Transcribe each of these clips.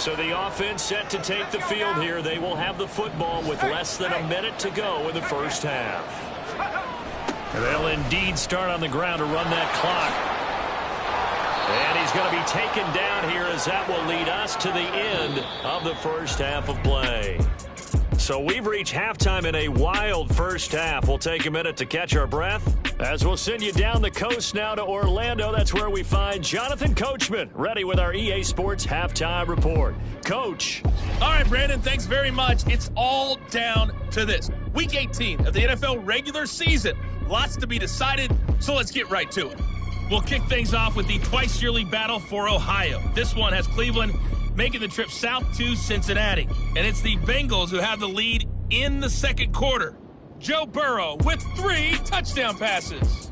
So the offense set to take the field here. They will have the football with less than a minute to go in the first half. They'll indeed start on the ground to run that clock. And he's going to be taken down here as that will lead us to the end of the first half of play. So we've reached halftime in a wild first half. We'll take a minute to catch our breath as we'll send you down the coast now to Orlando. That's where we find Jonathan Coachman ready with our EA Sports Halftime Report. Coach. All right, Brandon, thanks very much. It's all down to this. Week 18 of the NFL regular season. Lots to be decided, so let's get right to it. We'll kick things off with the twice-yearly battle for Ohio. This one has Cleveland making the trip south to Cincinnati. And it's the Bengals who have the lead in the second quarter. Joe Burrow with 3 touchdown passes.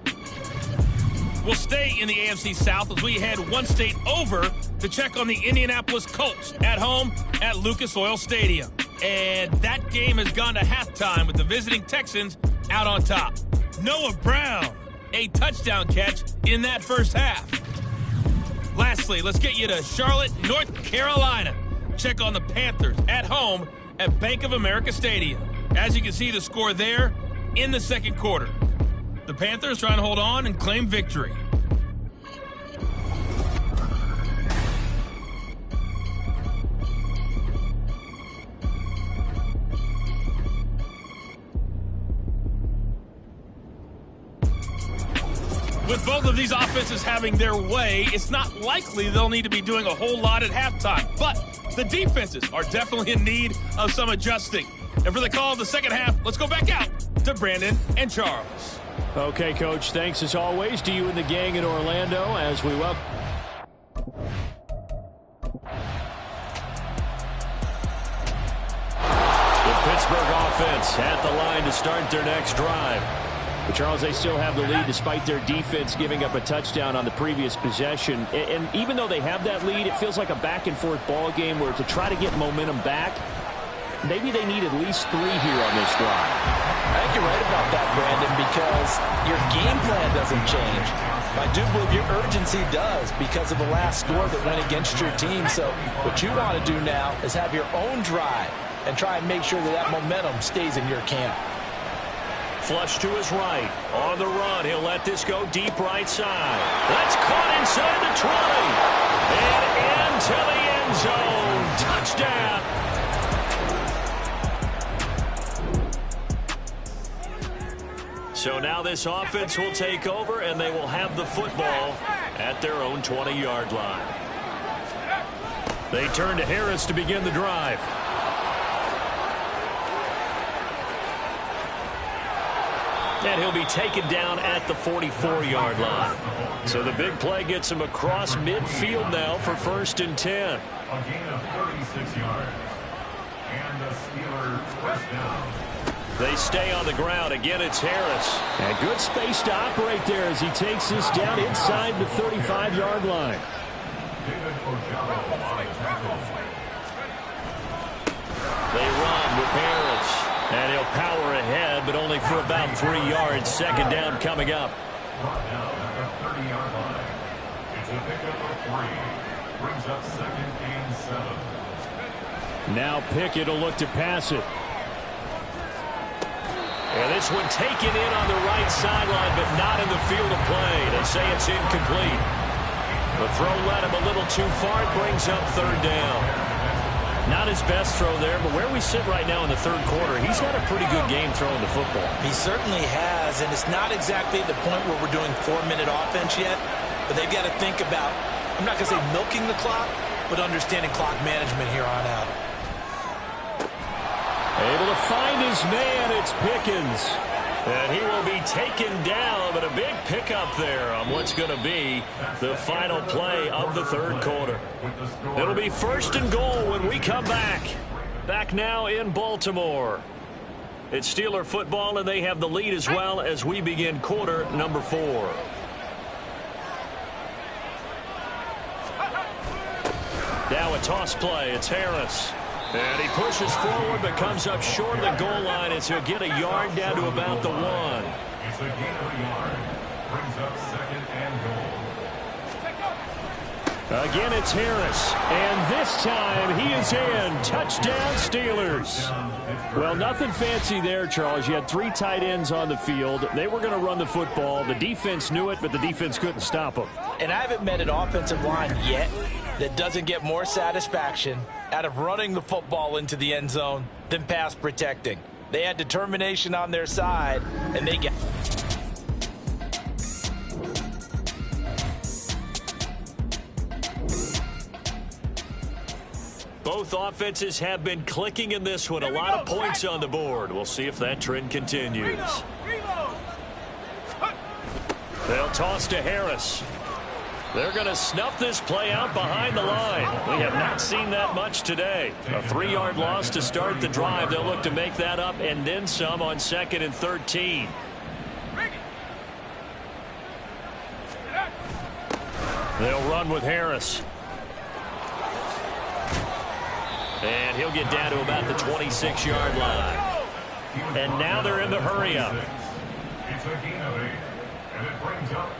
We'll stay in the AFC South as we head one state over to check on the Indianapolis Colts at home at Lucas Oil Stadium. And that game has gone to halftime with the visiting Texans out on top. Noah Brown, a touchdown catch in that first half. Lastly, let's get you to Charlotte, North Carolina. Check on the Panthers at home at Bank of America Stadium. As you can see, the score there in the second quarter. The Panthers trying to hold on and claim victory. With both of these offenses having their way, it's not likely they'll need to be doing a whole lot at halftime. But the defenses are definitely in need of some adjusting. And for the call of the second half, let's go back out to Brandon and Charles. Okay, Coach, thanks as always to you and the gang in Orlando as we welcome. The Pittsburgh offense at the line to start their next drive. But Charles, they still have the lead despite their defense giving up a touchdown on the previous possession. And even though they have that lead, it feels like a back-and-forth ball game where to try to get momentum back, maybe they need at least 3 here on this drive. I think you're right about that, Brandon, because your game plan doesn't change. I do believe your urgency does because of the last score that went against your team. So what you want to do now is have your own drive and try and make sure that that momentum stays in your camp. Flush to his right. On the run, he'll let this go deep right side. That's caught inside the 20 and into the end zone. Touchdown. So now this offense will take over, and they will have the football at their own 20-yard line. They turn to Harris to begin the drive. And he'll be taken down at the 44-yard line. So the big play gets him across midfield now for 1st and 10. A gain of 36 yards. And the Steelers first down. They stay on the ground. Again, it's Harris. And good space to operate there as he takes this down inside the 35-yard line. David Ojabo on a tackle. They run with Harris. And he'll power ahead, but only for about 3 yards. 2nd down coming up. Brought down at the 30-yard line. It's a pickup of 3. Brings up 2nd and 7. Now Pickett will look to pass it. And this one taken in on the right sideline, but not in the field of play. They say it's incomplete. The throw led him a little too far. It brings up 3rd down. Not his best throw there, but where we sit right now in the 3rd quarter, he's had a pretty good game throwing the football. He certainly has, and it's not exactly the point where we're doing 4-minute offense yet, but they've got to think about, I'm not going to say milking the clock, but understanding clock management here on out. Able to find his man, it's Pickens. And he will be taken down, but a big pickup there on what's going to be the final play of the 3rd quarter. It'll be 1st and goal when we come back. Back now in Baltimore. It's Steeler football, and they have the lead as well as we begin quarter number 4. Now a toss play. It's Harris. And he pushes forward but comes up short of the goal line as he'll get a yard down to about the 1. It's a gain of a yard. Brings up 2nd and goal. Again, it's Harris. And this time, he is in. Touchdown, Steelers. Well, nothing fancy there, Charles. You had 3 tight ends on the field. They were going to run the football. The defense knew it, but the defense couldn't stop them. And I haven't met an offensive line yet that doesn't get more satisfaction out of running the football into the end zone than pass protecting. They had determination on their side, and they get... Both offenses have been clicking in this one. A lot of points on the board. We'll see if that trend continues. They'll toss to Harris. They're going to snuff this play out behind the line. We have not seen that much today. A 3-yard loss to start the drive. They'll look to make that up and then some on 2nd and 13. They'll run with Harris. And he'll get down to about the 26-yard line. And now they're in the hurry-up. It's a gain of 8, and it brings up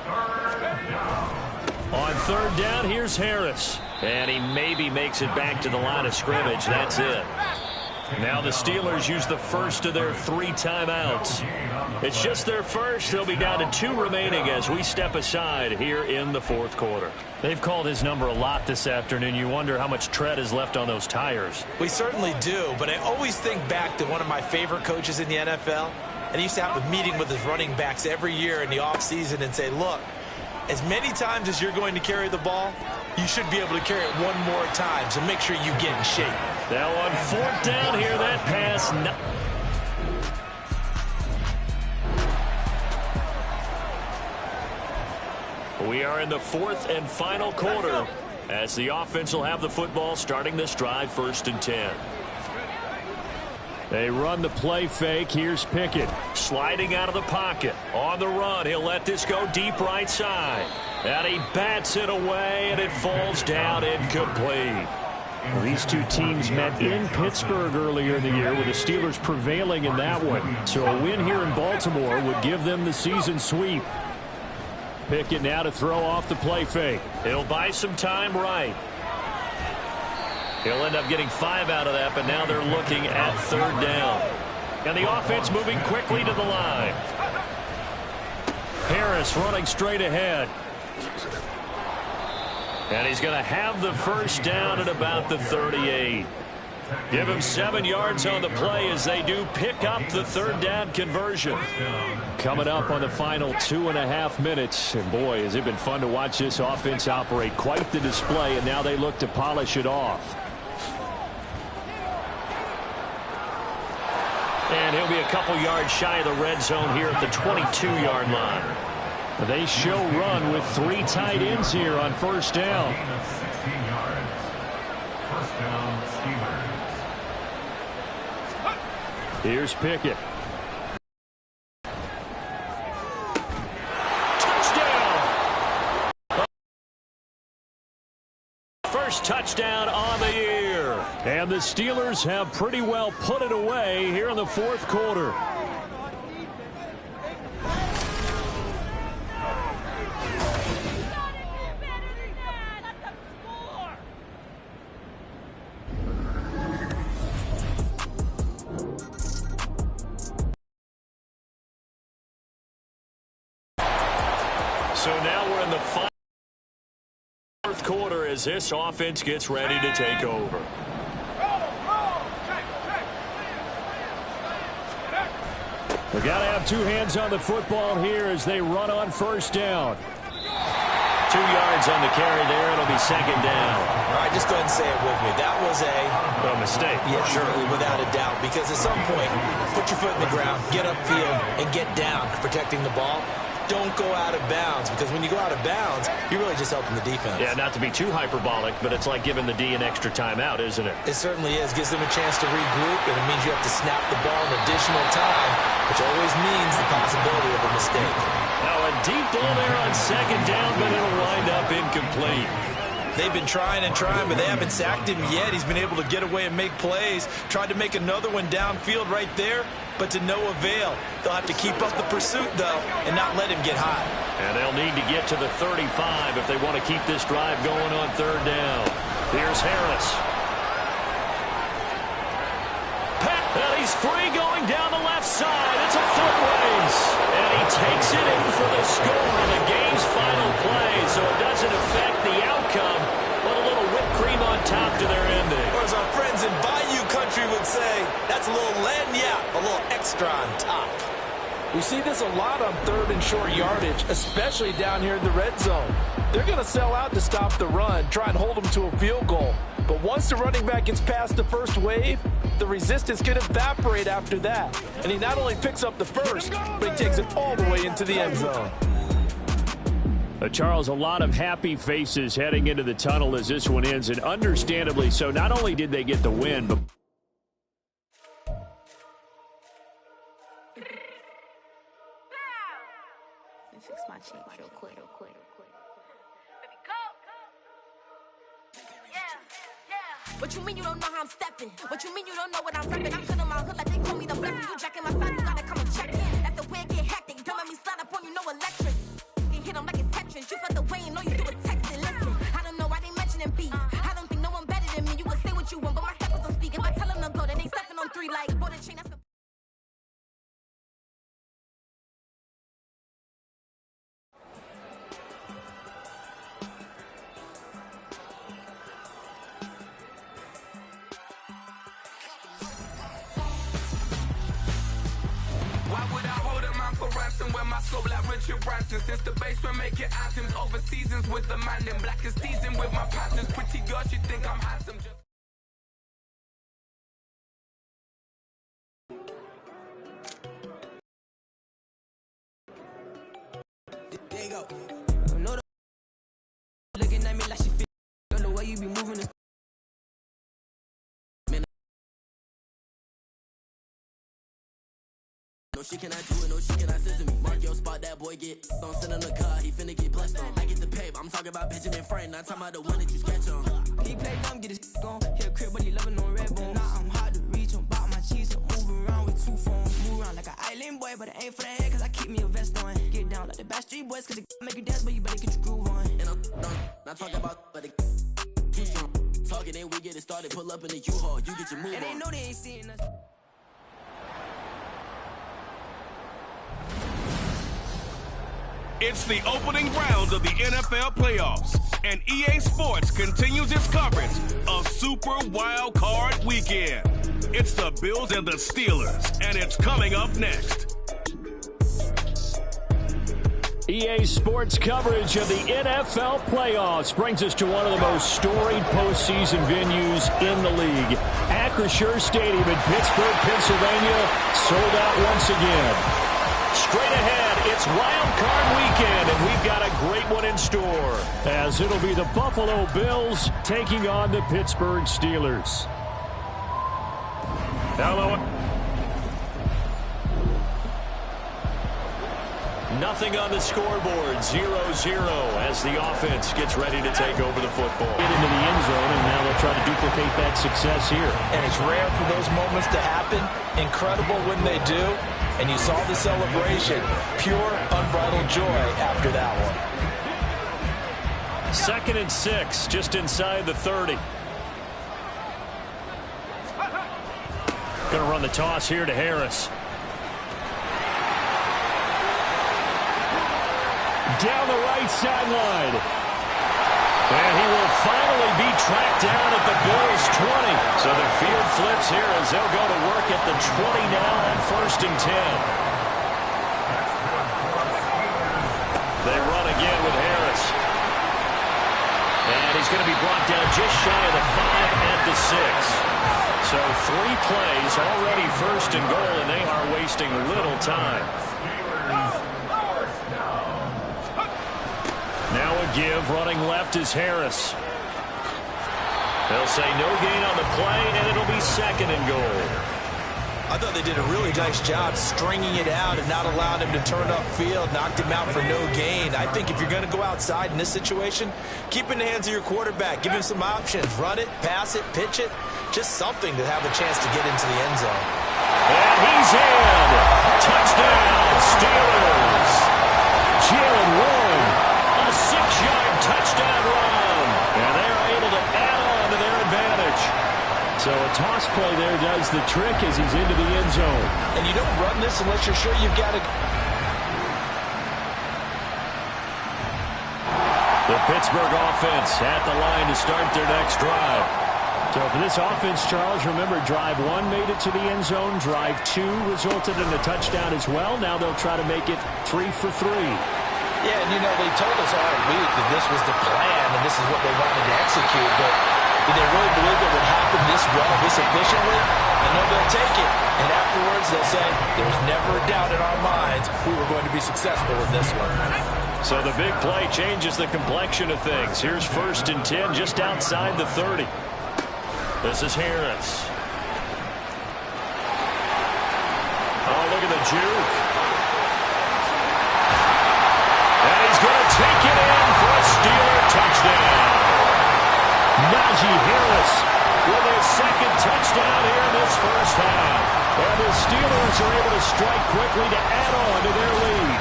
3rd down. On 3rd down, here's Harris. And he maybe makes it back to the line of scrimmage. That's it. Now the Steelers use the first of their 3 timeouts. It's just their first. They'll be down to 2 remaining as we step aside here in the 4th quarter. They've called his number a lot this afternoon. You wonder how much tread is left on those tires. We certainly do, but I always think back to one of my favorite coaches in the NFL. And he used to have a meeting with his running backs every year in the offseason and say, look, as many times as you're going to carry the ball, you should be able to carry it 1 more time, so make sure you get in shape. Now on 4th down here, that pass. We are in the 4th and final quarter as the offense will have the football starting this drive 1st and 10. They run the play fake. Here's Pickett sliding out of the pocket. On the run, he'll let this go deep right side. And he bats it away, and it falls down incomplete. Well, these 2 teams met in Pittsburgh earlier in the year with the Steelers prevailing in that one. So a win here in Baltimore would give them the season sweep. Pickett now to throw off the play fake. He'll buy some time right. He'll end up getting 5 out of that, but now they're looking at 3rd down. And the offense moving quickly to the line. Harris running straight ahead. And he's going to have the 1st down at about the 38. Give him 7 yards on the play as they do pick up the 3rd down conversion. Coming up on the final 2.5 minutes. And boy, has it been fun to watch this offense operate. Quite the display, and now they look to polish it off. And he'll be a couple yards shy of the red zone here at the 22-yard line. They show run with 3 tight ends here on 1st down. 16 yards. 1st down, Steelers. Here's Pickett. First touchdown on the year. And the Steelers have pretty well put it away here in the 4th quarter. So now we're in the final 4th quarter as this offense gets ready to take over. We've got to have 2 hands on the football here as they run on 1st down. 2 yards on the carry there. It'll be 2nd down. All right, just go ahead and say it with me. That was a mistake. Yeah, sure, without a doubt. Because at some point, put your foot in the ground, get upfield, and get down protecting the ball. Don't go out of bounds, because when you go out of bounds, you're really just helping the defense. Yeah, not to be too hyperbolic, but it's like giving the D an extra timeout, isn't it? It certainly is. Gives them a chance to regroup, and it means you have to snap the ball an additional time, which always means the possibility of a mistake. Now a deep ball there on 2nd down, but it'll wind up incomplete. They've been trying and trying, but they haven't sacked him yet. He's been able to get away and make plays. Tried to make another one downfield right there, but to no avail. They'll have to keep up the pursuit, though, and not let him get hot. And they'll need to get to the 35 if they want to keep this drive going on third down. Here's Harris. And he's free going down the left side. It's a foot race. And he takes it in for the score on the game's final play. So it doesn't affect the outcome, but a little whipped cream on top to their ending. Or as our friends in Bayou Country would say, that's a little lagniappe, a little extra on top. We see this a lot on third and short yardage, especially down here in the red zone. They're going to sell out to stop the run, try and hold them to a field goal. But once the running back gets past the first wave, the resistance can evaporate after that. And he not only picks up the first, but he takes it all the way into the end zone. Charles, a lot of happy faces heading into the tunnel as this one ends, and understandably so. Not only did they get the win, but fix my cheeks real quick. What you mean you don't know how I'm stepping? What you mean you don't know what I'm repping? I'm filling my hood like they call me the blessing. You jacking my side, you gotta come and check it. That's the way it get hectic. Don't let me slide up on you, no electric. You hit them like it's Tetris. You felt the way and know you do it texting. Listen, I don't know why they mentioning beef. I don't think no one better than me. You can say what you want, but my steppers don't speak. If I tell them to go, then they stepping on 3 like bought a chain. That's the when my scope like Richard Branson. Since the basement making anthems over seasons with the man in black is seasoned with my patterns. Pretty girl, she think I'm handsome. There you go. No, looking at me like she feel the way you be moving this. No, she cannot do it, no, she cannot scissor me. Mark your spot, that boy get on, send in the car, he finna get blessed on. I get the pay, I'm talking about Benjamin Frank, not talking about the one that you sketch on. He play dumb, get his gone, hit a crib, but he loving on red bone. Now I'm hard to reach, I'm bout my cheese, I'm moving around with 2 phones. Move around like an island boy, but it ain't for the head, cause I keep me a vest on. Get down like the Backstreet Boys, cause it make you dance, but you better get your groove on. And I'm done, not talking about, but it too strong. Talking, and we get it started, pull up in the U-Haul, you get your move on. And they know they ain't seeing us. It's the opening round of the NFL playoffs, and EA Sports continues its coverage of Super Wild Card Weekend. It's the Bills and the Steelers, and it's coming up next. EA Sports coverage of the NFL playoffs brings us to one of the most storied postseason venues in the league. Acrisure Stadium in Pittsburgh, Pennsylvania, sold out once again. Straight ahead, it's Wild Card Weekend, and we've got a great one in store, as it'll be the Buffalo Bills taking on the Pittsburgh Steelers. Now, nothing on the scoreboard, 0-0 as the offense gets ready to take over the football. Get into the end zone, and now they'll try to duplicate that success here. And it's rare for those moments to happen. Incredible when they do. And you saw the celebration. Pure, unbridled joy after that one. 2nd and 6, just inside the 30. Going to run the toss here to Harris. Down the right sideline. And he will finally be tracked down at the Bills' 20. So the field flips here as they'll go to work at the 20 now on 1st and 10. They run again with Harris. And he's going to be brought down just shy of the 5 at the 6. So 3 plays, already 1st and goal, and they are wasting little time. Now a give, running left is Harris. They'll say no gain on the play, and it'll be 2nd and goal. I thought they did a really nice job stringing it out and not allowing him to turn upfield, knocked him out for no gain. I think if you're going to go outside in this situation, keep in the hands of your quarterback. Give him some options. Run it, pass it, pitch it. Just something to have a chance to get into the end zone. And he's in. Touchdown, Steelers. Jalen Warren toss play there does the trick as he's into the end zone. And you don't run this unless you're sure you've got to. The Pittsburgh offense at the line to start their next drive. So for this offense, Charles, remember, drive 1 made it to the end zone. Drive 2 resulted in a touchdown as well. Now they'll try to make it 3 for 3. Yeah, and they told us all week that this was the plan and this is what they wanted to execute. But did they really believe it would happen this well, this efficiently? I know they'll take it. And afterwards, they'll say, there's never a doubt in our minds we were going to be successful in this one. So the big play changes the complexion of things. Here's 1st and 10 just outside the 30. This is Harris. Oh, look at the juke. And he's going to take it in for a Steeler touchdown. Najee Harris with his 2nd touchdown here in this first half. And the Steelers are able to strike quickly to add on to their lead.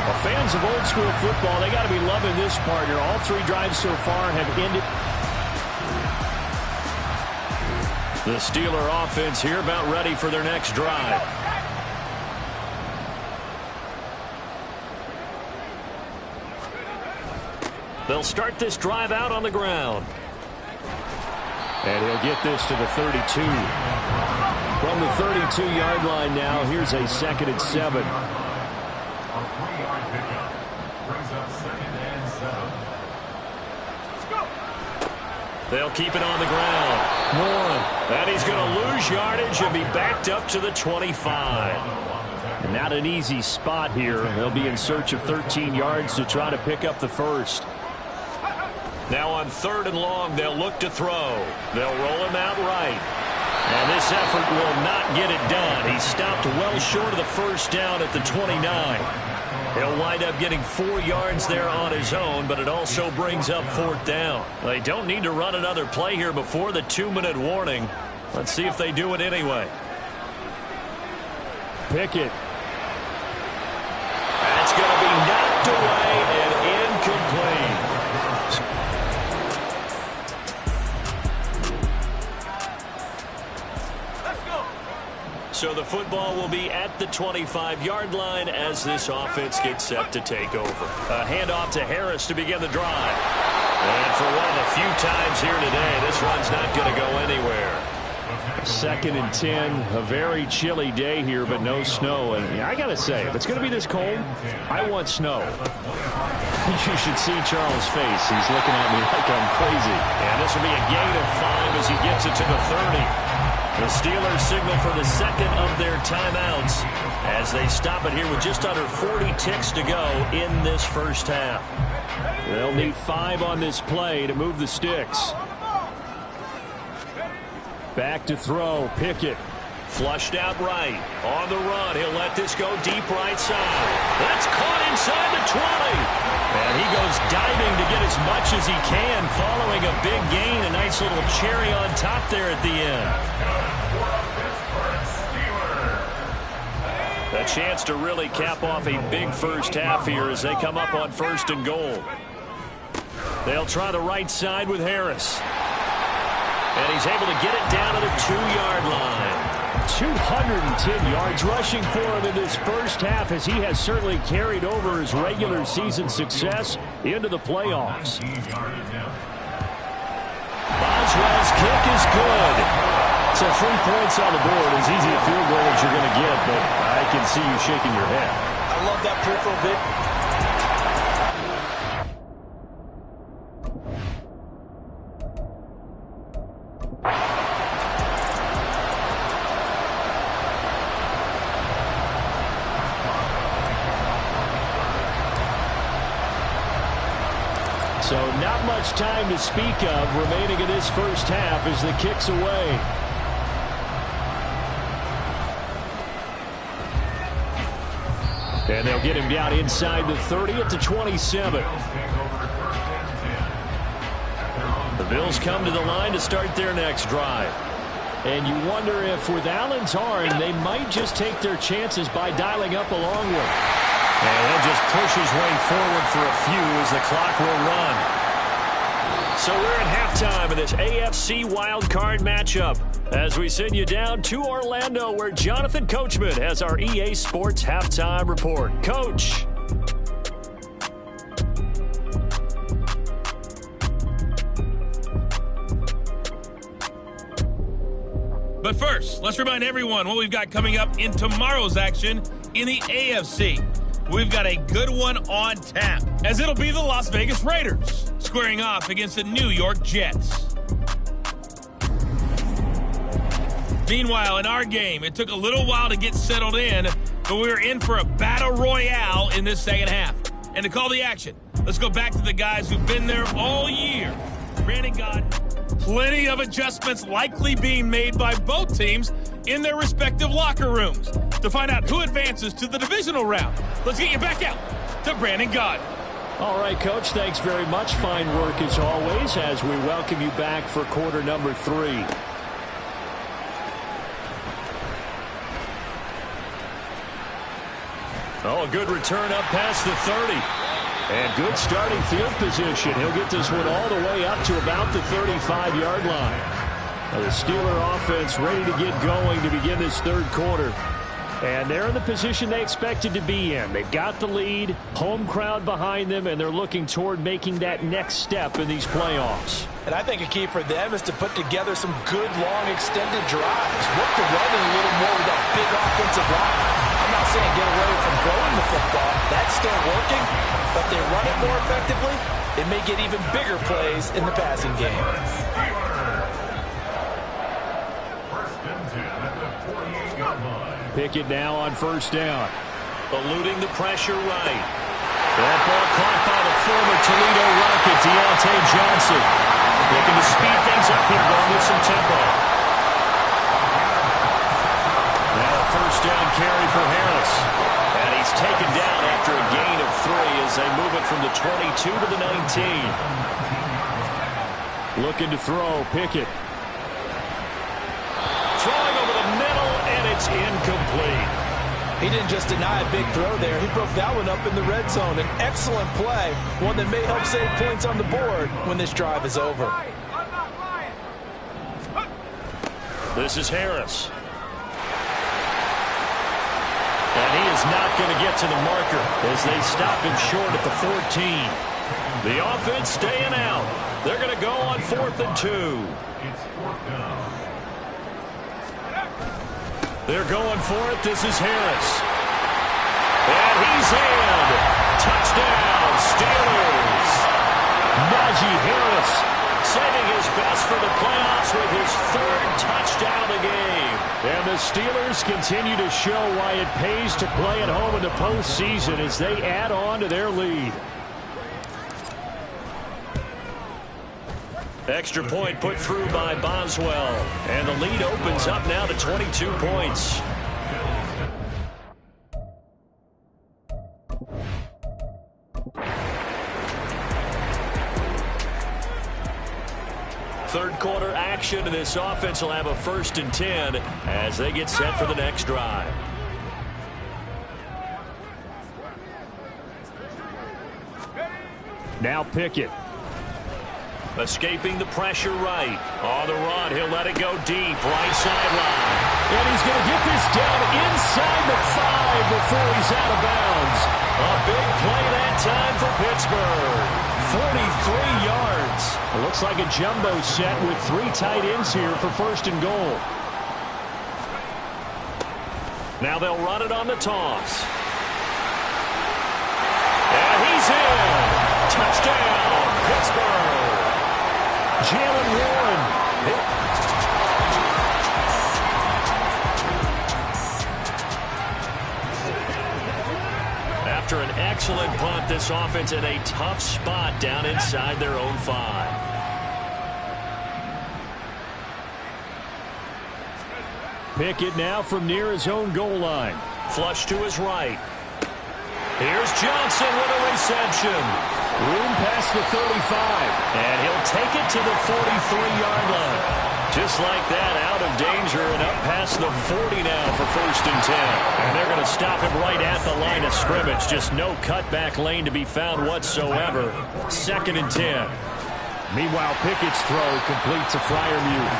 Well, fans of old school football, they got to be loving this partner. All 3 drives so far have ended. The Steeler offense here about ready for their next drive. They'll start this drive out on the ground. And he'll get this to the 32. From the 32-yard line now, here's a 2nd and 7. A 3-yard pickup brings up 2nd and 7. Let's go. They'll keep it on the ground. Warren. And he's going to lose yardage and be backed up to the 25. And not an easy spot here. They'll be in search of 13 yards to try to pick up the first. Now on 3rd and long, they'll look to throw. They'll roll him out right. And this effort will not get it done. He stopped well short of the first down at the 29. He'll wind up getting 4 yards there on his own, but it also brings up 4th down. They don't need to run another play here before the 2-minute warning. Let's see if they do it anyway. Pickett. That's going to be knocked away and incomplete. So the football will be at the 25-yard line as this offense gets set to take over. A handoff to Harris to begin the drive. And for one of the few times here today, this run's not going to go anywhere. 2nd and 10, a very chilly day here, but no snow. And I got to say, if it's going to be this cold, I want snow. You should see Charles' face. He's looking at me like I'm crazy. And this will be a gain of 5 as he gets it to the 30. The Steelers signal for the 2nd of their timeouts as they stop it here with just under 40 ticks to go in this first half. They'll need 5 on this play to move the sticks. Back to throw. Pickett. Flushed out right. On the run. He'll let this go deep right side. That's caught inside the 20. And he goes diving to get as much as he can following a big gain. A nice little cherry on top there at the end. A chance to really cap off a big first half here as they come up on 1st and goal. They'll try the right side with Harris. And he's able to get it down to the 2-yard line. 210 yards rushing for him in this first half as he has certainly carried over his regular season success into the playoffs. Boswell's kick is good. So 3 points on the board, as easy a field goal as you're going to get, but I can see you shaking your head. I love that peripheral bit. So not much time to speak of remaining in this first half as the kick's away. And they'll get him down inside the 30 at the 27. The Bills come to the line to start their next drive. And you wonder if with Allen's arm, they might just take their chances by dialing up a long one. And he'll just push his way forward for a few as the clock will run. So we're at halftime of this AFC wildcard matchup as we send you down to Orlando where Jonathan Coachman has our EA Sports halftime report. Coach. But first, let's remind everyone what we've got coming up in tomorrow's action in the AFC. We've got a good one on tap, as it'll be the Las Vegas Raiders squaring off against the New York Jets. Meanwhile, in our game, it took a little while to get settled in, but we were in for a battle royale in this second half. And to call the action, let's go back to the guys who've been there all year. Brandon got plenty of adjustments likely being made by both teams in their respective locker rooms. To find out who advances to the divisional round, let's get you back out to Brandon God. All right, Coach, thanks very much. Fine work as always as we welcome you back for quarter number 3. Oh, a good return up past the 30. And good starting field position. He'll get this one all the way up to about the 35-yard line. Now the Steeler offense ready to get going to begin this third quarter. And they're in the position they expected to be in. They've got the lead, home crowd behind them, and they're looking toward making that next step in these playoffs. And I think a key for them is to put together some good, long, extended drives. Work the running a little more with that big offensive line. I'm not saying get away from throwing the football. That's still working. But they run it more effectively, it may get even bigger plays in the passing game. Pickett now on first down. Eluding the pressure right. That ball caught by the former Toledo Rocket, Deontay Johnson. Looking to speed things up here, going with some tempo. Now a first down carry for Harris. And he's taken down after a gain of 3 as they move it from the 22 to the 19. Looking to throw, Pickett. Throwing over the middle, and it's incomplete. He didn't just deny a big throw there. He broke that one up in the red zone. An excellent play, one that may help save points on the board when this drive is over. This is Harris. And he is not going to get to the marker as they stop him short at the 14. The offense staying out. They're going to go on 4th and 2. It's 4th down. They're going for it. This is Harris. And he's in. Touchdown, Steelers. Najee Harris saving his best for the playoffs with his 3rd touchdown of the game. And the Steelers continue to show why it pays to play at home in the postseason as they add on to their lead. Extra point put through by Boswell. And the lead opens up now to 22 points. Third quarter action, and this offense will have a 1st and 10 as they get set for the next drive. Now Pickett. Escaping the pressure right. On the run, he'll let it go deep. Right sideline. And he's going to get this down inside the 5 before he's out of bounds. A big play that time for Pittsburgh. 43 yards. It looks like a jumbo set with 3 tight ends here for 1st and goal. Now they'll run it on the toss. And he's in. Touchdown, Pittsburgh. Jalen Warren. After an excellent punt, this offense in a tough spot down inside their own 5. Pickett now from near his own goal line. Flush to his right. Here's Johnson with a reception. Room past the 35. And he'll take it to the 43-yard line. Just like that, out of danger and up past the 40 now for 1st and 10. And they're going to stop him right at the line of scrimmage. Just no cutback lane to be found whatsoever. 2nd and 10. Meanwhile, Pickett's throw complete to Freiermuth.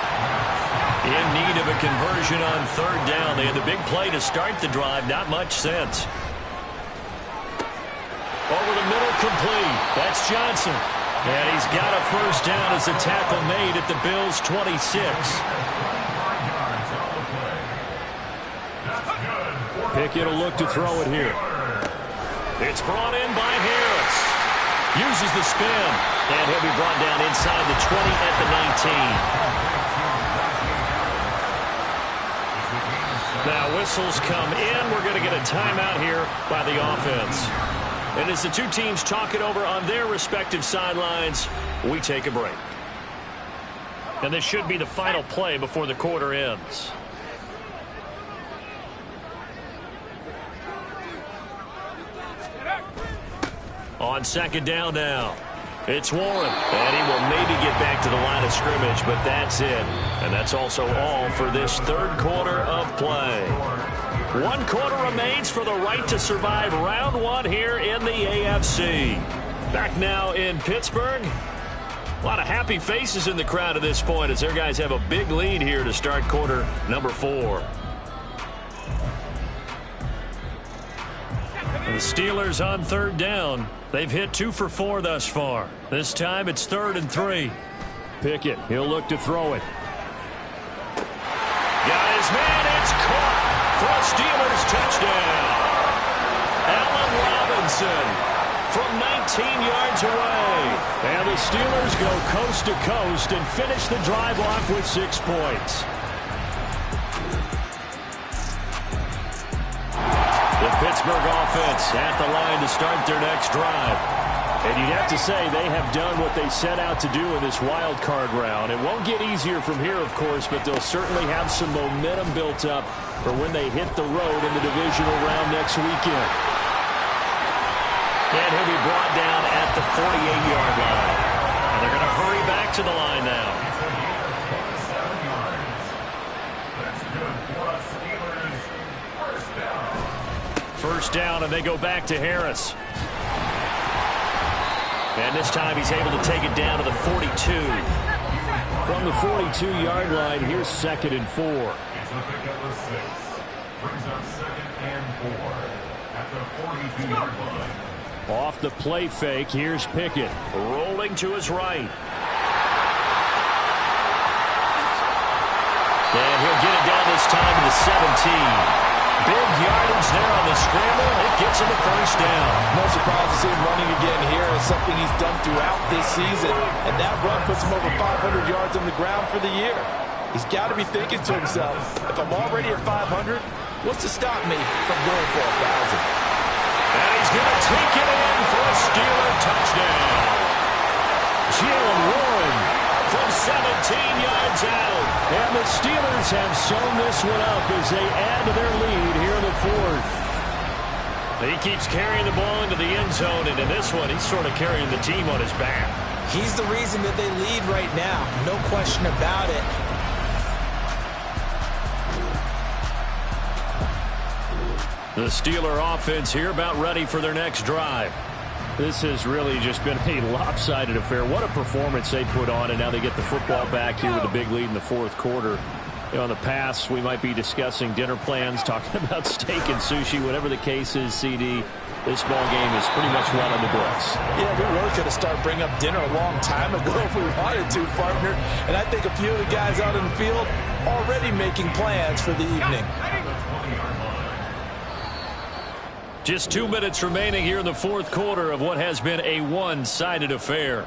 In need of a conversion on third down. They had the big play to start the drive. Not much sense. Over the middle, complete. That's Johnson. And he's got a first down as the tackle made at the Bills' 26. Pickett will look to throw it here. It's brought in by Harris. Uses the spin. And he'll be brought down inside the 20 at the 19. Now whistles come in. We're going to get a timeout here by the offense. And as the two teams talk it over on their respective sidelines, we take a break. And this should be the final play before the quarter ends. On second down now. It's Warren, and he will maybe get back to the line of scrimmage, but that's it. And that's also all for this third quarter of play. 1 quarter remains for the right to survive round 1 here in the AFC. Back now in Pittsburgh. A lot of happy faces in the crowd at this point as their guys have a big lead here to start quarter number 4. The Steelers on third down. They've hit 2 for 4 thus far. This time it's 3rd and 3. Pickett, he'll look to throw it. Got his man, it's caught for a Steelers touchdown. Allen Robinson from 19 yards away. And the Steelers go coast to coast and finish the drive off with 6 points. The Pittsburgh offense at the line to start their next drive. And you'd have to say they have done what they set out to do in this wild card round. It won't get easier from here, of course, but they'll certainly have some momentum built up for when they hit the road in the divisional round next weekend. And he'll be brought down at the 48-yard line. And they're going to hurry back to the line now. First down, and they go back to Harris. And this time he's able to take it down to the 42. From the 42-yard line, here's 2nd and 4. It's a pickup of 6. Brings up 2nd and 4 at the 42-yard line. Off the play fake, here's Pickett. Rolling to his right. And he'll get it down this time to the 17. Big yardage there on the scramble. It gets him the first down. No surprise to see him running again here. It's something he's done throughout this season. And that run puts him over 500 yards on the ground for the year. He's got to be thinking to himself, if I'm already at 500, what's to stop me from going for 1,000? And he's going to take it in for a Steeler touchdown. Jalen Warren from 17 yards out. And the Steelers have sewn this one up as they add to their lead here in the 4th. He keeps carrying the ball into the end zone, and in this one, he's sort of carrying the team on his back. He's the reason that they lead right now. No question about it. The Steeler offense here about ready for their next drive. This has really just been a lopsided affair. What a performance they put on, and now they get the football back here with a big lead in the 4th quarter. You know, in the past, we might be discussing dinner plans, talking about steak and sushi, whatever the case is, CD. This ball game is pretty much well in the books. Yeah, we were going to start bringing up dinner a long time ago if we wanted to, partner. And I think a few of the guys out in the field already making plans for the evening. Just 2 minutes remaining here in the 4th quarter of what has been a one-sided affair.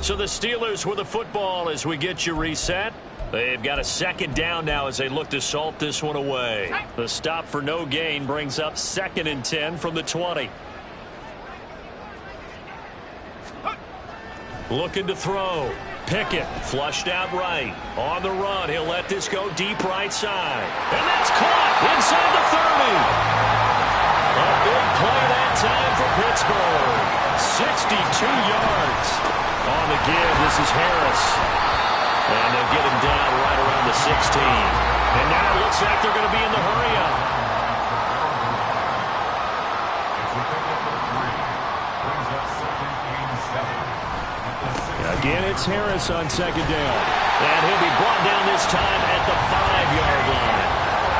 So the Steelers with the football as we get you reset. They've got a 2nd down now as they look to salt this one away. The stop for no gain brings up 2nd and 10 from the 20. Looking to throw. Pickett flushed out right. On the run, he'll let this go deep right side. And that's caught inside the 30. A big play that time for Pittsburgh. 62 yards on the give. This is Harris. And they'll get him down right around the 16. And now it looks like they're going to be in the hurry-up. It's a pickup of 3. Brings up 2nd and 7 at the Again, it's Harris on second down. And he'll be brought down this time at the 5-yard line.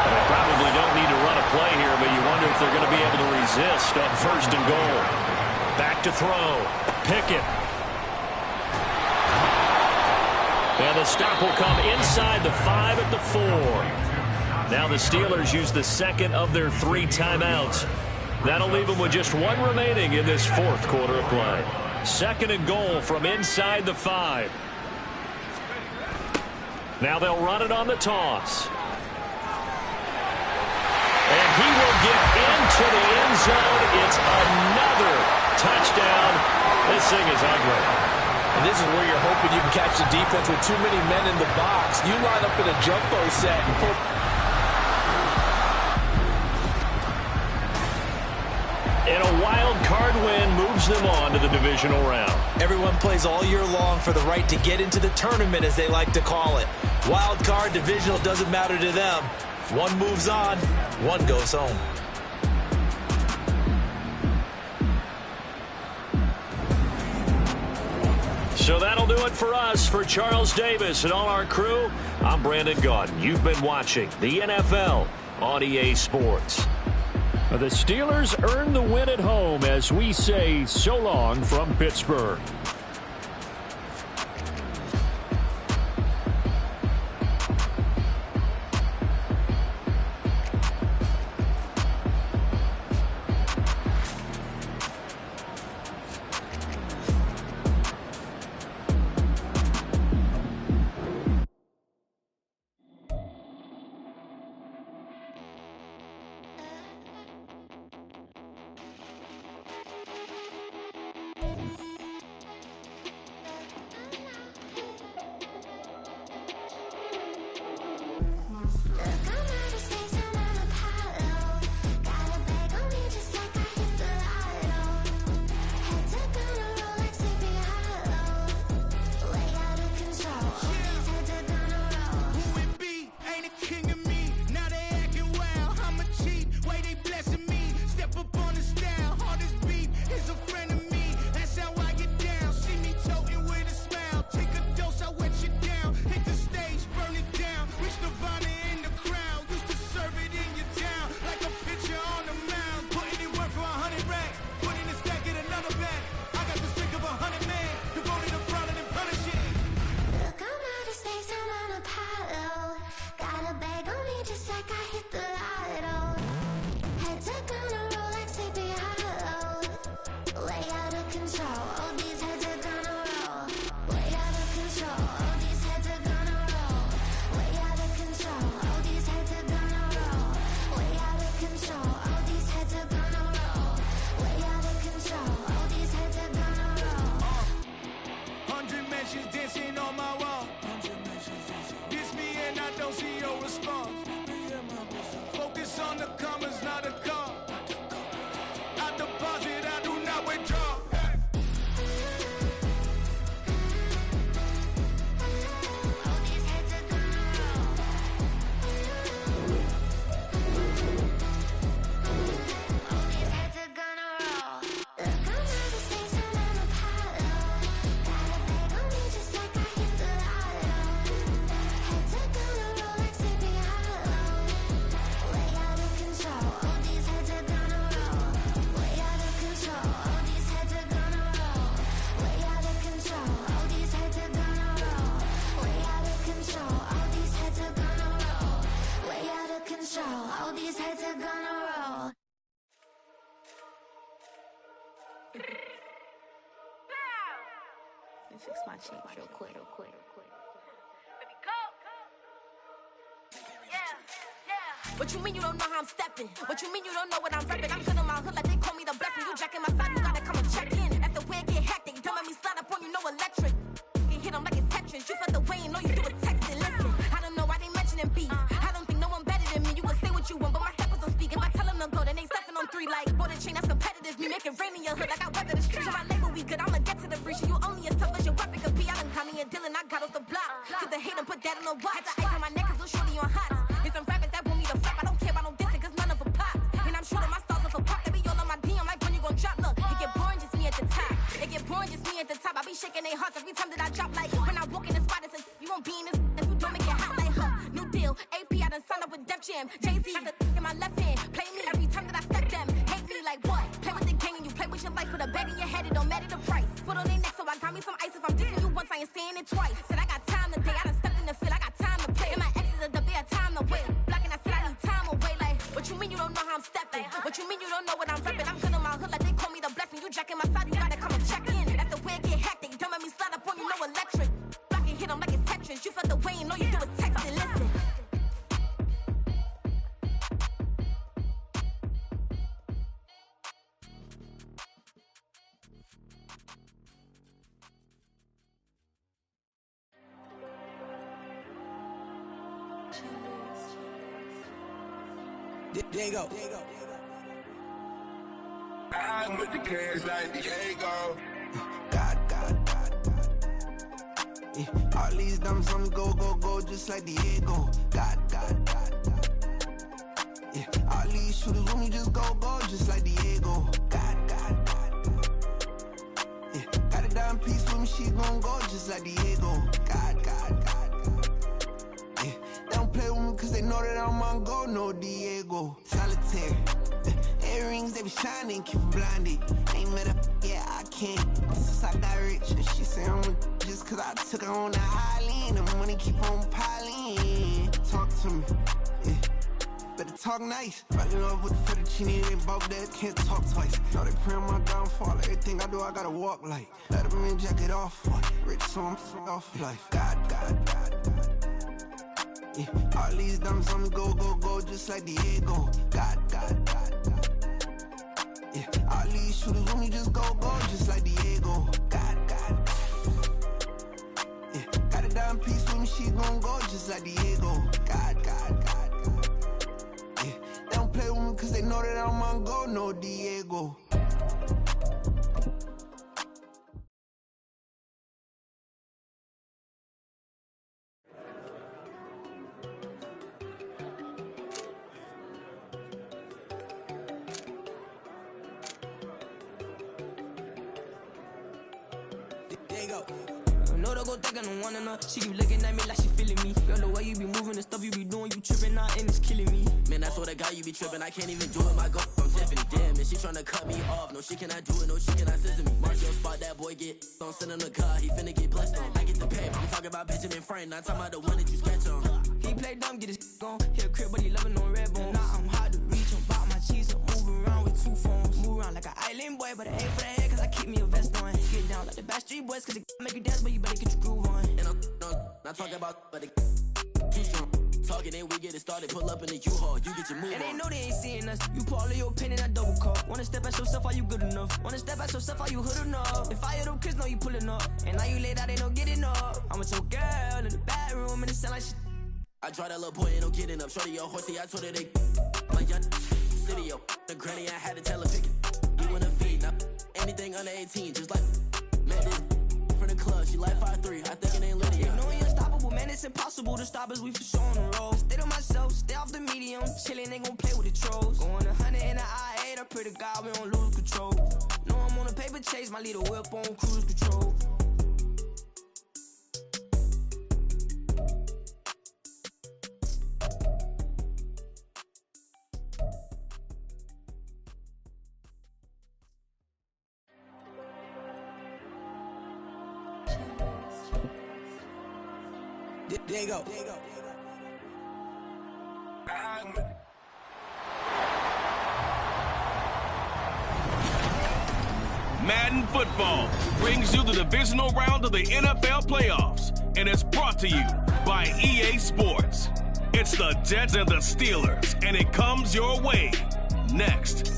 And they probably don't need to run a play here, but you wonder if they're going to be able to resist on first and goal. Back to throw. Pickett. And the stop will come inside the 5 at the 4. Now the Steelers use the second of their 3 timeouts. That'll leave them with just 1 remaining in this 4th quarter of play. Second and goal from inside the 5. Now they'll run it on the toss. And he will get into the end zone. It's another touchdown. This thing is ugly. And this is where you're hoping you can catch the defense with too many men in the box. You line up in a jumbo set and pull. And a wild card win moves them on to the divisional round. Everyone plays all year long for the right to get into the tournament, as they like to call it. Wild card, divisional, doesn't matter to them. One moves on, one goes home. So that'll do it for us. For Charles Davis and all our crew, I'm Brandon Gaudin. You've been watching the NFL on EA Sports. The Steelers earn the win at home as we say so long from Pittsburgh. Fix my cheek real quick. Baby, go. Yeah. What you mean you don't know how I'm stepping? What you mean you don't know what I'm repping? I'm good in my hood like they call me the blessing. You jacking my side, you gotta come and check in. After where it get hectic, don't let me slide up on you, no electric. You hit them like it's Tetris. You felt the way and know you do a texting. Listen, I don't know why they mentioning beef. I don't think no one better than me. You can say what you want, but my steppers don't speak. If I tell them to go, then they stepping on 3 like border chain. That's competitive. Me making rain in your hood like I weather the streets. So my label we good. I'ma get to the breach. You only as tough as your weapon could be. I done caught me and Dylan. I got off the block. To the hate and put that on the watch. Had the ice on my neck 'cause little shorty on hot. There's some rappers that want me to flop. I don't care about no dissing 'cause none of them pop. And I'm shooting my stars off a pop. They be all on my DM like when you gon' drop. Look, it get boring just me at the top. It get boring just me at the top. I be shaking their hearts every time that I drop. Like when I walk in the spot, it says you won't be in this. If you don't make it hot, like new deal. AP, I done signed up with Def Jam. Jay-Z got the in my left hand. Play me every time that I step them. Hate me like what? Play with the gang and you play with your life. Put a bag in your head, it don't matter the price. Foot on their neck, so I got me some ice. If I'm dissing you once, I ain't saying it twice. Said I got time today, I done stepped in the field, I got time to play. And my exes are the bare time to wait. Blocking, I said I need time away. Like, what you mean you don't know how I'm stepping? What you mean you don't know what I'm repping? I'm good in my hood like they call me the blessing. You jacking my side, you gotta come and check in. That's the way it get hectic. Don't make me slide up on you, no electric. Blocking, hit them like it's Tetris. You felt the way and all you do is text and listen. Diego. I'm with the cash like Diego. God. Yeah. All these dumb songs go, just like Diego. God. Yeah. All these shooters when we just go, just like Diego. God. Yeah. Got a dime piece with me, she gon' go just like Diego. God. Yeah. They don't play with me cause they know that I'm on go, no Diego. Solitaire. Earrings, they be shining, keep blinded. Ain't met up, yeah, I can't. Since I got rich, and she say I'm just cause I took her on the island. The money keep on piling. Talk to me, yeah. Better talk nice. Running up with the fettuccine, they both that can't talk twice. Know they pray on my downfall. Everything I do, I gotta walk like. Let them in, jacket off. Rich, so I'm off life. God. Yeah. All these dumb songs go, just like Diego. God. Yeah. All these shooters when we just go, just like Diego. God. Yeah. Got a dime piece with me, she gon' go just like Diego. God. Yeah. They don't play with me cause they know that I'm on go, no Diego. No, don't go thinking no one enough. She keep looking at me like she feeling me. Girl, the way you be moving, the stuff you be doing, you tripping out and it's killing me. Man, that's what I got, you be tripping. I can't even do it, my girl from Tiffany. Damn, and she tryna cut me off. No, she cannot do it, no, she cannot scissor me. Mark your spot, that boy get don't send him the car, he finna get blessed on. I get the pay, I'm talking about Benjamin Franklin, not talking about the one that you sketch on. He play dumb, get his gone. Hit a crib, but he loving on red bone. Now I'm hard to reach, I'm about my cheese, I'm moving around with two phones. Move around like an island boy, but it ain't for the head, cause I keep me a vest on. Get down like the Backstreet Boys, cause it make you dance, but you better get your groove on. And I'm not talking about, but it too strong. Talking and we get it started, pull up in the U-Haul, you get your move and on. they know they ain't seeing us. You pull all of your pen and I double call. Wanna step at yourself, are you good enough? Wanna step at yourself, are you hood enough? If I hear them kids know you pulling up, and now you laid out, they don't get enough. I'm with your girl in the bedroom and it sound like shit. I draw that little boy, ain't no getting up. Shorty, your horsey, I told her they my young city, yo. The granny, I had to tell her pick it. You wanna feed, now anything under 18, just like met this from the club. She like 5'3", I think it ain't Lydia. You know we unstoppable, man, it's impossible to stop us, we for sure on the road. Stay to myself, stay off the medium, chillin', ain't gon' play with the trolls. Going 100 in the I-8, I pray to God we don't lose control. Know I'm on a paper chase, my little whip on cruise control. Diego. Madden Football brings you the divisional round of the NFL playoffs, and it's brought to you by EA Sports. It's the Jets and the Steelers, and it comes your way next.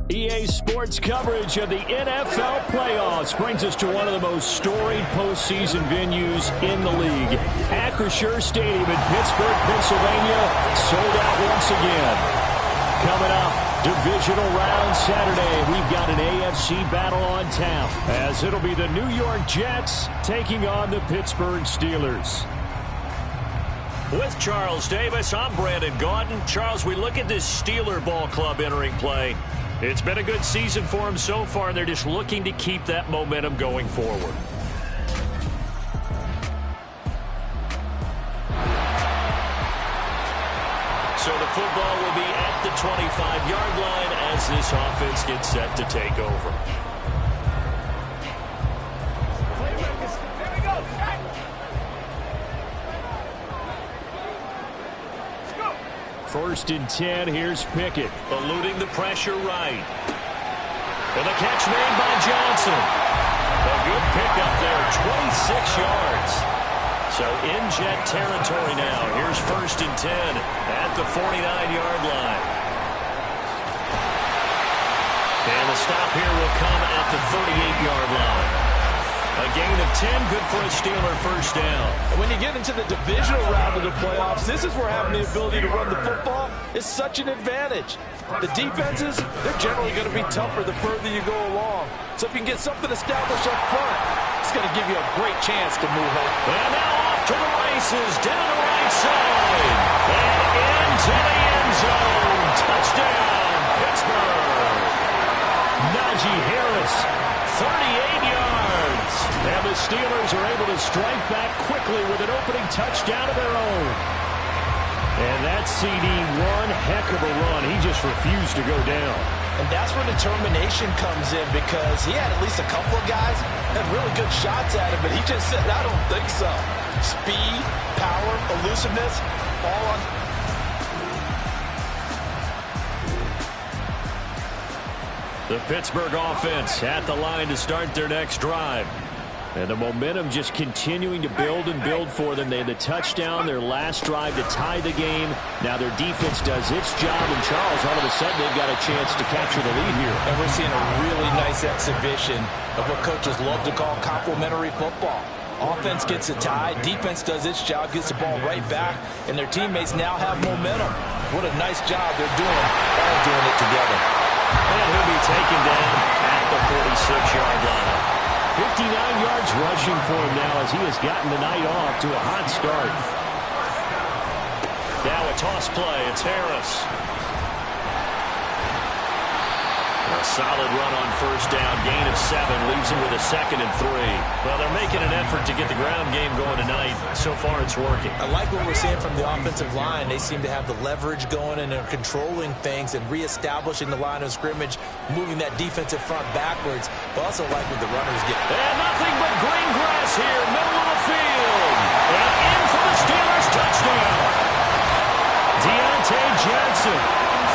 EA Sports coverage of the NFL playoffs brings us to one of the most storied postseason venues in the league. Acrisure Stadium in Pittsburgh, Pennsylvania, sold out once again. Coming up, divisional round Saturday, we've got an AFC battle on tap, as it'll be the New York Jets taking on the Pittsburgh Steelers. With Charles Davis, I'm Brandon Gaudin. Charles, we look at this Steeler ball club entering play. It's been a good season for them so far, and they're just looking to keep that momentum going forward. So the football will be at the 25-yard line as this offense gets set to take over. First and 10, here's Pickett. Eluding the pressure right. And the catch made by Johnson. A good pickup there, 26 yards. So in jet territory now. Here's first and 10 at the 49-yard line. And the stop here will come at the 38-yard line. A gain of 10, good for a Steeler first down. And when you get into the divisional round of the playoffs, this is where having the ability to run the football is such an advantage. The defenses, they're generally going to be tougher the further you go along. So if you can get something established up front, it's going to give you a great chance to move on. And now off to the races, down the right side, and into the end zone. Touchdown, Pittsburgh. Najee Harris, 38 yards. And the Steelers are able to strike back quickly with an opening touchdown of their own. And that CD, one heck of a run. He just refused to go down. And that's where determination comes in, because he had at least a couple of guys that had really good shots at him, but he just said, I don't think so. Speed, power, elusiveness, all on. The Pittsburgh offense at the line to start their next drive. And the momentum just continuing to build and build for them. They had the touchdown, their last drive to tie the game. Now their defense does its job, and Charles, all of a sudden, they've got a chance to capture the lead here. And we're seeing a really nice exhibition of what coaches love to call complementary football. Offense gets a tie, defense does its job, gets the ball right back, and their teammates now have momentum. What a nice job they're doing, all doing it together. And he'll be taken down at the 46-yard line. 59 yards rushing for him now as he has gotten the night off to a hot start. Now a toss play. It's Harris. A solid run on first down. Gain of 7 leaves him with a 2nd and 3. Well, they're making an effort to get the ground game going tonight. So far, it's working. I like what we're seeing from the offensive line. They seem to have the leverage going, and they're controlling things and reestablishing the line of scrimmage, moving that defensive front backwards. But also like what the runners get. And nothing but green grass here, middle of the field. And in for the Steelers touchdown. Deontay Johnson,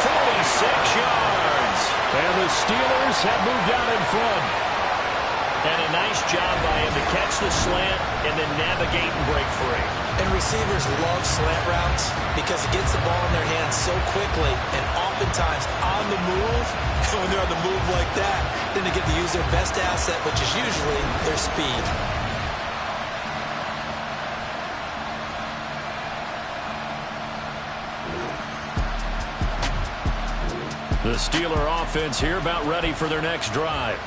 46 yards. And the Steelers have moved out in front. And a nice job by him to catch the slant and then navigate and break free. And receivers love slant routes because it gets the ball in their hands so quickly, and oftentimes on the move. When they're on the move like that, then they get to use their best asset, which is usually their speed. The Steeler offense here about ready for their next drive.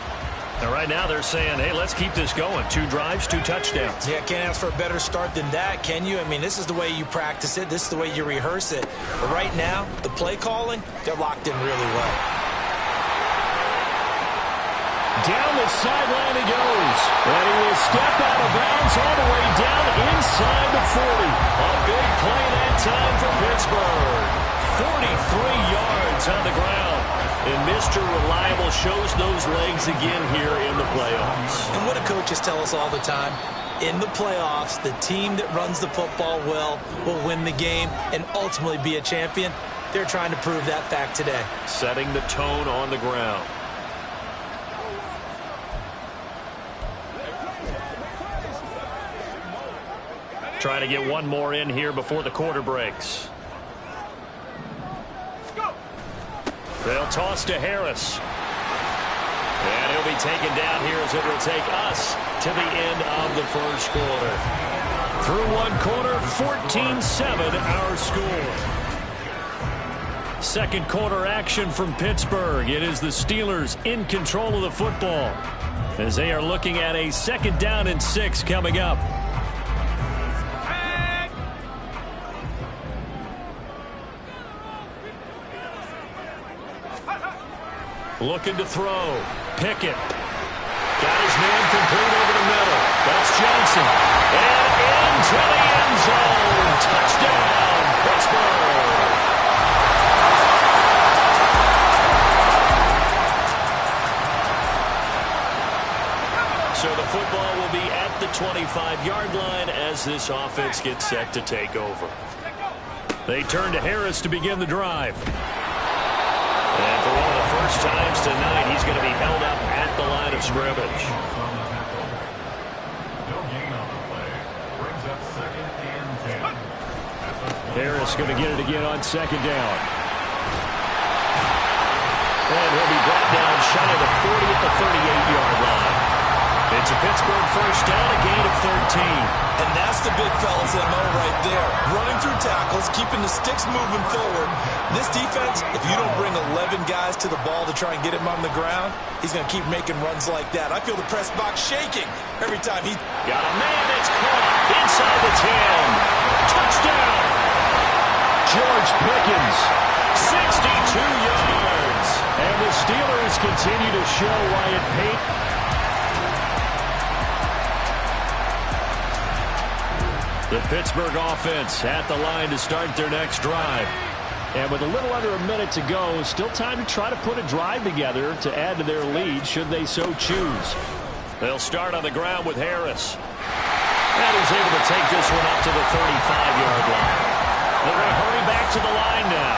And right now they're saying, hey, let's keep this going. 2 drives, 2 touchdowns. Yeah, can't ask for a better start than that, can you? I mean, this is the way you practice it. This is the way you rehearse it. But right now, the play calling, they're locked in really well. Down the sideline he goes. And he will step out of bounds all the way down inside the 40. A big play that time for Pittsburgh. 43 yards on the ground. And Mr. Reliable shows those legs again here in the playoffs. And what do coaches tell us all the time? In the playoffs, the team that runs the football well will win the game and ultimately be a champion. They're trying to prove that fact today. Setting the tone on the ground. Trying to get one more in here before the quarter breaks. They'll toss to Harris. And he'll be taken down here as it will take us to the end of the first quarter. Through one quarter, 14-7 our score. Second quarter action from Pittsburgh. It is the Steelers in control of the football as they are looking at a 2nd down and 6 coming up. Looking to throw. Pickett. Got his man complete over the middle. That's Johnson. And into the end zone. Touchdown, Pittsburgh. So the football will be at the 25-yard line as this offense gets set to take over. They turn to Harris to begin the drive. And for one of the first times tonight, he's going to be held up at the line of scrimmage. Harris going to get it again on second down. And he'll be brought down shy of the 40 at the 38-yard line. It's a Pittsburgh first down, a gain of 13. And that's the big fella's MO right there. Running through tackles, keeping the sticks moving forward. This defense, if you don't bring 11 guys to the ball to try and get him on the ground, he's going to keep making runs like that. I feel the press box shaking every time he... Got a man that's caught inside the 10. Touchdown! George Pickens, 62 yards. And the Steelers continue to show why it paid. The Pittsburgh offense at the line to start their next drive. And with a little under a minute to go, still time to try to put a drive together to add to their lead should they so choose. They'll start on the ground with Harris. And he's able to take this one up to the 35-yard line. They're going to hurry back to the line now.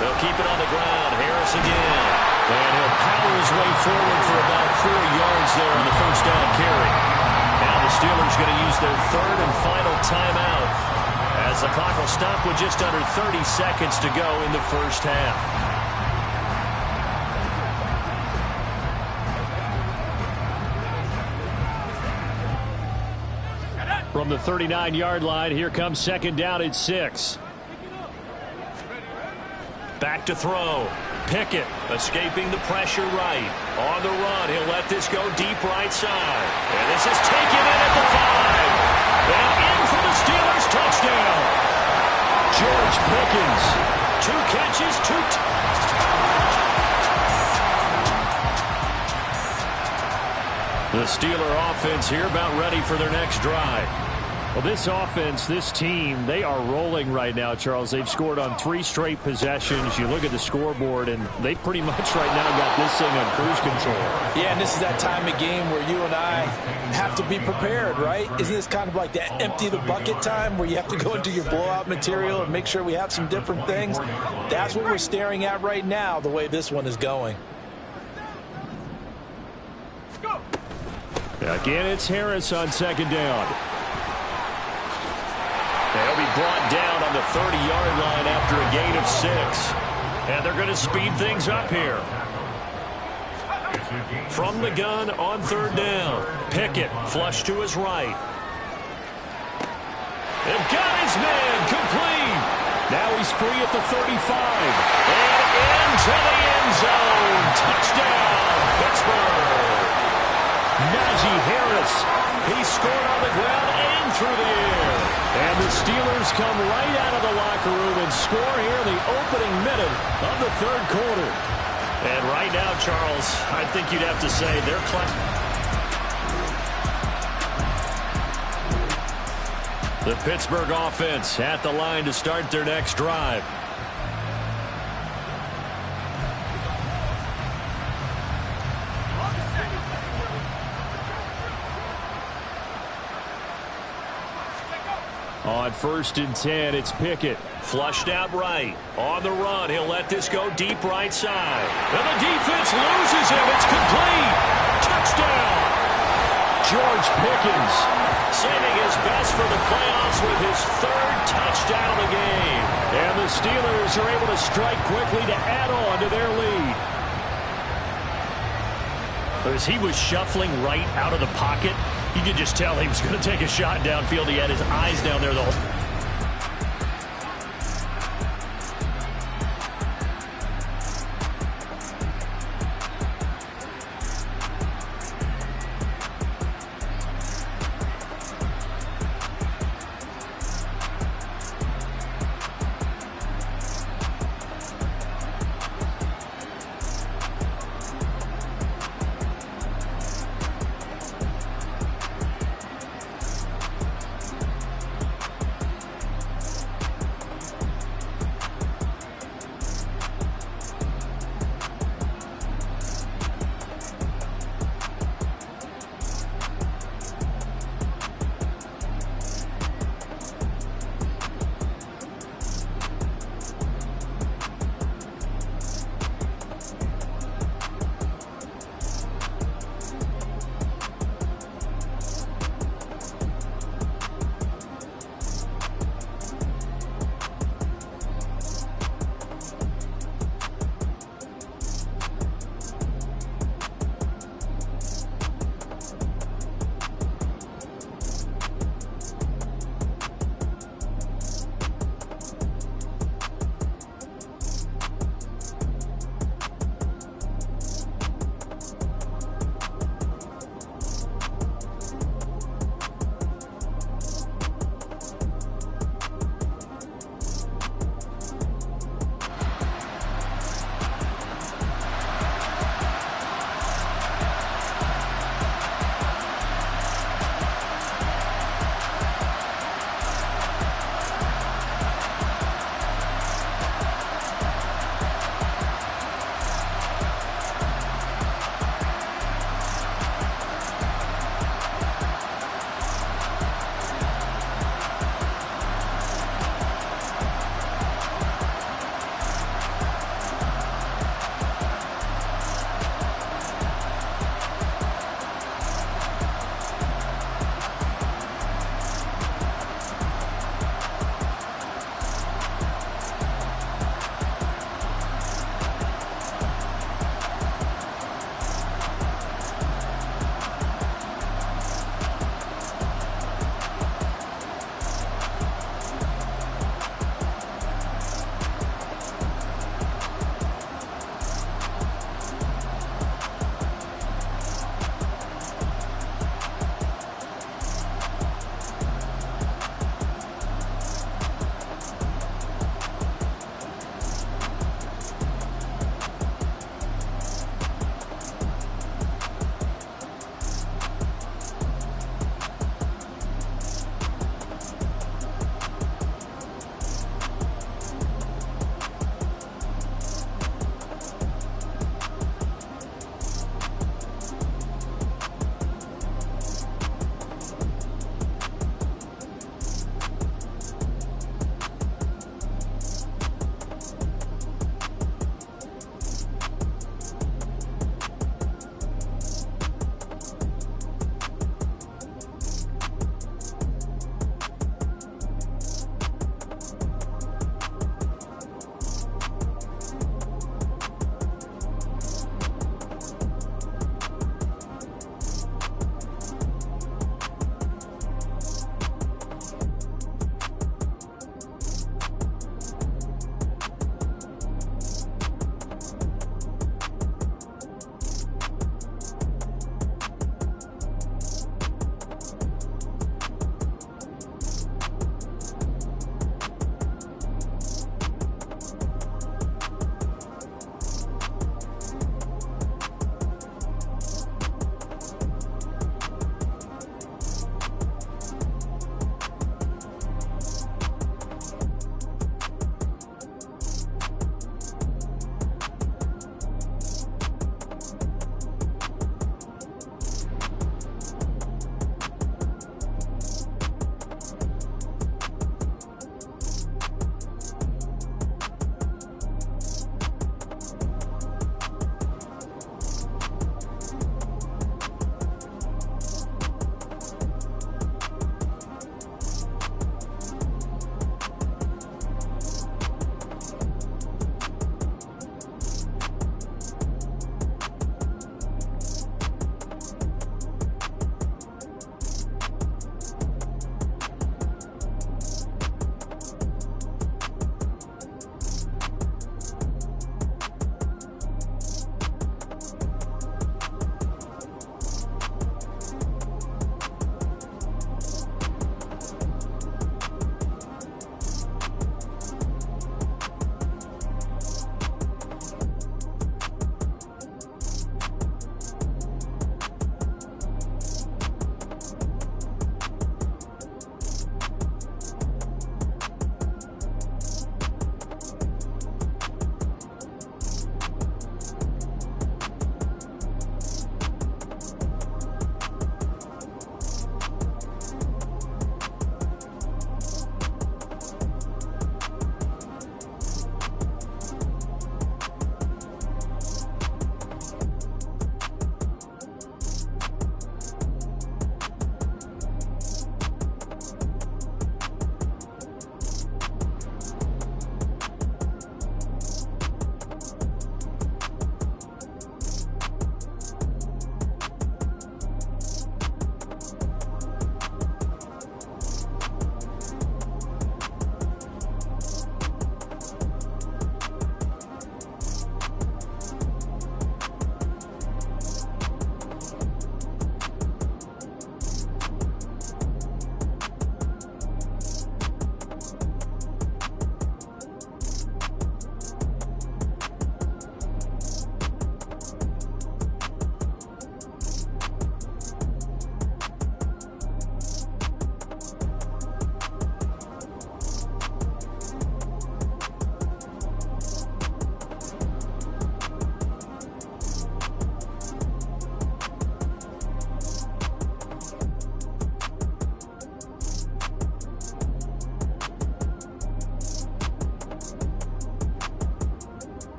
They'll keep it on the ground. Harris again. And he'll power his way forward for about 4 yards there on the first down carry. Now the Steelers going to use their third and final timeout as the clock will stop with just under 30 seconds to go in the first half. From the 39-yard line, here comes second down at 6. Back to throw. Pickett escaping the pressure right. On the run, he'll let this go deep right side. And this is taken in at the 5. And in for the Steelers touchdown. George Pickens. 2 catches, 2 The Steeler offense here about ready for their next drive. Well, this offense, this team, they are rolling right now, Charles. They've scored on 3 straight possessions. You look at the scoreboard, and they pretty much right now got this thing on cruise control. Yeah, and this is that time of game where you and I have to be prepared, right? Isn't this kind of like that empty the bucket time where you have to go into your blowout material and make sure we have some different things? That's what we're staring at right now, the way this one is going. Again, it's Harris on second down. They'll be brought down on the 30-yard line after a gain of 6. And they're going to speed things up here. From the gun on third down. Pickett flush to his right. They've got his man complete. Now he's free at the 35. And into the end zone. Touchdown, Pittsburgh. Najee Harris. He scored on the ground and through the air. And the Steelers come right out of the locker room and score here in the opening minute of the third quarter. And right now, Charles, I think you'd have to say they're the Pittsburgh offense at the line to start their next drive. On first and 10, it's Pickett. Flushed out right. On the run, he'll let this go deep right side. And the defense loses him. It's complete. Touchdown. George Pickens saving his best for the playoffs with his 3rd touchdown of the game. And the Steelers are able to strike quickly to add on to their lead. As he was shuffling right out of the pocket, you could just tell he was going to take a shot downfield. He had his eyes down there the whole time.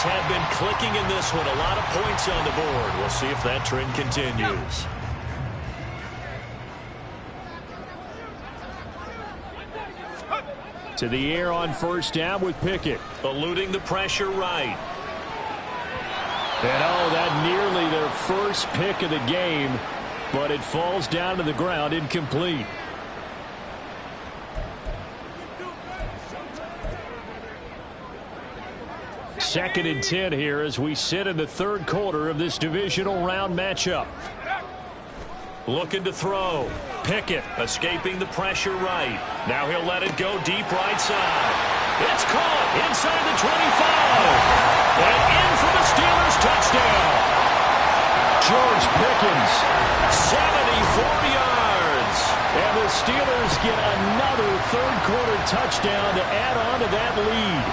offenses have been clicking in this one. A lot of points on the board. We'll see if that trend continues. To the air on first down with Pickett. Eluding the pressure right. And that nearly their first pick of the game, but it falls down to the ground incomplete. Second and 10 here as we sit in the third quarter of this divisional round matchup. Looking to throw. Pickett escaping the pressure right. Now he'll let it go deep right side. It's caught inside the 25. And in for the Steelers touchdown. George Pickens, 74 yards. And the Steelers get another third quarter touchdown to add on to that lead.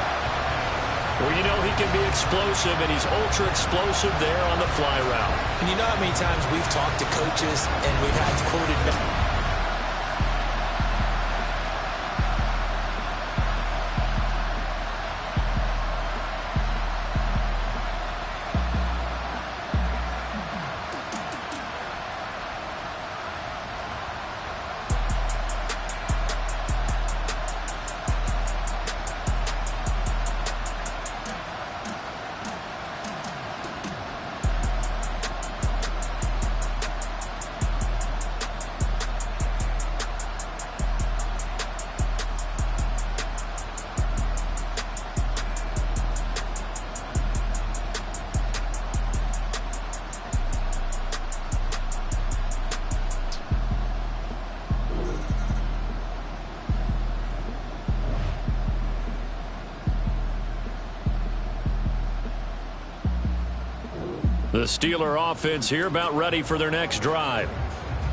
Well, you know he can be explosive, and he's ultra explosive there on the fly route. And you know how many times we've talked to coaches and we've had quoted back. The Steeler offense here about ready for their next drive.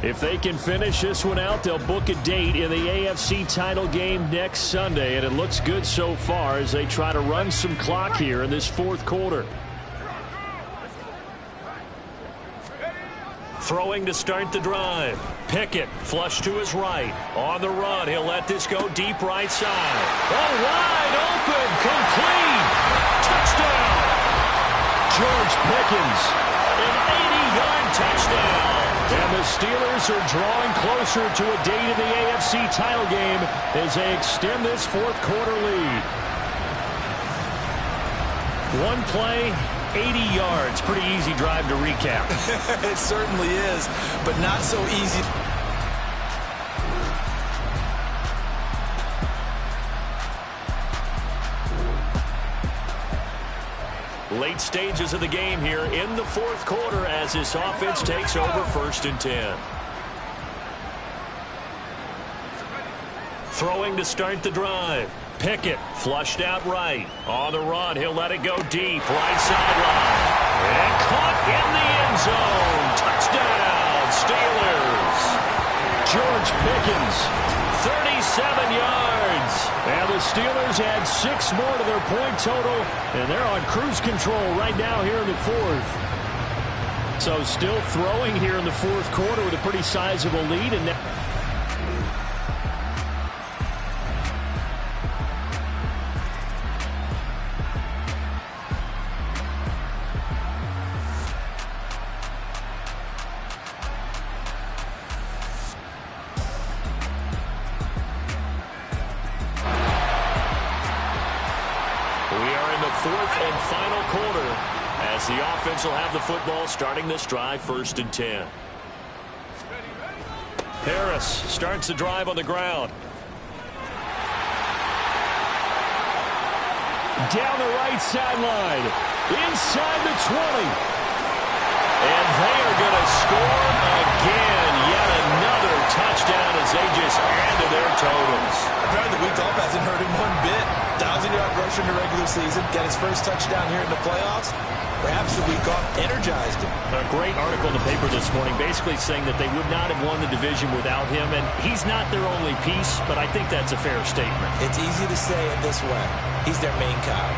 If they can finish this one out, they'll book a date in the AFC title game next Sunday, and it looks good so far as they try to run some clock here in this fourth quarter. Throwing to start the drive. Pickett flush to his right. On the run, he'll let this go deep right side. Oh, wide open, complete. Touchdown. George Pickens, an 80-yard touchdown. And the Steelers are drawing closer to a date in the AFC title game as they extend this fourth quarter lead. One play, 80 yards. Pretty easy drive to recap. It certainly is, but not so easy. Late stages of the game here in the fourth quarter as this offense takes over first and 10. Throwing to start the drive. Pickett flushed out right. On the run, he'll let it go deep. Right sideline. And caught in the end zone. Touchdown, Steelers. George Pickens, 37 yards. And the Steelers add 6 more to their point total, and they're on cruise control right now here in the fourth. So still throwing here in the fourth quarter with a pretty sizable lead. And now fourth and final quarter as the offense will have the football starting this drive first and 10. Harris starts the drive on the ground. Down the right sideline. Inside the 20. And they are going to score again. Yet another touchdown as they just add to their totals. Apparently the week off hasn't hurt him one bit. 1,000-yard rusher in the regular season. Get his first touchdown here in the playoffs. Perhaps the week off energized him. A great article in the paper this morning basically saying that they would not have won the division without him. And he's not their only piece, but I think that's a fair statement. It's easy to say it this way. He's their main cog.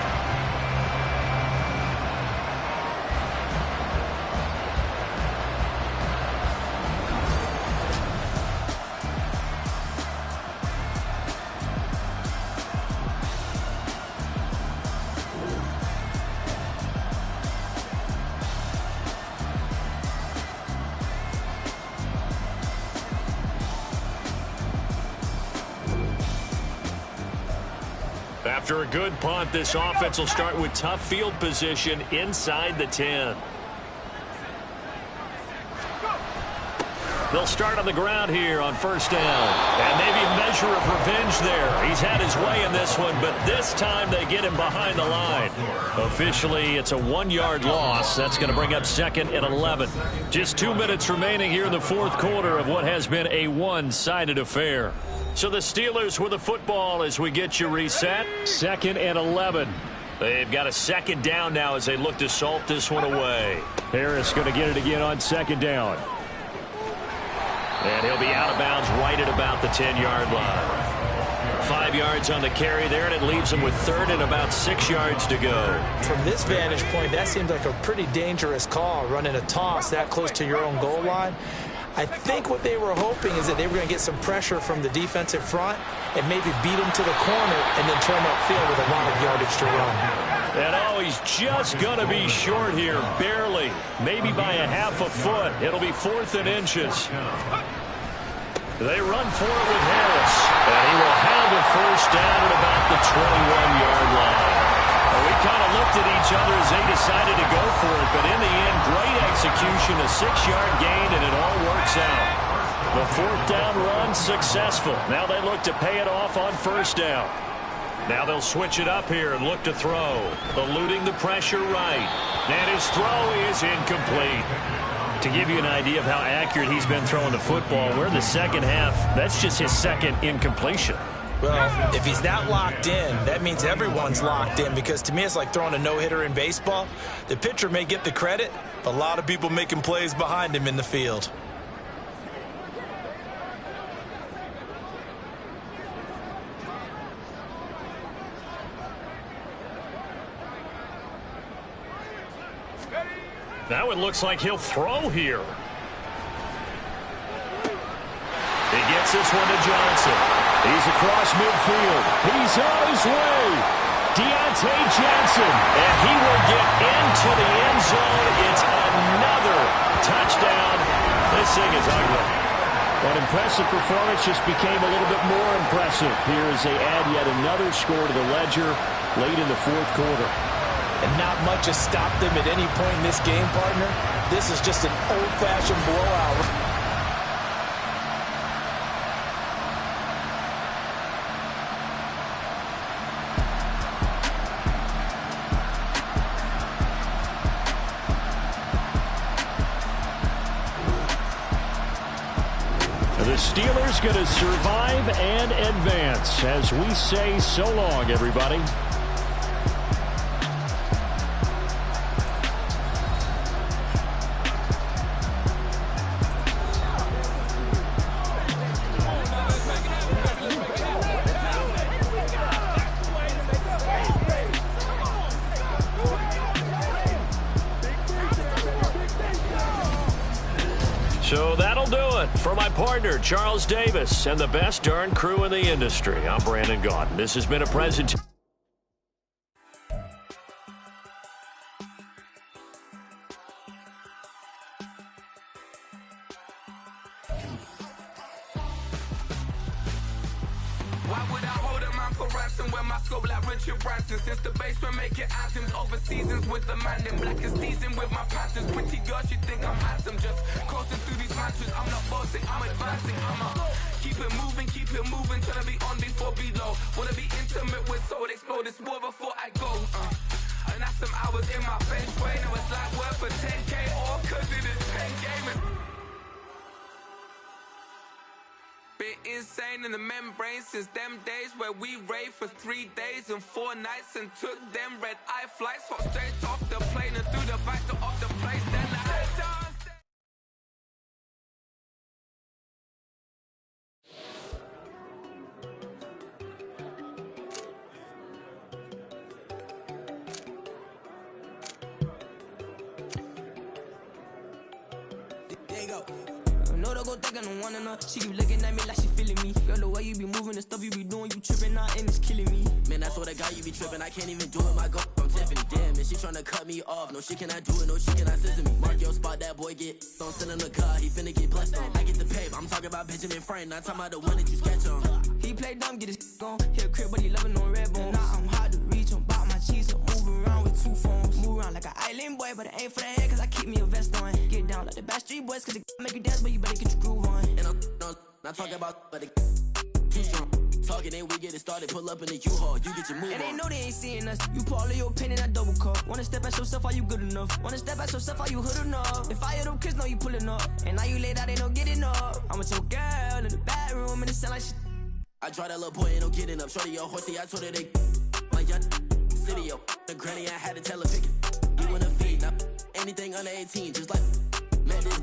After a good punt, this offense will start with tough field position inside the 10. They'll start on the ground here on first down. And maybe a measure of revenge there. He's had his way in this one, but this time they get him behind the line. Officially, it's a 1-yard loss. That's going to bring up 2nd and 11. Just 2 minutes remaining here in the fourth quarter of what has been a one-sided affair. So the Steelers with the football as we get you reset. 2nd and 11. They've got a 2nd down now as they look to salt this one away. Harris going to get it again on 2nd down. And he'll be out of bounds right at about the 10-yard line. 5 yards on the carry there, and it leaves him with 3rd and about 6 yards to go. From this vantage point, that seems like a pretty dangerous call, running a toss that close to your own goal line. I think what they were hoping is that they were going to get some pressure from the defensive front and maybe beat them to the corner and then turn upfield with a lot of yardage to run. And he's just going to be short here, barely, maybe by a half a foot. It'll be 4th and inches. They run for it with Harris, and he will have the first down at about the 21-yard line. Well, we kind of looked at each other as they decided to go for it, but in the end, great execution, a 6-yard gain, and it all works out. The 4th down run successful. Now they look to pay it off on first down. Now they'll switch it up here and look to throw. Eluding the pressure right. And his throw is incomplete. To give you an idea of how accurate he's been throwing the football, we're in the second half. That's just his 2nd incompletion. Well, if he's not locked in, that means everyone's locked in, because to me it's like throwing a no-hitter in baseball. The pitcher may get the credit, but a lot of people making plays behind him in the field. Now it looks like he'll throw here. He gets this one to Johnson. He's across midfield. He's on his way. Deontay Johnson. And he will get into the end zone. It's another touchdown. This thing is ugly. That impressive performance just became a little bit more impressive here as they add yet another score to the ledger late in the fourth quarter. And not much has stopped them at any point in this game, partner. This is just an old-fashioned blowout. The Steelers going to survive and advance as we say so long, everybody. So that'll do it for my partner, Charles Davis, and the best darn crew in the industry. I'm Brandon Gaudin. This has been a presentation. Why would I hold a man for ransom when my scope like Richard Branson? Since the basement making anthems over seasons with the man in black is teasing with my patterns. Pretty girl, she think I'm handsome. Just coasting through these mantras. I'm not bossing, I'm advancing. I'ma keep it moving, trying to be on before below. Wanna be intimate with soul, explode this war before I go. And that's some hours in my bench way. Now it's like work for 10K all cause it is 10 gamers. Been insane in the membrane since them days where we raved for 3 days and 4 nights and took them red-eye flights. Hop straight off the plane and through the back door of the place. Then I head down. There you go. No, don't go thinking I don't wanna know. She keep looking at me like she feeling me. Girl, the way you be moving, the stuff you be doing, you tripping out and it's killing me. Man, that's what I got, you be tripping. I can't even do it, my girl. I'm Tiffany, damn, and she tryna cut me off. No, she cannot do it, no, she cannot scissor me. Mark your spot, that boy get. Don't send in the car, he finna get blessed on. I get the pay, but I'm talking about Benjamin Franklin. Not talking about the one that you sketch on. He play dumb, get his gone. Hit a crib, but he loving on red bones. Nah, I'm hard to reach, I'm bout my cheese, I'm moving around with 2 phones. Move around like an island boy, but it ain't for the head, cause I keep me a vest on. Get down like the Backstreet Boys, cause it make you dance, but you better get your groove on. And I'm not talking about, but it too strong. Talking, then we get it started, pull up in the U-Haul, you get your move and on. they know they ain't seeing us. You pull all your opinion, I double cup. Wanna step at yourself, are you good enough? Wanna step at yourself, are you hood enough? If I hear them kids, know you pulling up. And now you laid out, they don't get enough. I'm with your girl in the bedroom, and it sound like shit. I try that little boy, ain't no get enough. Shorty, your horsey, I told her they my young city, yo. The granny, I had to tell her pick it. You in the feed, now anything under 18, just like met it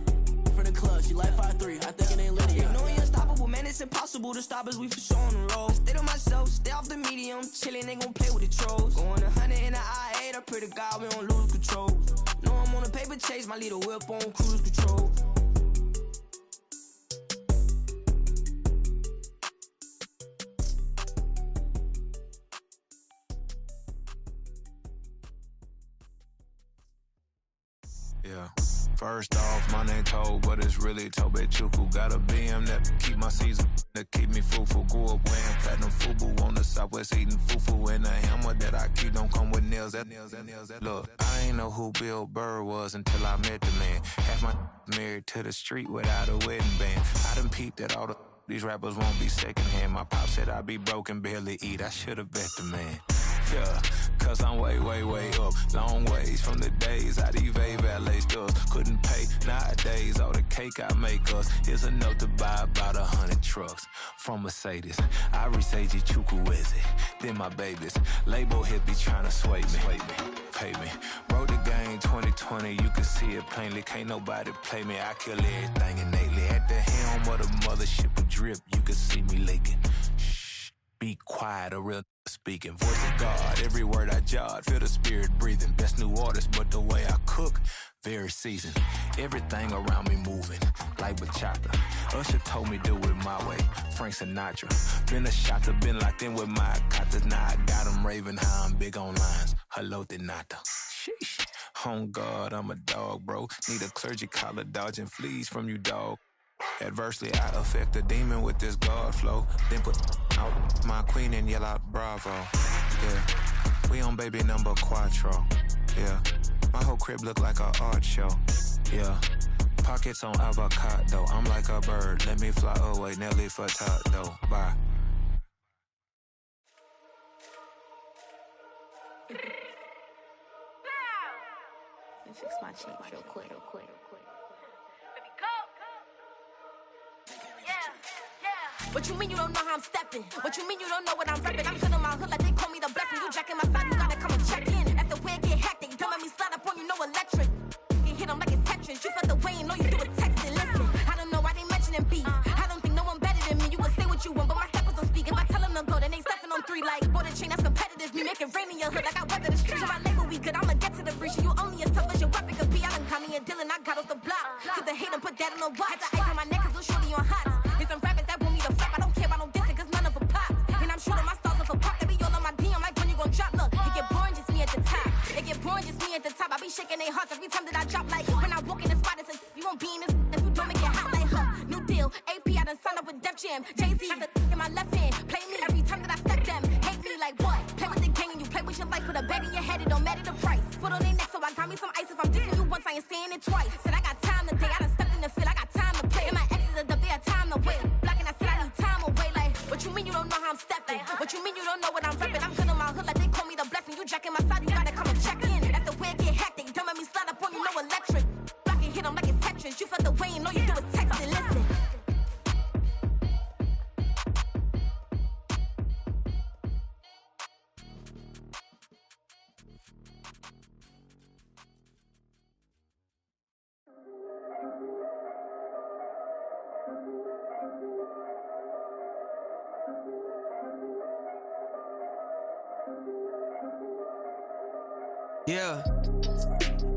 from the club. She like 5'3", I think it ain't Lydia. You know we unstoppable, man, it's impossible to stop us, we for sure on the road. Stay to myself, stay off the medium, chillin', ain't gon' play with the trolls. Going 100 in the I-8, I pray to God we don't lose control. Know I'm on a paper chase, my little whip on cruise control. Yeah. First off, my name Toad, but it's really Tobe Chuku. Got a BM that keep my season, that keep me fruitful. Grew up wearing platinum FUBU on the Southwest eating fufu. And the hammer that I keep don't come with nails. Look, I ain't know who Bill Burr was until I met the man. Half my married to the street without a wedding band. I done peeped at all these rappers won't be secondhand. My pop said I'd be broken, barely eat. I should've bet the man. Yeah, cause I'm way, way, way up. Long ways from the days I evade valet stores. Couldn't pay nowadays. All the cake I make us is enough to buy about 100 trucks from Mercedes. I resage Chukwueze, then my babies. Label hit be trying to sway me, pay me. Wrote the game 2020, you can see it plainly. Can't nobody play me, I kill everything innately. At the helm of the mothership of drip, you can see me leaking. Shh, be quiet, a real speaking. Voice of God, every word I jot, feel the spirit breathing. Best new artist, but the way I cook, very seasoned. Everything around me moving, like bachata. Usher told me do it my way, Frank Sinatra. Been a shotter, been locked in with my katas. Now I got them raving how I'm big on lines. Hello, Denata. Sheesh. On God, I'm a dog, bro. Need a clergy collar, dodging fleas from you, dog. Adversely, I affect a demon with this God flow. Then put out my queen and yell out bravo. Yeah, we on baby number quattro. Yeah, my whole crib look like an art show. Yeah, pockets on avocado. I'm like a bird, let me fly away. Nelly Furtado, bye. Let me fix my change real quick. What you mean you don't know how I'm stepping? What you mean you don't know what I'm repping? I'm feeling my hood like they call me the blessing. You jacking my side, you gotta come and check in. After where it get hectic, don't let me slide up on you, no electric. You hit them like it's Tetris. You felt the way and all you do is text and listen. I don't know why they mentioning beef. I don't think no one better than me. You can say what you want, but my steppers don't speak. If I tell them to go, then they stepping on 3 like border chain. That's competitive. Me making rain in your hood like I weather the street. So my label we good, I'ma get to the breach. You only as tough as your weapon could be. I done call me a Dylan, I got off the block. To the hate and put that on the watch. Had the ice on my neck, cause little shorty on hot. There's some rappers that want me to flap. I don't care about no dissing, cause none of them pop. And I'm shooting my stars off a pop. They be all on my DM like when you gon' drop. Look, it get boring, just me at the top. It get boring, just me at the top. I be shaking their hearts every time that I drop. Like when I walk in the spot, it says you won't be in this if you don't make it hot like her. New deal, AP, I done signed up with Def Jam. Jay-Z has a in my left hand. Play me every time that I step them. Hate me like what? Play with the gang and you play with your life. Put a bag in your head, it don't matter the price. Put on their neck, so I got me some ice. If I'm dissing you once, I ain't saying it twice. Said I got time today, I done stepped in the field, I got time to play. And my exes are up there, time to wait. Blocking, I said I need time away. Like, what you mean you don't know how I'm stepping? What you mean you don't know what I'm repping? I'm feeling my hood like they call me the blessing. You jacking my side, you gotta come and check in. After where it get hectic, don't let me slide up on you, no electric. Blocking, hit them like it's Tetris. You felt the way and all you do is text and listen. Yeah,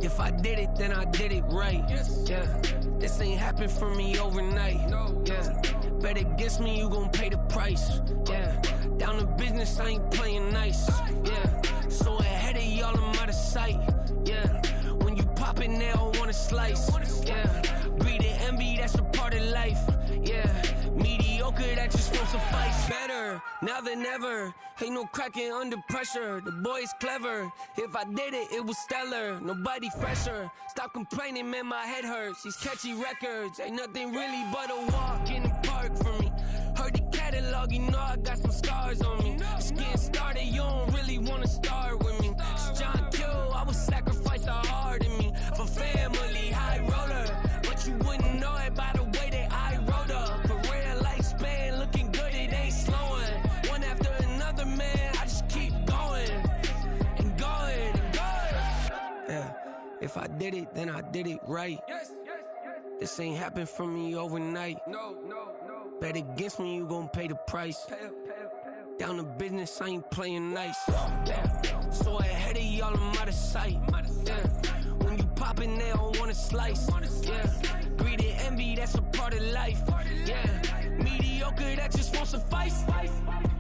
if I did it, then I did it right. Yeah, this ain't happened for me overnight. Yeah, bet against me, you gon' pay the price. Yeah, down to business, I ain't playing nice. Yeah, so ahead of y'all, I'm out of sight. Yeah, when you pop it, they don't wanna slice. Yeah, greed and envy, that's a part of life. Yeah, mediocre. Mediocre, that just won't suffice. Better, now than ever. Ain't no cracking under pressure. The boy's clever. If I did it, it was stellar. Nobody fresher. Stop complaining, man, my head hurts. These catchy records ain't nothing really but a walk in the park for me. Heard the catalog, you know I got some scars on me. Just getting started, you don't really wanna start with me. It's John Kill, I would sacrifice a heart in me for family, high roller. But you wouldn't know it by the way that I wrote up. Career lifespan looking good, it ain't slowing. One after another, man, I just keep going and going and going. Yeah, if I did it, then I did it right. This ain't happened for me overnight. No. Bet against me, you gon' pay the price. Down to business, I ain't playing nice. Yeah. So ahead of y'all, I'm out of sight. Yeah. When you poppin', they don't wanna slice. Yeah. Greed and envy, that's a part of life. Yeah. Mediocre, that just won't suffice.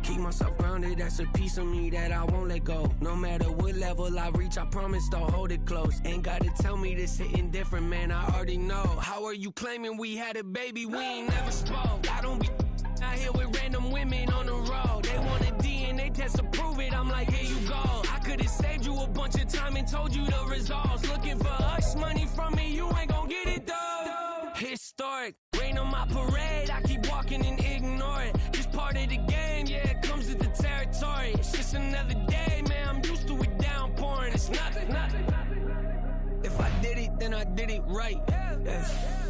Keep myself grounded, that's a piece of me that I won't let go. No matter what level I reach, I promise to hold it close. Ain't gotta tell me this hitting different, man, I already know. How are you claiming we had a baby, we ain't never spoke? I don't be out here with random women on the road. They want a DNA test to prove it, I'm like, here you go. I could've saved you a bunch of time and told you the results. Looking for hush money from me, you ain't gon' get it though. Historic, rain on my parade, I keep walking and ignore it. Just part of the game, yeah, it comes with the territory. It's just another day, man, I'm used to it downpouring. It's nothing. If I did it, then I did it right. Yeah.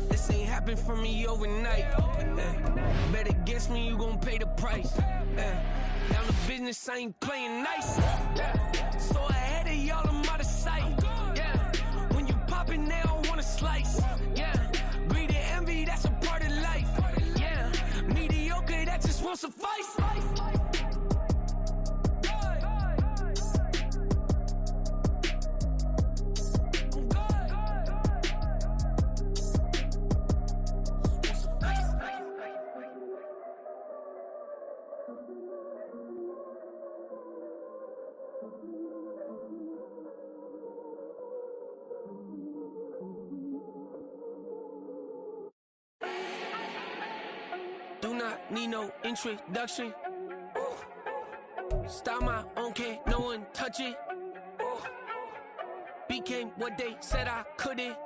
This ain't happened for me overnight. Yeah. Bet against me, you gon' pay the price. Yeah. Down to business, I ain't playing nice. Yeah. So ahead of y'all, I'm out of sight. Yeah. When you poppin', they don't wanna slice. Yeah. Greed and envy, that's a part of life. Yeah. Mediocre, that just won't suffice. Do not need no introduction. Start my own, can't no one touch it. Became what they said I couldn't.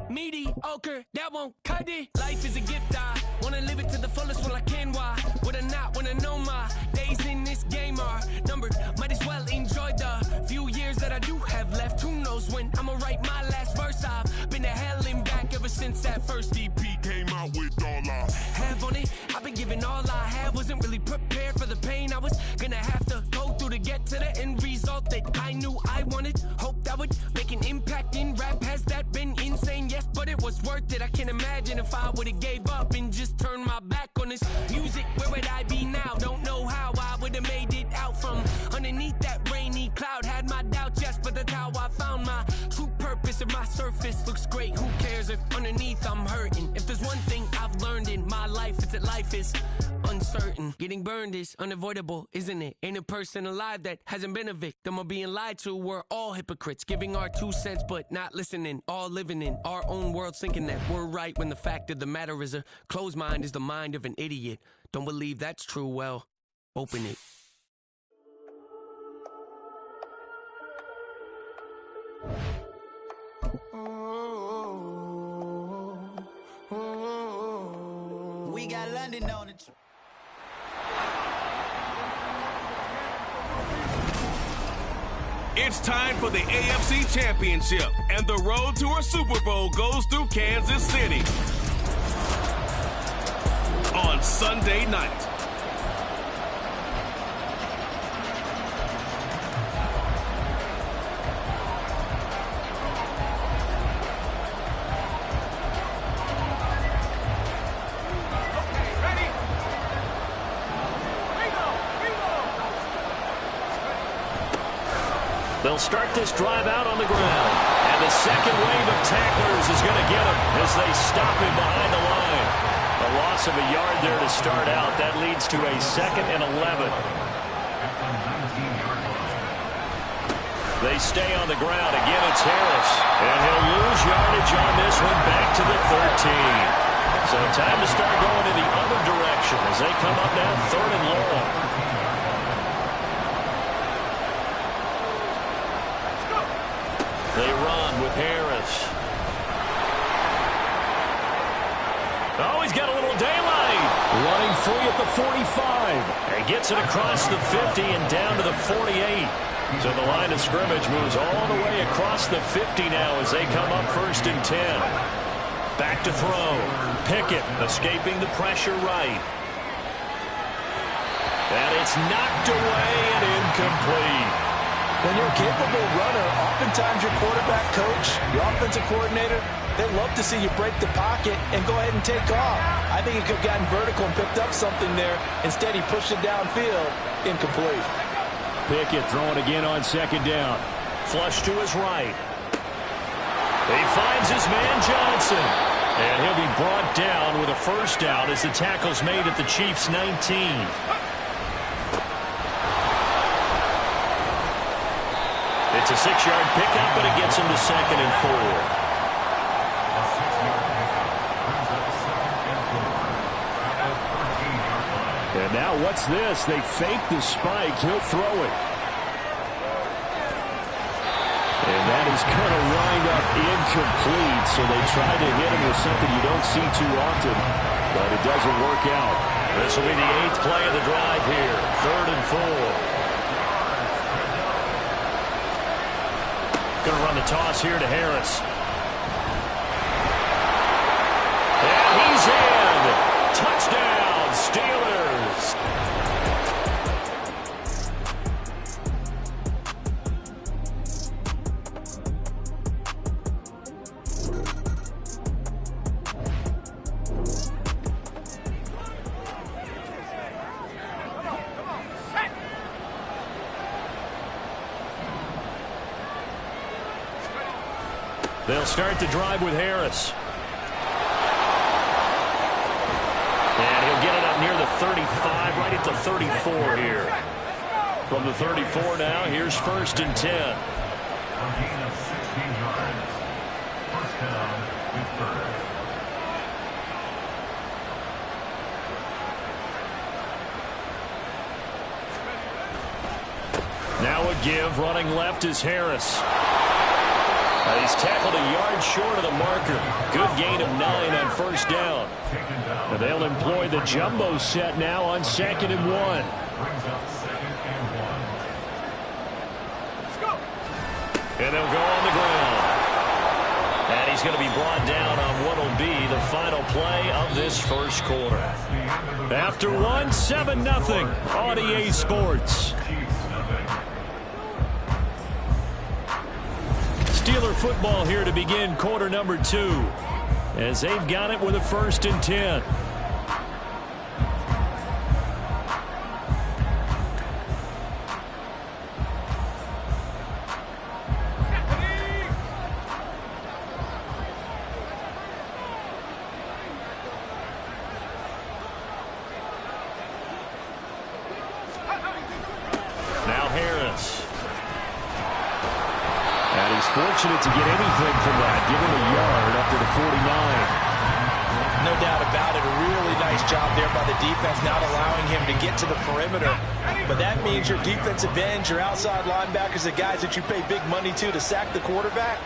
Mediocre, that won't cut it. Life is a gift, I wanna live it to the fullest while I can. Why would I not wanna know my days in this game are numbered? Might as well enjoy the few years that I do have left. Who knows when I'ma write my last verse? I've been to hell and back ever since that first EP came out with all I have on it. I've been giving all I have, wasn't really prepared for the pain I was gonna have to go through to get to the end result that I knew I wanted. Hope that would make an impact in rap. Has that been insane? Yes, but it was worth it. I can't imagine if I would've gave up and just turned my back on this music. Where would I be now? Don't know how I would've made it out from underneath that rainy cloud. Had my doubts, yes, but that's how I found my true purpose. If my surface looks great, who cares if underneath I'm hurting? If there's one thing I've learned in my life, it's that life is uncertain. Getting burned is unavoidable, isn't it? Ain't a person alive that hasn't been a victim of being lied to. We're all hypocrites, giving our 2 cents but not listening. All living in our own world, thinking that we're right when the fact of the matter is a closed mind is the mind of an idiot. Don't believe that's true? Well, open it. We got London on it. It's time for the AFC Championship, and the road to a Super Bowl goes through Kansas City on Sunday night. They'll start this drive out on the ground. And the second wave of tacklers is going to get him as they stop him behind the line. A loss of a yard there to start out. That leads to a 2nd and 11. They stay on the ground. Again, it's Harris. And he'll lose yardage on this one back to the 13. So time to start going in the other direction as they come up now 3rd and long. They run with Harris. Oh, he's got a little daylight. Running free at the 45. And gets it across the 50 and down to the 48. So the line of scrimmage moves all the way across the 50 now as they come up 1st and 10. Back to throw. Pickett escaping the pressure right. And it's knocked away and incomplete. When you're a capable runner, oftentimes your quarterback coach, your offensive coordinator, they love to see you break the pocket and go ahead and take off. I think he could have gotten vertical and picked up something there. Instead, he pushed it downfield. Incomplete. Pickett throwing again on 2nd down. Flush to his right. He finds his man Johnson. And he'll be brought down with a 1st down as the tackle's made at the Chiefs' 19. It's a 6-yard pickup, but it gets him to 2nd and 4. And now what's this? They fake the spike. He'll throw it. And that is kind of wind up incomplete. So they tried to hit him with something you don't see too often, but it doesn't work out. This will be the 8th play of the drive here. 3rd and 4. Going to run the toss here to Harris. And he's in. Touchdown, Steelers. They'll start the drive with Harris. And he'll get it up near the 35, right at the 34 here. From the 34 now, here's 1st and 10. A gain of 16 yards. 1st down with 3rd. Now a give, running left is Harris. He's tackled a yard short of the marker. Good gain of 9 on 1st down. And they'll employ the jumbo set now on 2nd and 1. Brings up 2nd and 1. And they'll go on the ground. And he's going to be brought down on what will be the final play of this 1st quarter. After 7-0 on EA Sports. Steeler football here to begin quarter number 2 as they've got it with a 1st and 10. Now Harris. And he's fortunate to get anything from that. Give him a yard up to the 49. No doubt about it. A really nice job there by the defense, not allowing him to get to the perimeter. But that means your defensive ends, your outside linebackers, the guys that you pay big money to sack the quarterback,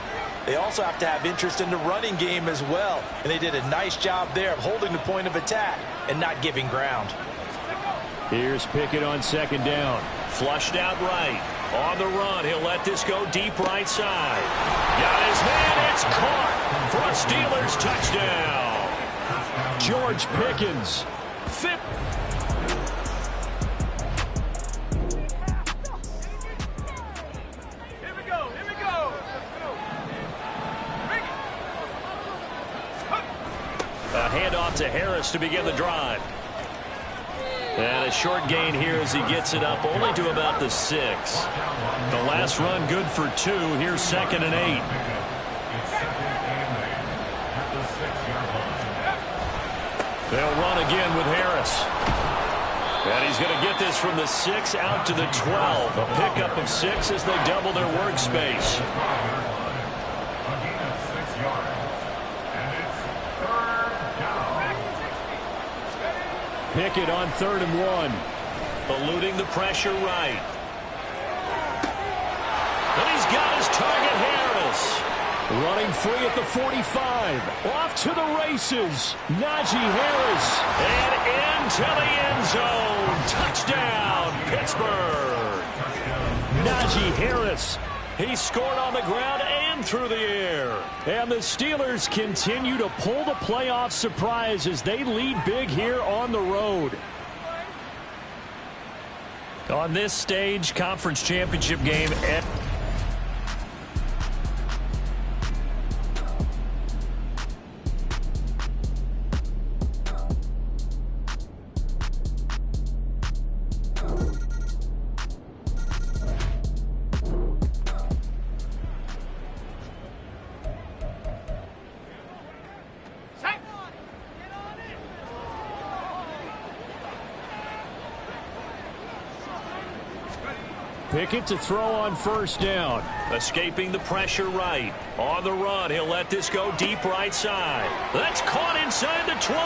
they also have to have interest in the running game as well. And they did a nice job there of holding the point of attack and not giving ground. Here's Pickett on 2nd down. Flushed out right. On the run, he'll let this go deep right side. Got his man, it's caught for a Steelers touchdown. George Pickens. Here we go. A handoff to Harris to begin the drive. And a short gain here as he gets it up only to about the 6. The last run good for 2. Here's 2nd and 8. They'll run again with Harris. And he's going to get this from the 6 out to the 12. A pickup of 6 as they double their workspace. A gain of 6 yards. And it's 3rd down. Pickett on 3rd and 1. Eluding the pressure right. And he's got his target, Harris. Running free at the 45. Off to the races. Najee Harris. And into the end zone. Touchdown, Pittsburgh. Najee Harris. He scored on the ground and through the air. And the Steelers continue to pull the playoff surprise as they lead big here on the road. On this stage, conference championship game. Pickett to throw on 1st down. Escaping the pressure right. On the run, he'll let this go deep right side. That's caught inside the 20.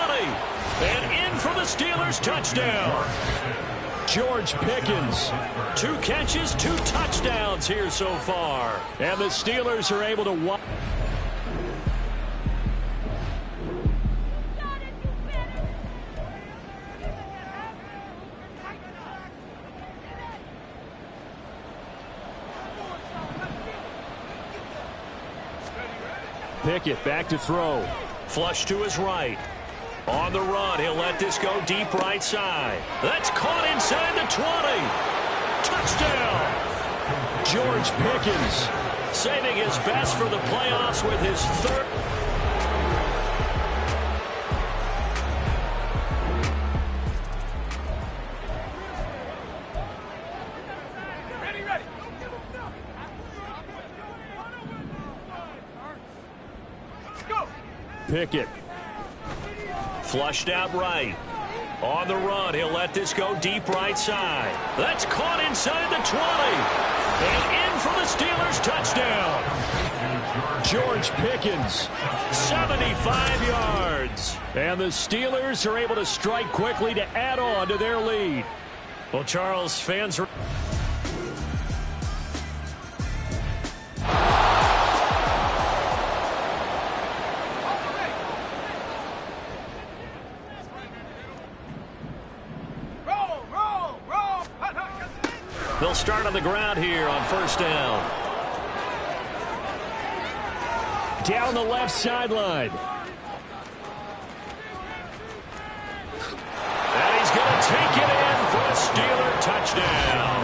And in for the Steelers touchdown. George Pickens. 2 catches, 2 touchdowns here so far. And the Steelers are able to... Pickett back to throw. Flush to his right. On the run, he'll let this go deep right side. That's caught inside the 20. Touchdown. George Pickens. Saving his best for the playoffs with his 3rd. Pickett. Flushed out right. On the run, he'll let this go deep right side. That's caught inside the 20. And in for the Steelers touchdown. George Pickens. 75 yards. And the Steelers are able to strike quickly to add on to their lead. Well, Charles, fans are... They'll start on the ground here on 1st down. Down the left sideline. And he's going to take it in for a Steeler touchdown.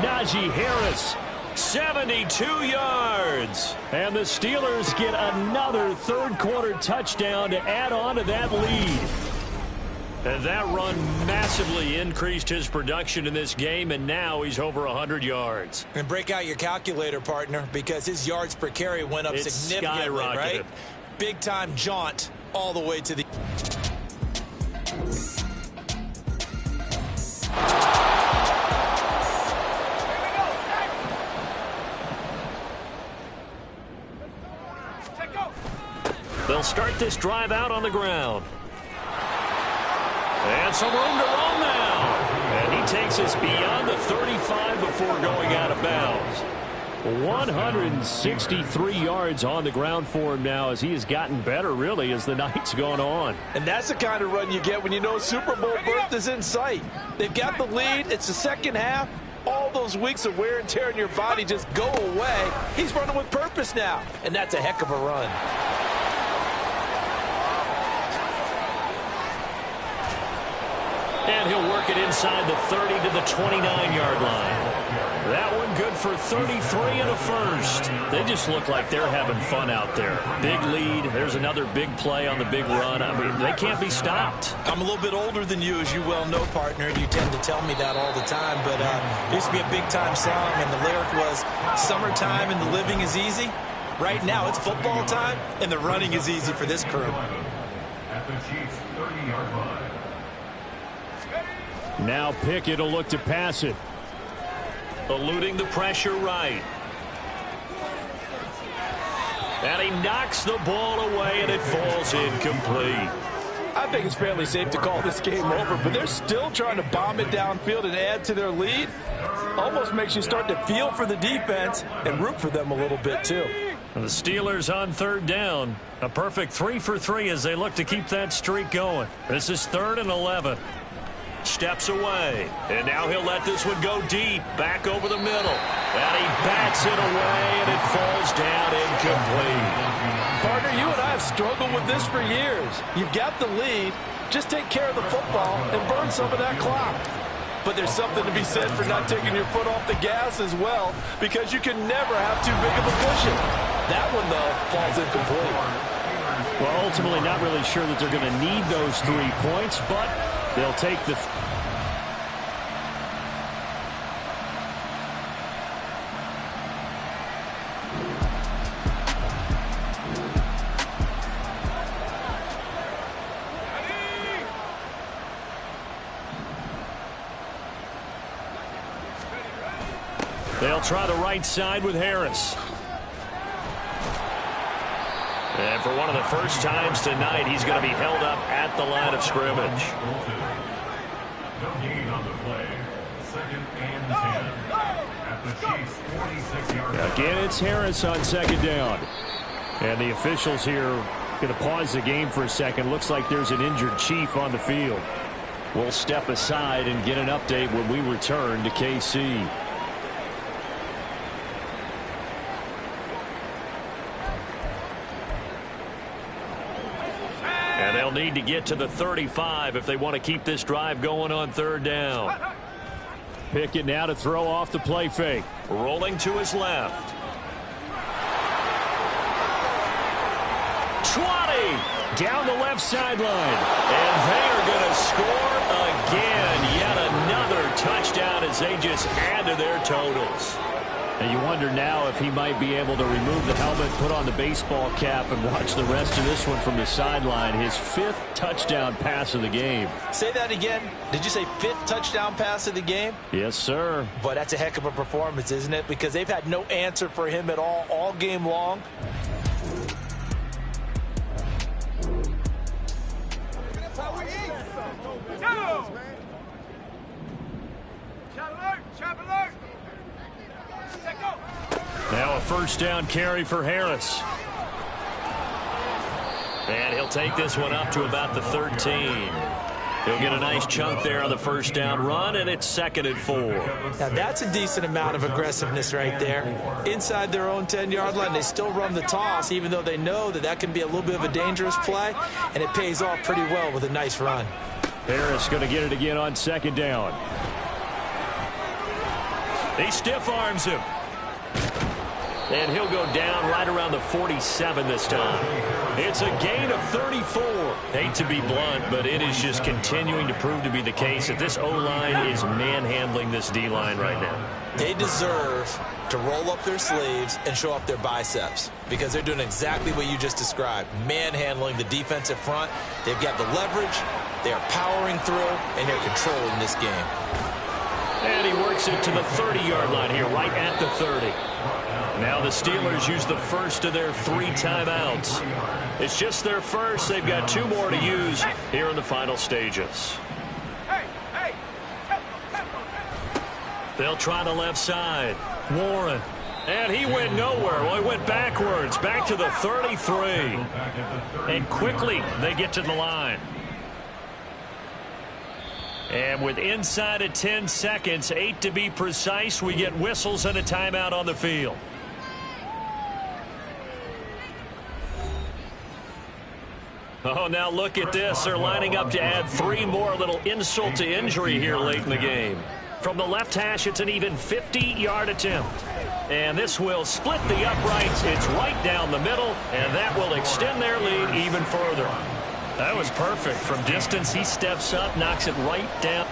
Najee Harris. 72 yards. And the Steelers get another 3rd quarter touchdown to add on to that lead. And that run massively increased his production in this game, and now he's over 100 yards. And break out your calculator, partner, because his yards per carry went up significantly, right? Big-time jaunt all the way to the... They'll start this drive out on the ground. And some room to roam now. And he takes us beyond the 35 before going out of bounds. 163 yards on the ground for him now as he has gotten better, really, as the night's gone on. And that's the kind of run you get when you know Super Bowl berth is in sight. They've got the lead. It's the 2nd half. All those weeks of wear and tear in your body just go away. He's running with purpose now, and that's a heck of a run. And he'll work it inside the 30 to the 29-yard line. That one good for 33 and a first. They just look like they're having fun out there. Big lead. There's another big play on the big run. I mean, they can't be stopped. I'm a little bit older than you, as you well know, partner, and you tend to tell me that all the time. But it used to be a big-time song, and the lyric was, "Summertime and the living is easy." Right now, it's football time, and the running is easy for this crew. At the Chiefs' 30-yard line. Now Pickett will look to pass it. Eluding the pressure right. And he knocks the ball away, and it falls incomplete. I I think it's fairly safe to call this game over, but they're still trying to bomb it downfield and add to their lead. Almost makes you start to feel for the defense and root for them a little bit too. The Steelers on third down. A perfect 3 for 3 as they look to keep that streak going. This is 3rd and 11. Steps away. And now he'll let this one go deep. Back over the middle. And he bats it away, and it falls down incomplete. Partner, you and I have struggled with this for years. You've got the lead. Just take care of the football and burn some of that clock. But there's something to be said for not taking your foot off the gas as well, because you can never have too big of a cushion. That one, though, falls incomplete. Well, ultimately not really sure that they're going to need those 3 points, but they'll take the... They'll try the right side with Harris. And for one of the first times tonight, he's going to be held up at the line of scrimmage. No gain on the play. 2nd and 10. At the Chiefs' 46-yard line. Again, it's Harris on 2nd down. And the officials here going to pause the game for a second. Looks like there's an injured Chief on the field. We'll step aside and get an update when we return to KC. And they'll need to get to the 35 if they want to keep this drive going on 3rd down. Pickett now to throw off the play fake. Rolling to his left. 20 down the left sideline. And they are going to score again. Yet another touchdown as they just add to their totals. And you wonder now if he might be able to remove the helmet, put on the baseball cap, and watch the rest of this one from the sideline. His 5th touchdown pass of the game. Say that again. Did you say 5th touchdown pass of the game? Yes, sir. But that's a heck of a performance, isn't it? Because they've had no answer for him at all game long. Now a 1st down carry for Harris. And he'll take this one up to about the 13. He'll get a nice chunk there on the 1st down run, and it's 2nd and 4. Now that's a decent amount of aggressiveness right there. Inside their own 10-yard line, they still run the toss, even though they know that can be a little bit of a dangerous play, and it pays off pretty well with a nice run. Harris going to get it again on 2nd down. He stiff arms him. And he'll go down right around the 47 this time. It's a gain of 34. Hate to be blunt, but it is just continuing to prove to be the case that this O-line is manhandling this D-line right now. They deserve to roll up their sleeves and show up their biceps because they're doing exactly what you just described, manhandling the defensive front. They've got the leverage, they're powering through, and they're controlling this game. And he works it to the 30-yard line here, right at the 30. Now the Steelers use the first of their 3 timeouts. It's just their first. They've got 2 more to use here in the final stages. They'll try the left side. Warren. And he went nowhere. Well, he went backwards, back to the 33. And quickly they get to the line. And with inside of 10 seconds, 8 to be precise, we get whistles and a timeout on the field. Oh, now look at this. They're lining up to add 3 more, a little insult to injury here late in the game. From the left hash, it's an even 50-yard attempt. And this will split the uprights. It's right down the middle, and that will extend their lead even further. That was perfect. From distance, he steps up, knocks it right down.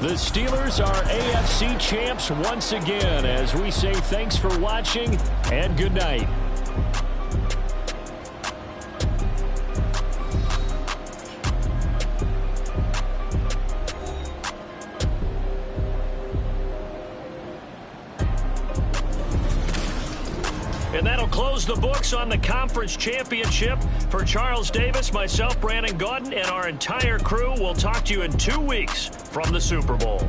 The Steelers are AFC champs once again, as we say thanks for watching and good night. And that'll close the books on the conference championship. For Charles Davis, myself, Brandon Gaudin, and our entire crew, we'll talk to you in 2 weeks from the Super Bowl.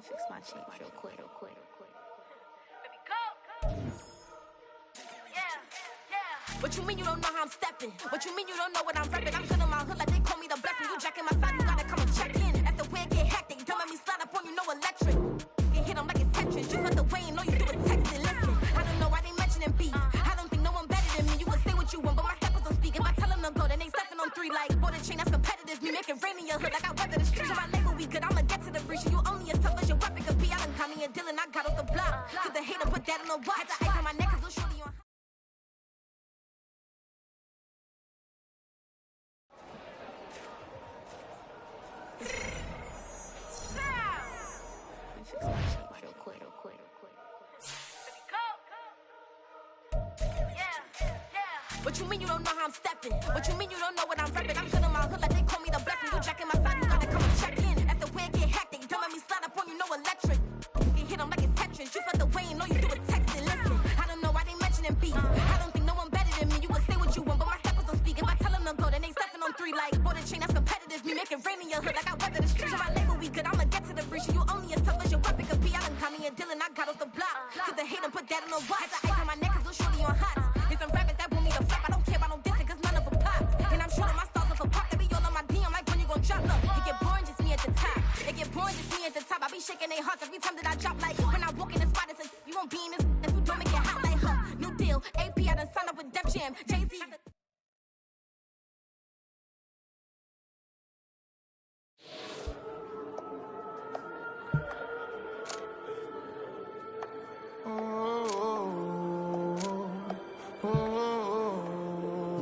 Fix my cheek real quick. What you mean you don't know how I'm stepping? What you mean you don't know what I'm repping? I'm good in my hood like they call me the blessing. You jacking my side, you gotta come and check in. After where get hectic, don't let me slide up on you, no electric. You hit them like it's Tetris, just let the way you know you do it texting. Listen, I don't know why they mentioning beef. I don't think no one better than me. You can say what you want, but my steppers don't speak. If I tell them to go, then they stepping on 3 like border chain, that's competitive. Me make it rain in your hood like I weather the streets. So my label we good, I'ma get to the breach. You only as tough as your weapon could be. I done caught me a Dylan, I got off the block. To the hater, put that on the watch. The ice on my neck is little shorty on. What you mean you don't know how I'm stepping? What you mean you don't know what I'm repping? I'm good in my hood like they call me the blessing. You jacking my side, you gotta come and check in. After where get hectic, don't let me slide up on you, no electric. You hit them like it's Tetris, just let the way you know you do it texting. Listen, I don't know why they mentioning beef. I don't think no one better than me. You can say what you want, but my steppers don't speak. If I tell them to go, then they stepping on 3 like border chain, that's competitive. Me make it rain in your hood like I weather the streets. So my label we good, I'ma get to the breach. You only as tough as your weapon could be. I done caught me a Dylan, I got off the block. To the hater, put that on the watch. The ice on my neck is little shorty on hot. It's some rappers that want me to flop. I don't care about no dissing, cause none of them pop. And I'm shooting my stars off a pop. They be all on my DM like when you gon' drop. Look, it get boring, just me at the top. It get boring, just me at the top. I be shaking their hearts every time that I drop. Like when I walk in the spot, it says you won't be in this. If you don't make it hot like her. New deal, AP, I done signed up with Def Jam. Jay-Z.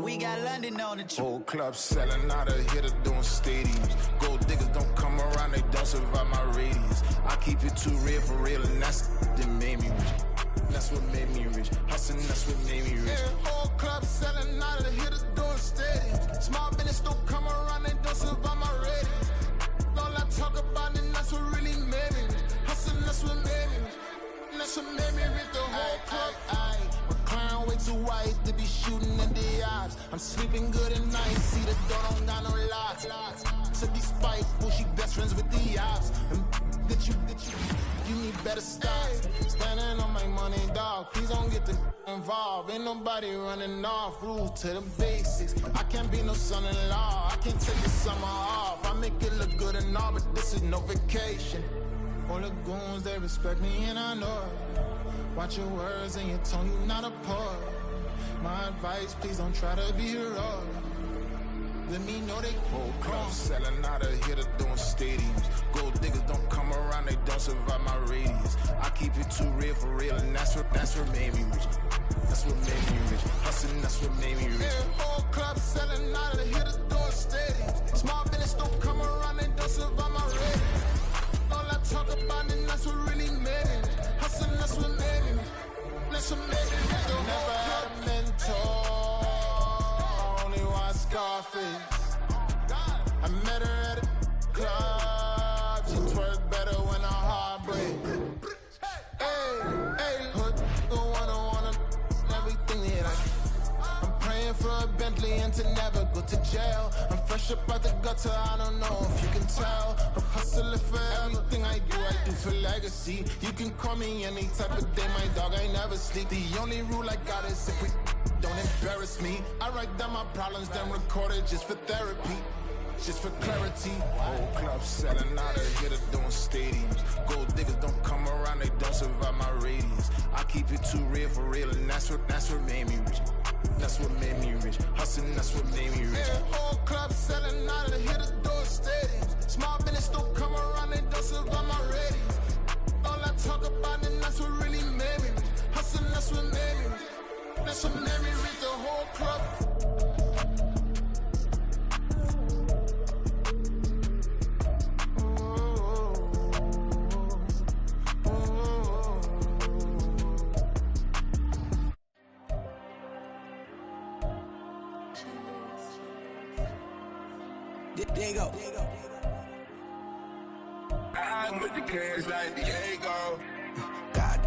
We got London on the trip. Whole club selling out of hitter doing stadiums. Gold diggers don't come around, they don't survive my radius. I keep it too real for real, and that's that made me rich. That's what made me rich. Hustling, that's what made me rich. Yeah, whole club selling out of hitters doing stadiums. Small business don't come around, they don't survive my radius. All I talk about it, that's what really made me rich. Hustling, that's what made me rich. That's what made me rich. The whole club. My clown way too white to be shooting in the eyes. I'm sleeping good at night, see the door don't got no locks. To be spiteful, she best friends with the ops. And that you need better stocks. Standing on my money, dog. Please don't get the involved. Ain't nobody running off. Rules to the basics. I can't be no son-in-law. I can't take the summer off. I make it look good and all, but this is no vacation. All the goons, they respect me and I know it. Watch your words and your tone, you not a poet. My advice, please don't try to be heroic. Let me know they whole club selling out of hitter doing stadiums. Gold diggers don't come around, they don't survive my radius. I keep it too real for real, and that's what made me rich. That's what made me rich. Hustling, that's what made me rich. Yeah, whole club selling out of hitters doing stadiums. Small business don't come around, they don't survive my radius. All I talk about it, that's what really made me rich. Hustling, that's what made me rich. That's what made me rich. Never had a mentor, only one Scarface. I met her at a club, she twerk better when her heart breaks. Hey, hood, wanna everything that I'm praying for a Bentley and to never go to jail. I'm fresh up out the gutter, I don't know if you can tell. I'm hustling for everything I do for legacy. You can call me any type of day, my dog, I never sleep. The only rule I got is if we don't embarrass me. I write down my problems, then record it just for therapy. Just for clarity. Whole club selling out of hitter doing stadiums. Gold diggers don't come around, they don't survive my radius. I keep it too real for real, and that's what made me rich. That's what made me rich. Hustling, that's what made me rich. Yeah, whole club selling out of hitter doing stadiums. Small business don't come around, they don't survive my radius. All I talk about is Diego. I'm with the cash like Diego. God.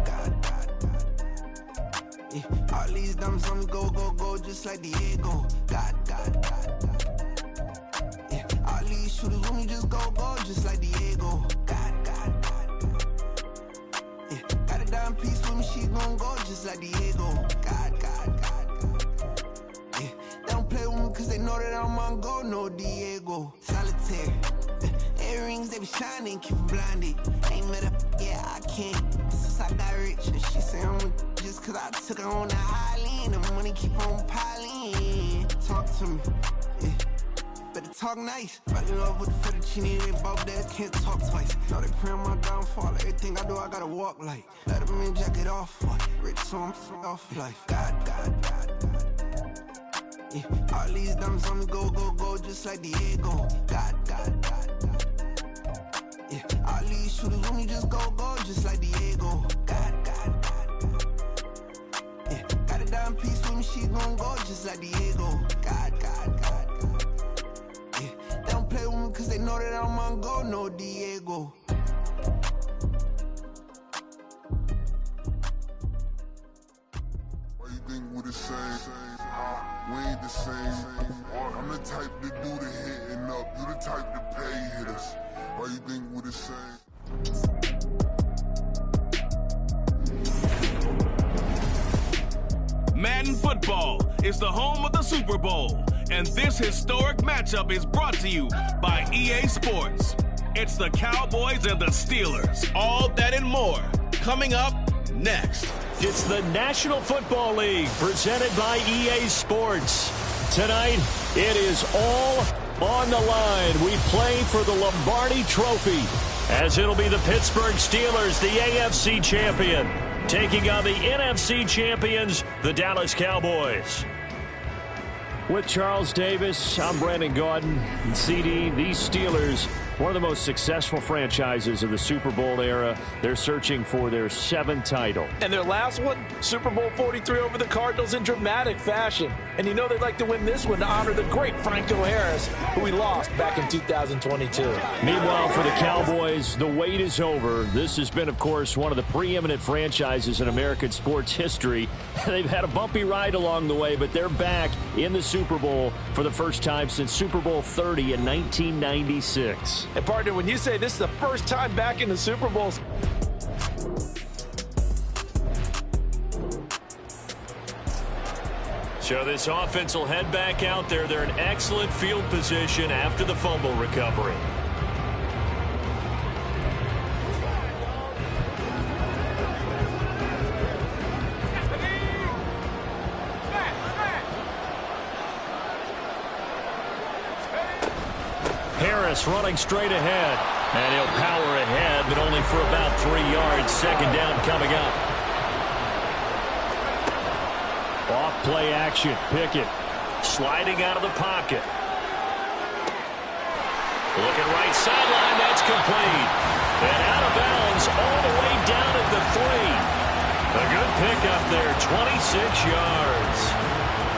Yeah, all these dumps on me go, just like Diego. God. Yeah, all these shooters with me just go, just like Diego. God. Yeah, got a dime piece with me, she gon' go just like Diego. God. Yeah, they don't play with me cause they know that I'm on go, no Diego. Solitaire. Earrings, they be shining, keep blinded. Ain't met up, yeah, I can't. Since I got rich, and she say I'm just cause I took her on the island. The money keep on piling. Talk to me, yeah. Better talk nice. Right in love with the fettuccine, they both there, can't talk twice. Know they pray on my downfall. Everything I do, I gotta walk like. Let them in, jacket off. Rich, so I'm off life. God. Yeah, all these dumps on me go, just like Diego. God. Yeah, all these shooters with me just go, just like Diego. God. Yeah, got a dime piece with me, she gon' go just like Diego. God. Yeah, they don't play with me cause they know that I'm on go, no Diego. Why you think we're the same? We ain't the same. I'm the type to do the hitting up. You the type to pay hitters. Why you think we're the same? Madden Football is the home of the Super Bowl, and this historic matchup is brought to you by EA Sports. It's the Cowboys and the Steelers. All that and more coming up next. It's the National Football League presented by EA Sports. Tonight, it is all on the line. We play for the Lombardi Trophy, as it'll be the Pittsburgh Steelers, the AFC champion, taking on the NFC champions, the Dallas Cowboys. With Charles Davis, I'm Brandon Gaudin. And CD, these Steelers, one of the most successful franchises of the Super Bowl era. They're searching for their 7th title. And their last one, Super Bowl 43 over the Cardinals in dramatic fashion. And you know they'd like to win this one to honor the great Franco Harris, who we lost back in 2022. Meanwhile, for the Cowboys, the wait is over. This has been, of course, one of the preeminent franchises in American sports history. They've had a bumpy ride along the way, but they're back in the Super Bowl for the first time since Super Bowl 30 in 1996. And partner, when you say this is the first time back in the Super Bowl, so this offense will head back out there. They're in excellent field position after the fumble recovery. Harris running straight ahead, and he'll power ahead, but only for about 3 yards. Second down coming up. Off play action. Pickett sliding out of the pocket. Looking right sideline. That's complete. And out of bounds all the way down at the 3. A good pickup there. 26 yards.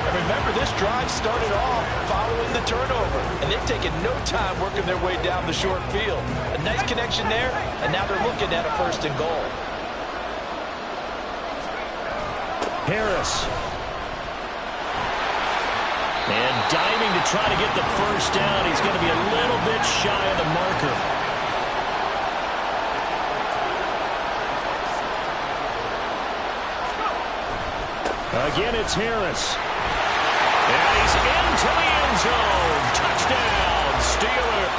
and remember, this drive started off following the turnover, and they've taken no time working their way down the short field. A nice connection there, and now they're looking at a 1st and goal. Harris. And diving to try to get the first down. He's going to be a little bit shy of the marker. Again, it's Harris. And he's into the end zone. Touchdown, Steelers.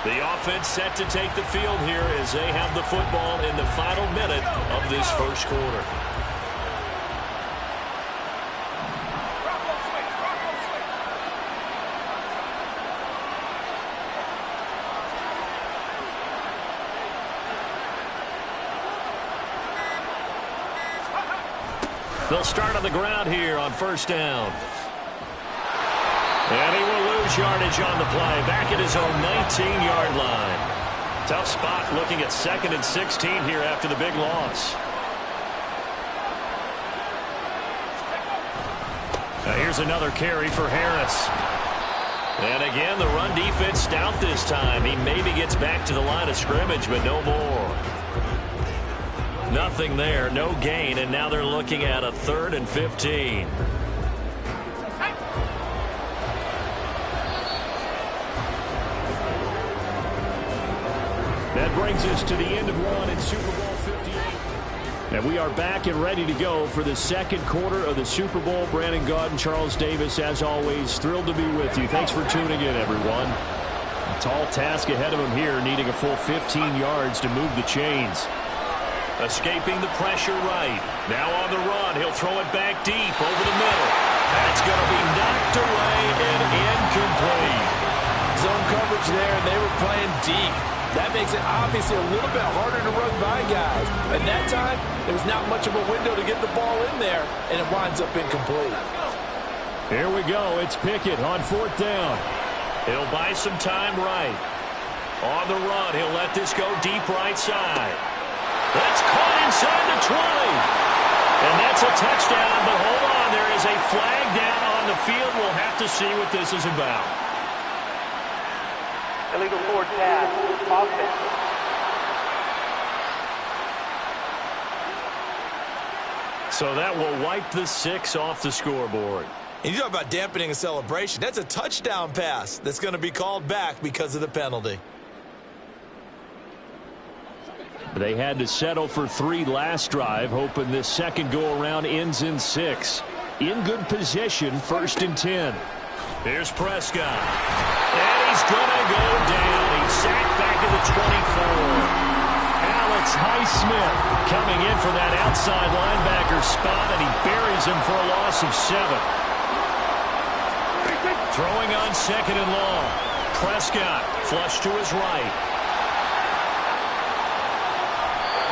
The offense set to take the field here as they have the football in the final minute of this first quarter. They'll start on the ground here on 1st down. And he will lose yardage on the play. Back at his own 19-yard line. Tough spot looking at 2nd and 16 here after the big loss. Now here's another carry for Harris. And again, the run defense stout this time. He maybe gets back to the line of scrimmage, but no more. Nothing there, no gain, and now they're looking at a 3rd and 15. That brings us to the end of one in Super Bowl 58. And we are back and ready to go for the second quarter of the Super Bowl. Brandon Gaud and Charles Davis, as always, thrilled to be with you. Thanks for tuning in, everyone. A tall task ahead of him here, needing a full 15 yards to move the chains. Escaping the pressure right. Now on the run. He'll throw it back deep over the middle. That's going to be knocked away and incomplete. Zone coverage there, and they were playing deep. That makes it obviously a little bit harder to run by guys. At that time, there was not much of a window to get the ball in there, and it winds up incomplete. Here we go. It's Pickett on 4th down. He'll buy some time right. On the run, he'll let this go deep right side. That's caught inside the 20. And that's a touchdown, but hold on. There is a flag down on the field. We'll have to see what this is about. Illegal forward pass, offense. So that will wipe the 6 off the scoreboard. And you talk about dampening a celebration. That's a touchdown pass that's going to be called back because of the penalty. They had to settle for 3 last drive, hoping this second go-around ends in 6. In good position, 1st and 10. Here's Prescott. And he's going to go down. He's sacked back to the 24. Alex Highsmith coming in for that outside linebacker spot, and he buries him for a loss of 7. Throwing on 2nd and long. Prescott flush to his right.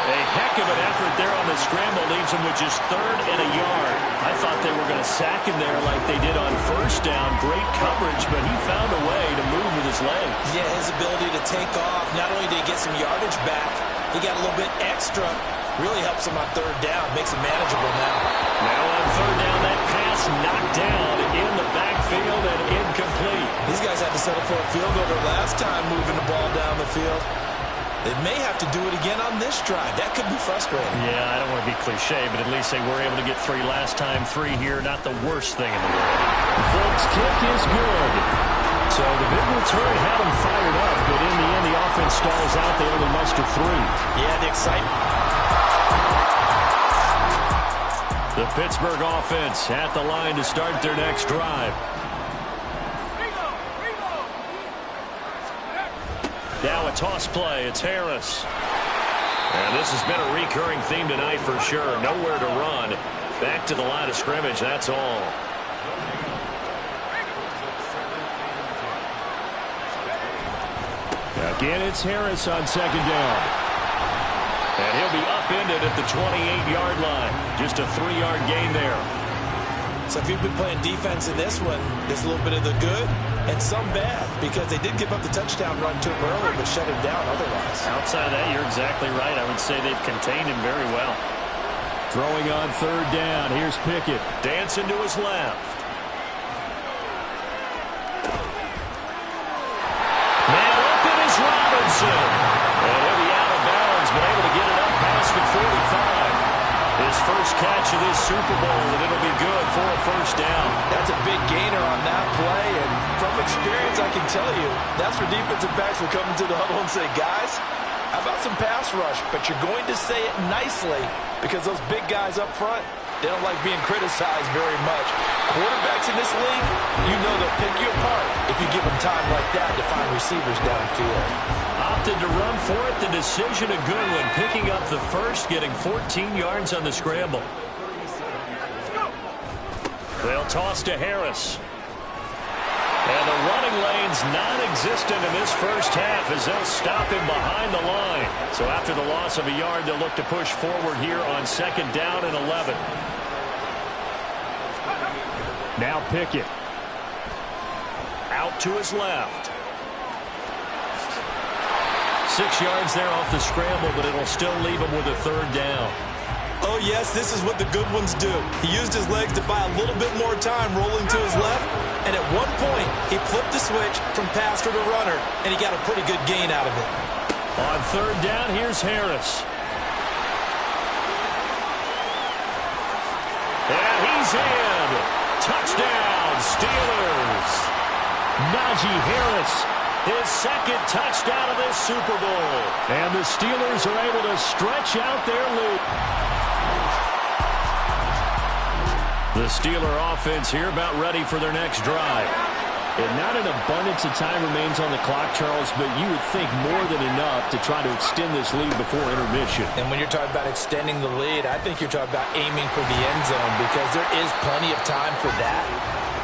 A heck of an effort there on the scramble leaves him with just 3rd and a yard. I thought they were going to sack him there like they did on 1st down. Great coverage, but he found a way to move with his legs. Yeah, his ability to take off. Not only did he get some yardage back, he got a little bit extra. Really helps him on 3rd down. Makes it manageable now. Now on 3rd down, that pass knocked down in the backfield and incomplete. These guys had to settle for a field goal their last time moving the ball down the field. They may have to do it again on this drive. That could be frustrating. Yeah, I don't want to be cliche, but at least they were able to get 3 last time. 3 here, not the worst thing in the world. The Folks kick is good. So the big return had them fired up, but in the end, the offense stalls out. They only muster 3. Yeah, the excitement. The Pittsburgh offense at the line to start their next drive. Now a toss play. It's Harris. And this has been a recurring theme tonight for sure. Nowhere to run. Back to the line of scrimmage. That's all. Again, it's Harris on 2nd down. And he'll be upended at the 28-yard line. Just a 3-yard gain there. So if you've been playing defense in this one, there's a little bit of the good and some bad, because they did give up the touchdown run to him earlier, but shut him down otherwise. Outside of that, you're exactly right. I would say they've contained him very well. Throwing on 3rd down. Here's Pickett. Dancing to his left. Man open is Robinson. And he'll be out of bounds, but able to get it up past the 45. His first catch of this Super Bowl, and it'll be good for a 1st down. That's a big gainer on that play, and from experience, I can tell you, that's where defensive backs will come into the huddle and say, guys, how about some pass rush? But you're going to say it nicely, because those big guys up front, they don't like being criticized very much. Quarterbacks in this league, you know they'll pick you apart if you give them time like that to find receivers downfield. Opted to run for it. The decision a good one. Picking up the first, getting 14 yards on the scramble. They'll toss to Harris. And the running lane's non-existent in this first half as they'll stop him behind the line. So after the loss of a yard, they'll look to push forward here on 2nd down and 11. Now Pickett. Out to his left. 6 yards there off the scramble, but it'll still leave him with a 3rd down. Oh, yes, this is what the good ones do. He used his legs to buy a little bit more time rolling to his left, and at one point, he flipped the switch from passer to runner, and he got a pretty good gain out of it. On third down, here's Harris. And he's in. Touchdown, Steelers. Najee Harris, his second touchdown of this Super Bowl. And the Steelers are able to stretch out their lead. The Steeler offense here about ready for their next drive. And not an abundance of time remains on the clock, Charles, but you would think more than enough to try to extend this lead before intermission. And when you're talking about extending the lead, I think you're talking about aiming for the end zone because there is plenty of time for that.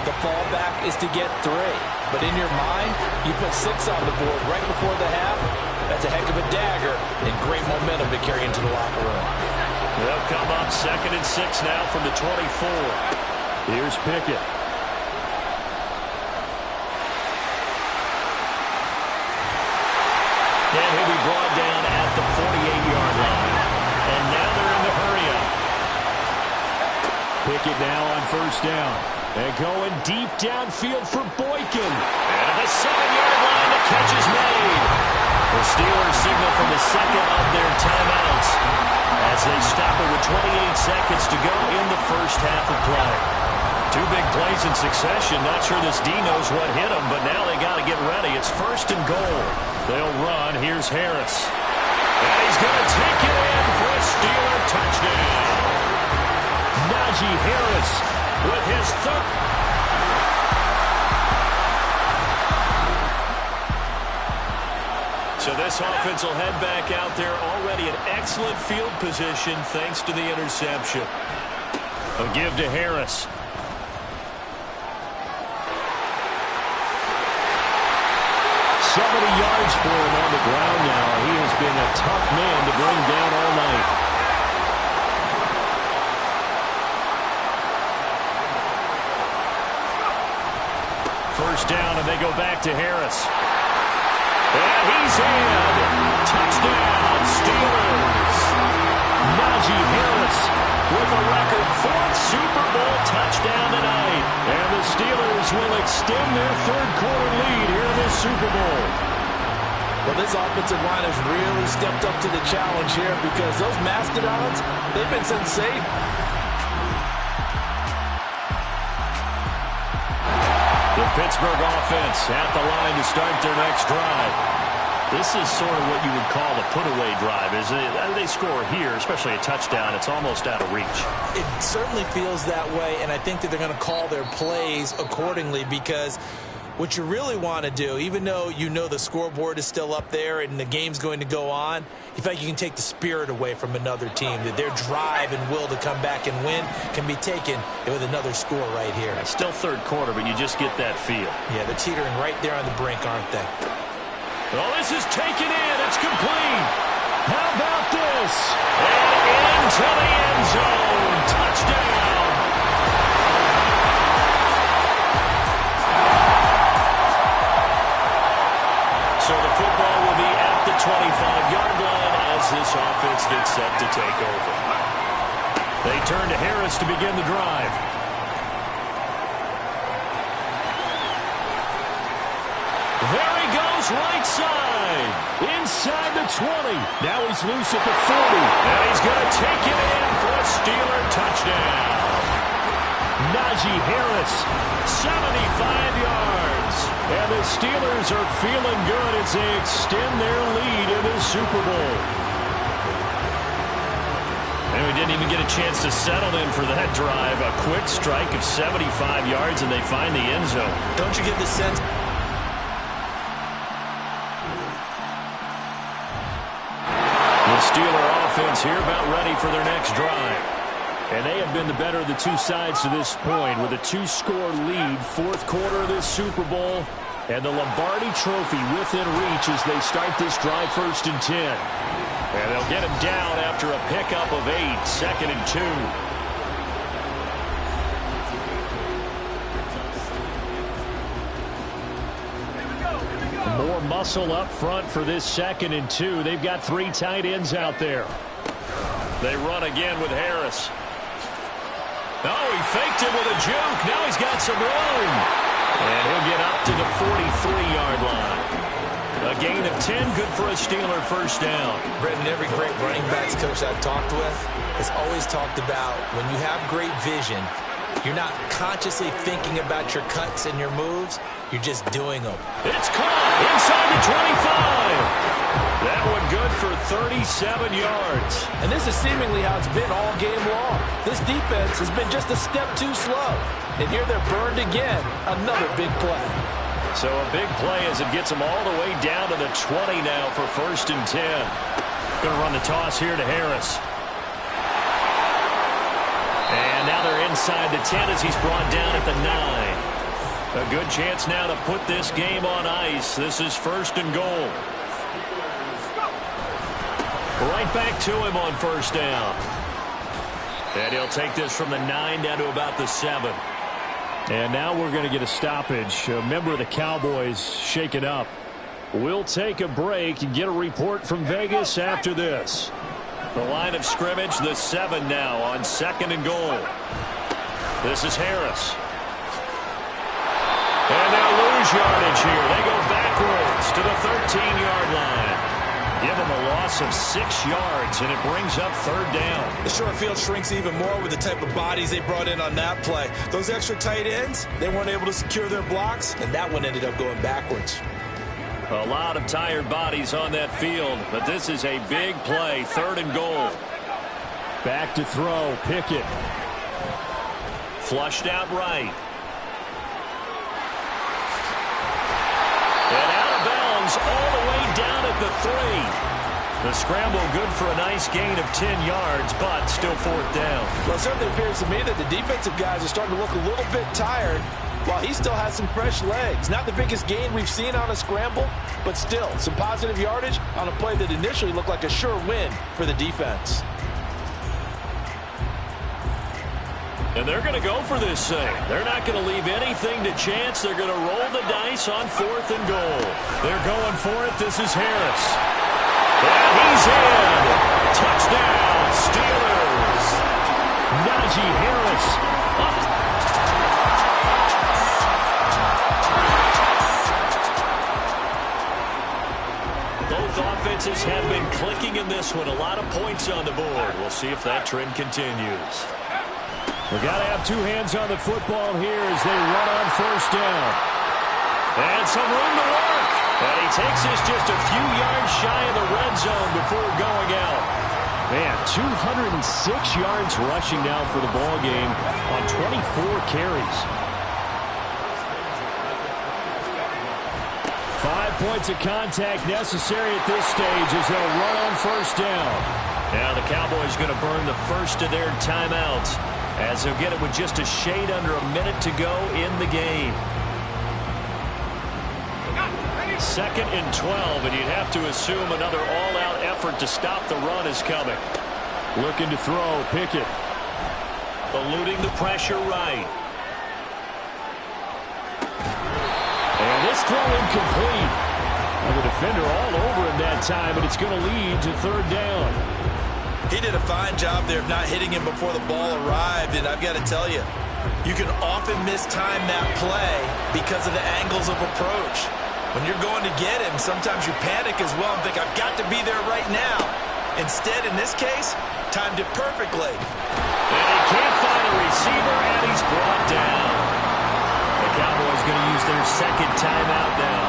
The fallback is to get 3. But in your mind, you put 6 on the board right before the half. That's a heck of a dagger and great momentum to carry into the locker room. They'll come up 2nd and 6 now from the 24. Here's Pickett. And he'll be brought down at the 48-yard line. And now they're in the hurry up. Pickett now on first down. And going deep downfield for Boykin. And the 7-yard line, the catch is made. The Steelers signal from the second of their timeouts as they stop it with 28 seconds to go in the first half of play. 2 big plays in succession. Not sure this D knows what hit him, but now they got to get ready. It's 1st and goal. They'll run. Here's Harris. And he's going to take it in for a Steeler touchdown. Najee Harris with his third. So this offense will head back out there already in excellent field position thanks to the interception. A give to Harris. Yards for him on the ground now. He has been a tough man to bring down all night. First down, and they go back to Harris. And he's in. Touchdown, Steelers. Najee Harris with a record 4th Super Bowl touchdown tonight. And the Steelers will extend their third-quarter lead here in this Super Bowl. Well, this offensive line has really stepped up to the challenge here because those Mastodons, they've been sensational. The Pittsburgh offense at the line to start their next drive. This is sort of what you would call a put-away drive, isn't it? They score here, especially a touchdown. It's almost out of reach. It certainly feels that way, and I think that they're going to call their plays accordingly because what you really want to do, even though you know the scoreboard is still up there and the game's going to go on, you feel like you can take the spirit away from another team, that their drive and will to come back and win can be taken with another score right here. It's still third quarter, but you just get that feel. Yeah, they're teetering right there on the brink, aren't they? Well, this is taken in. It's complete. How about this? And into the end zone. Touchdown. So the football will be at the 25-yard line as this offense gets set to take over. They turn to Harris to begin the drive. There he goes, right side. Inside the 20. Now he's loose at the 40. And he's going to take it in for a Steeler touchdown. Najee Harris, 75 yards. And the Steelers are feeling good as they extend their lead in the Super Bowl. And we didn't even get a chance to settle in for that drive. A quick strike of 75 yards, and they find the end zone. Don't you get the sense? The Steeler offense here about ready for their next drive. And they have been the better of the two sides to this point with a 2-score lead, fourth quarter of this Super Bowl, and the Lombardi Trophy within reach as they start this drive 1st and 10. And they'll get him down after a pickup of 8, 2nd and 2. More muscle up front for this 2nd and 2. They've got 3 tight ends out there. They run again with Harris. Oh, he faked it with a juke. Now he's got some room. And he'll get up to the 43-yard line. A gain of 10, good for a Steeler first down. Brendan, every great running backs coach I've talked with has always talked about when you have great vision, you're not consciously thinking about your cuts and your moves. You're just doing them. It's caught inside the 25. That one good for 37 yards. And this is seemingly how it's been all game long. This defense has been just a step too slow. And here they're burned again. Another big play. So a big play as it gets them all the way down to the 20 now for 1st and 10. Going to run the toss here to Harris. And now they're inside the 10 as he's brought down at the 9. A good chance now to put this game on ice. This is 1st and goal. Right back to him on 1st down. And he'll take this from the 9 down to about the 7. And now we're going to get a stoppage. A member of the Cowboys shaken up. We'll take a break and get a report from Vegas after this. The line of scrimmage, the 7 now on 2nd and goal. This is Harris. And they'll lose yardage here. They go backwards to the 13-yard line. Give them a loss of 6 yards, and it brings up 3rd down. The short field shrinks even more with the type of bodies they brought in on that play. Those extra tight ends, they weren't able to secure their blocks, and that one ended up going backwards. A lot of tired bodies on that field, but this is a big play, 3rd and goal. Back to throw, Pickett. Flushed out right. And out of bounds all the way down at the 3. The scramble good for a nice gain of 10 yards, but still 4th down. Well, it certainly appears to me that the defensive guys are starting to look a little bit tired while he still has some fresh legs. Not the biggest gain we've seen on a scramble, but still some positive yardage on a play that initially looked like a sure win for the defense. And they're going to go for this thing. They're not going to leave anything to chance. They're going to roll the dice on 4th and goal. They're going for it. This is Harris. And he's in. Touchdown, Steelers. Najee Harris. Both offenses have been clicking in this one. A lot of points on the board. We'll see if that trend continues. We've got to have 2 hands on the football here as they run on 1st down. And some room to work. And he takes this just a few yards shy of the red zone before going out. Man, 206 yards rushing now for the ball game on 24 carries. 5 points of contact necessary at this stage as they'll run on 1st down. Now the Cowboys going to burn the first of their timeouts, as they'll get it with just a shade under a minute to go in the game. 2nd and 12, and you'd have to assume another all-out effort to stop the run is coming. Looking to throw, Pickett. Eluding the pressure right. And this throw incomplete. And the defender all over him that time, and it's going to lead to 3rd down. He did a fine job there of not hitting him before the ball arrived, and I've got to tell you, you can often mistime that play because of the angles of approach. When you're going to get him, sometimes you panic as well and think, I've got to be there right now. Instead, in this case, timed it perfectly. And he can't find a receiver, and he's brought down. The Cowboys going to use their 2nd timeout now.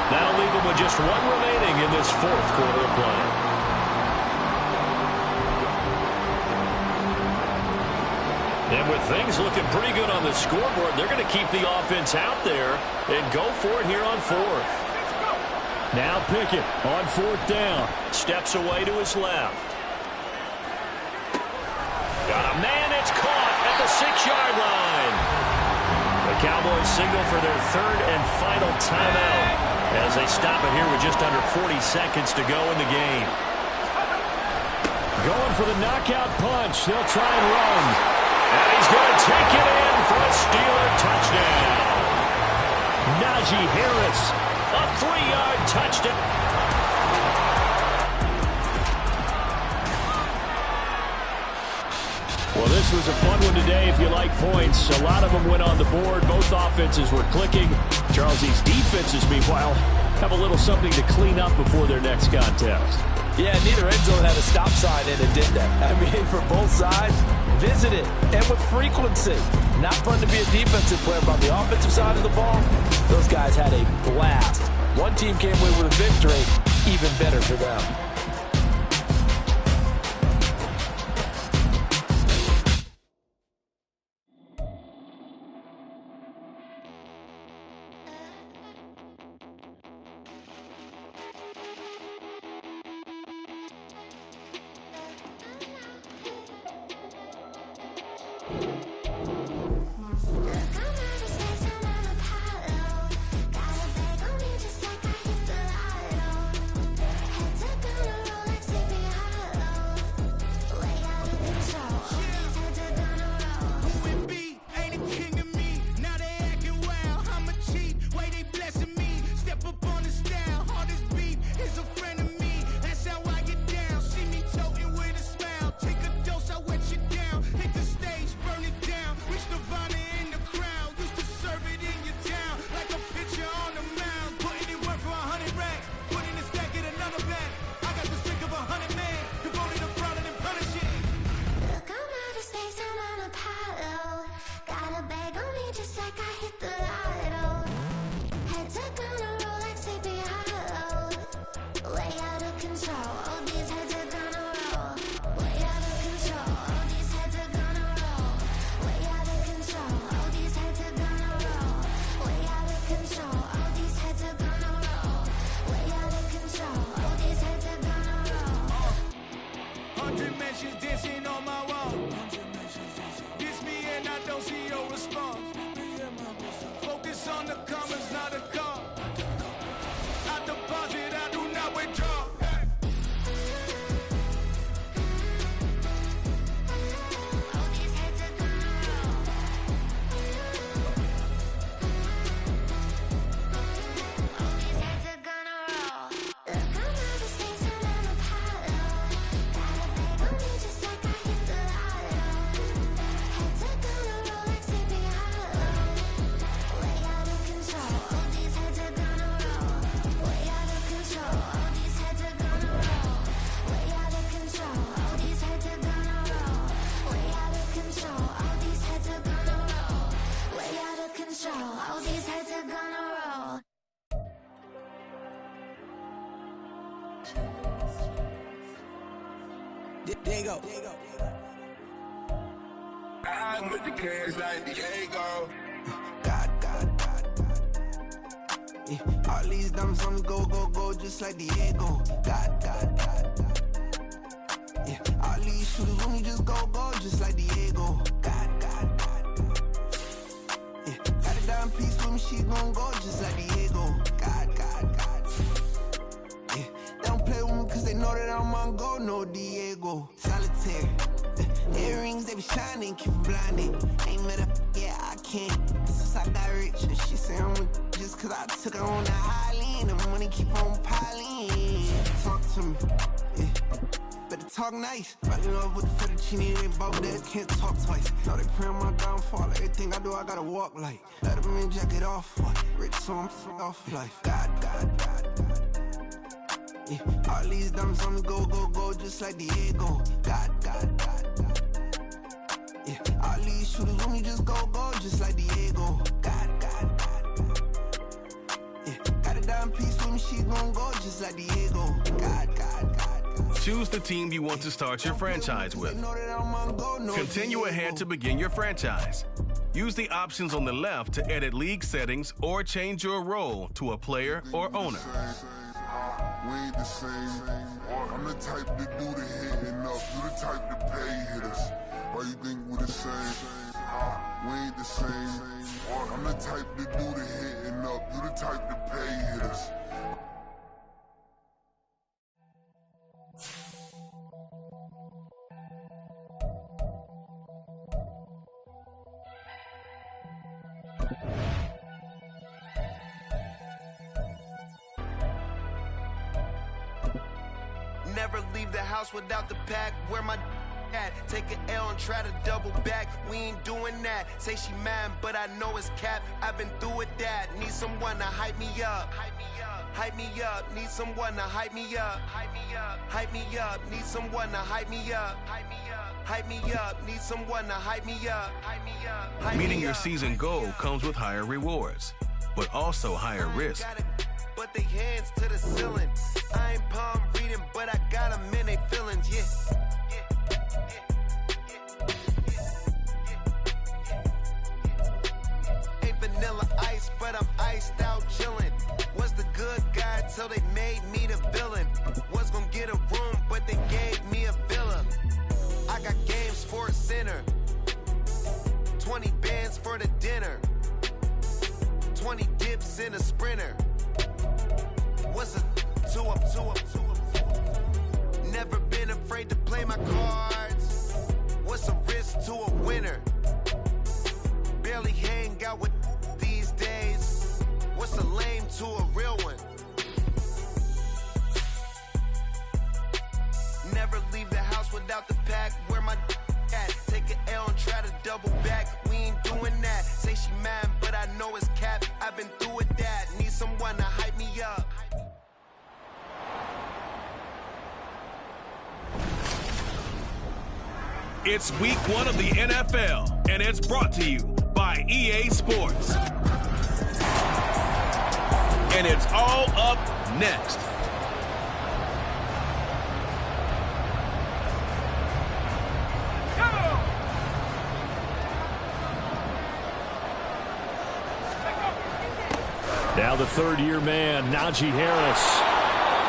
That'll leave them with just 1 remaining in this 4th quarter of play. And with things looking pretty good on the scoreboard, they're going to keep the offense out there and go for it here on 4th. Now Pickett on 4th down. Steps away to his left. Got a man, it's caught at the 6-yard line. The Cowboys signal for their 3rd and final timeout as they stop it here with just under 40 seconds to go in the game. Going for the knockout punch. They'll try and run. And he's going to take it in for a Steeler touchdown. Najee Harris. A 3-yard touchdown. was a fun one today if you like points. A lot of them went on the board. Both offenses were clicking. Charles, these defenses, meanwhile, have a little something to clean up before their next contest. Yeah, neither end zone had a stop sign in it, did that? I mean, for both sides, visit it, and with frequency. Not fun to be a defensive player, but on the offensive side of the ball, those guys had a blast. One team came away with a victory, even better for them. Diego. I put the cash like Diego. God. Yeah, all these dumps on the go, just like Diego. God. Yeah, all these shooters when we just go, just like Diego. God. Yeah, got a dime piece with me, she gon' go just like Diego. God. Yeah, they don't play with me cause they know that I'm on go, no Diego. Solitaire. Earrings, they be shining, keep blinded. Ain't met up, yeah, I can't. Since I got rich, and she say I'm just cause I took her on the island. The money keep on piling. Talk to me, yeah. Better talk nice. Riding up with the fettuccine, ain't about that, can't talk twice. Know they pray on my downfall, everything I do, I gotta walk like. Let them in, jacket off, rich, so I'm off life. God. Yeah, all these dumps on the go, just like Diego. God. Yeah, all these shooters when we just go, just like Diego. God. Yeah, got a dime piece with me, she gon' go just like Diego. God. Choose the team you want to start your franchise with. Continue ahead to begin your franchise. Use the options on the left to edit league settings or change your role to a player or owner. We ain't the same. I'm the type to do the hitting up. You the type to pay hitters. Why you think we the same? We ain't the same. I'm the type to do the hitting up. You the type to pay hitters. Never leave the house without the pack. Wear my Take an L and try to double back. We ain't doing that. Say she mine, but I know it's cap. I've been through with that. Need someone to hype me up. Hype me up. Need someone to hype me up. Hype me up. Need someone to hype me up. Hype me up. Need someone to hype me up. Meeting your season goal comes with higher rewards, but also higher risk. But they hands to the ceiling. I ain't palm reading, but I got them in they feelings, yeah. Ain't vanilla ice, but I'm iced out chillin'. Was the good guy till they made me the villain. Was gonna get a room, but they gave me a villa. I got games for a center. 20 bands for the dinner. 20 dips in a sprinter. What's a 2 up? Never been afraid to play my cards. What's a risk to a winner? Barely hang out with these days. What's a lame to a real one? Never leave the house without the pack. Where my at? Take an L and try to double back. We ain't doing that. Say she mine, but I know it's cap. I've been through with that. Need someone to hype me up. It's week 1 of the NFL, and it's brought to you by EA Sports. And it's all up next. Now the third-year man, Najee Harris.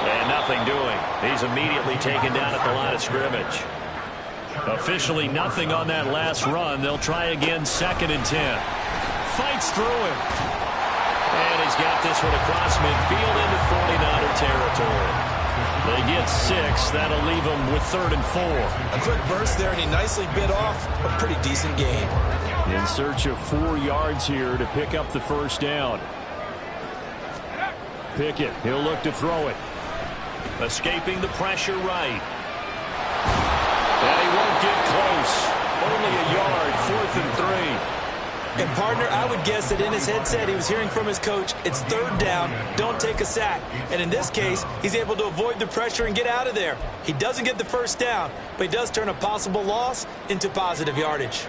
And nothing doing. He's immediately taken down at the line of scrimmage. Officially nothing on that last run. They'll try again, 2nd and 10. Fights through him. And he's got this one across midfield into 49er territory. They get 6. That'll leave them with 3rd and 4. A quick burst there, and he nicely bit off a pretty decent gain. In search of 4 yards here to pick up the first down. Pickett, he'll look to throw it. Escaping the pressure right. And he won't get close. Only a yard, 4th and 3. And, partner, I would guess that in his headset he was hearing from his coach, it's 3rd down, don't take a sack. And in this case, he's able to avoid the pressure and get out of there. He doesn't get the first down, but he does turn a possible loss into positive yardage.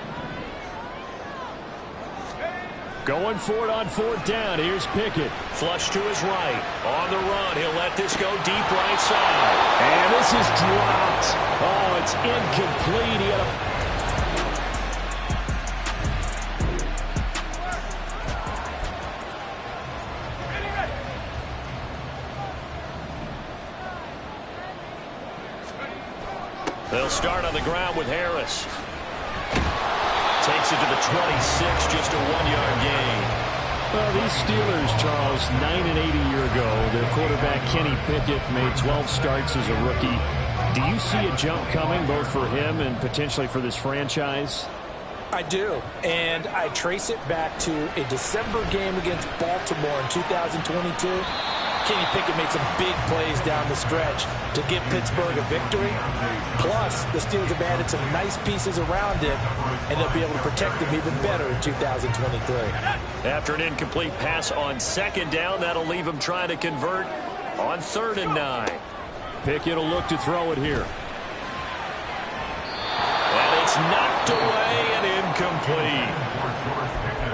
Going for it on 4th down. Here's Pickett. Flush to his right. On the run. He'll let this go deep right side. And this is dropped. Oh, it's incomplete. He had a... They'll start on the ground with Harris. Takes it to the 26, just a 1-yard gain. Well, these Steelers, Charles, 9-8 a year ago. Their quarterback, Kenny Pickett, made 12 starts as a rookie. Do you see a jump coming, both for him and potentially for this franchise? I do, and I trace it back to a December game against Baltimore in 2022. Kenny Pickett made some big plays down the stretch to give Pittsburgh a victory. Plus, the Steelers have added some nice pieces around it, and they'll be able to protect them even better in 2023. After an incomplete pass on 2nd down, that'll leave him trying to convert on 3rd and 9. Pickett will look to throw it here. And it's knocked away and incomplete.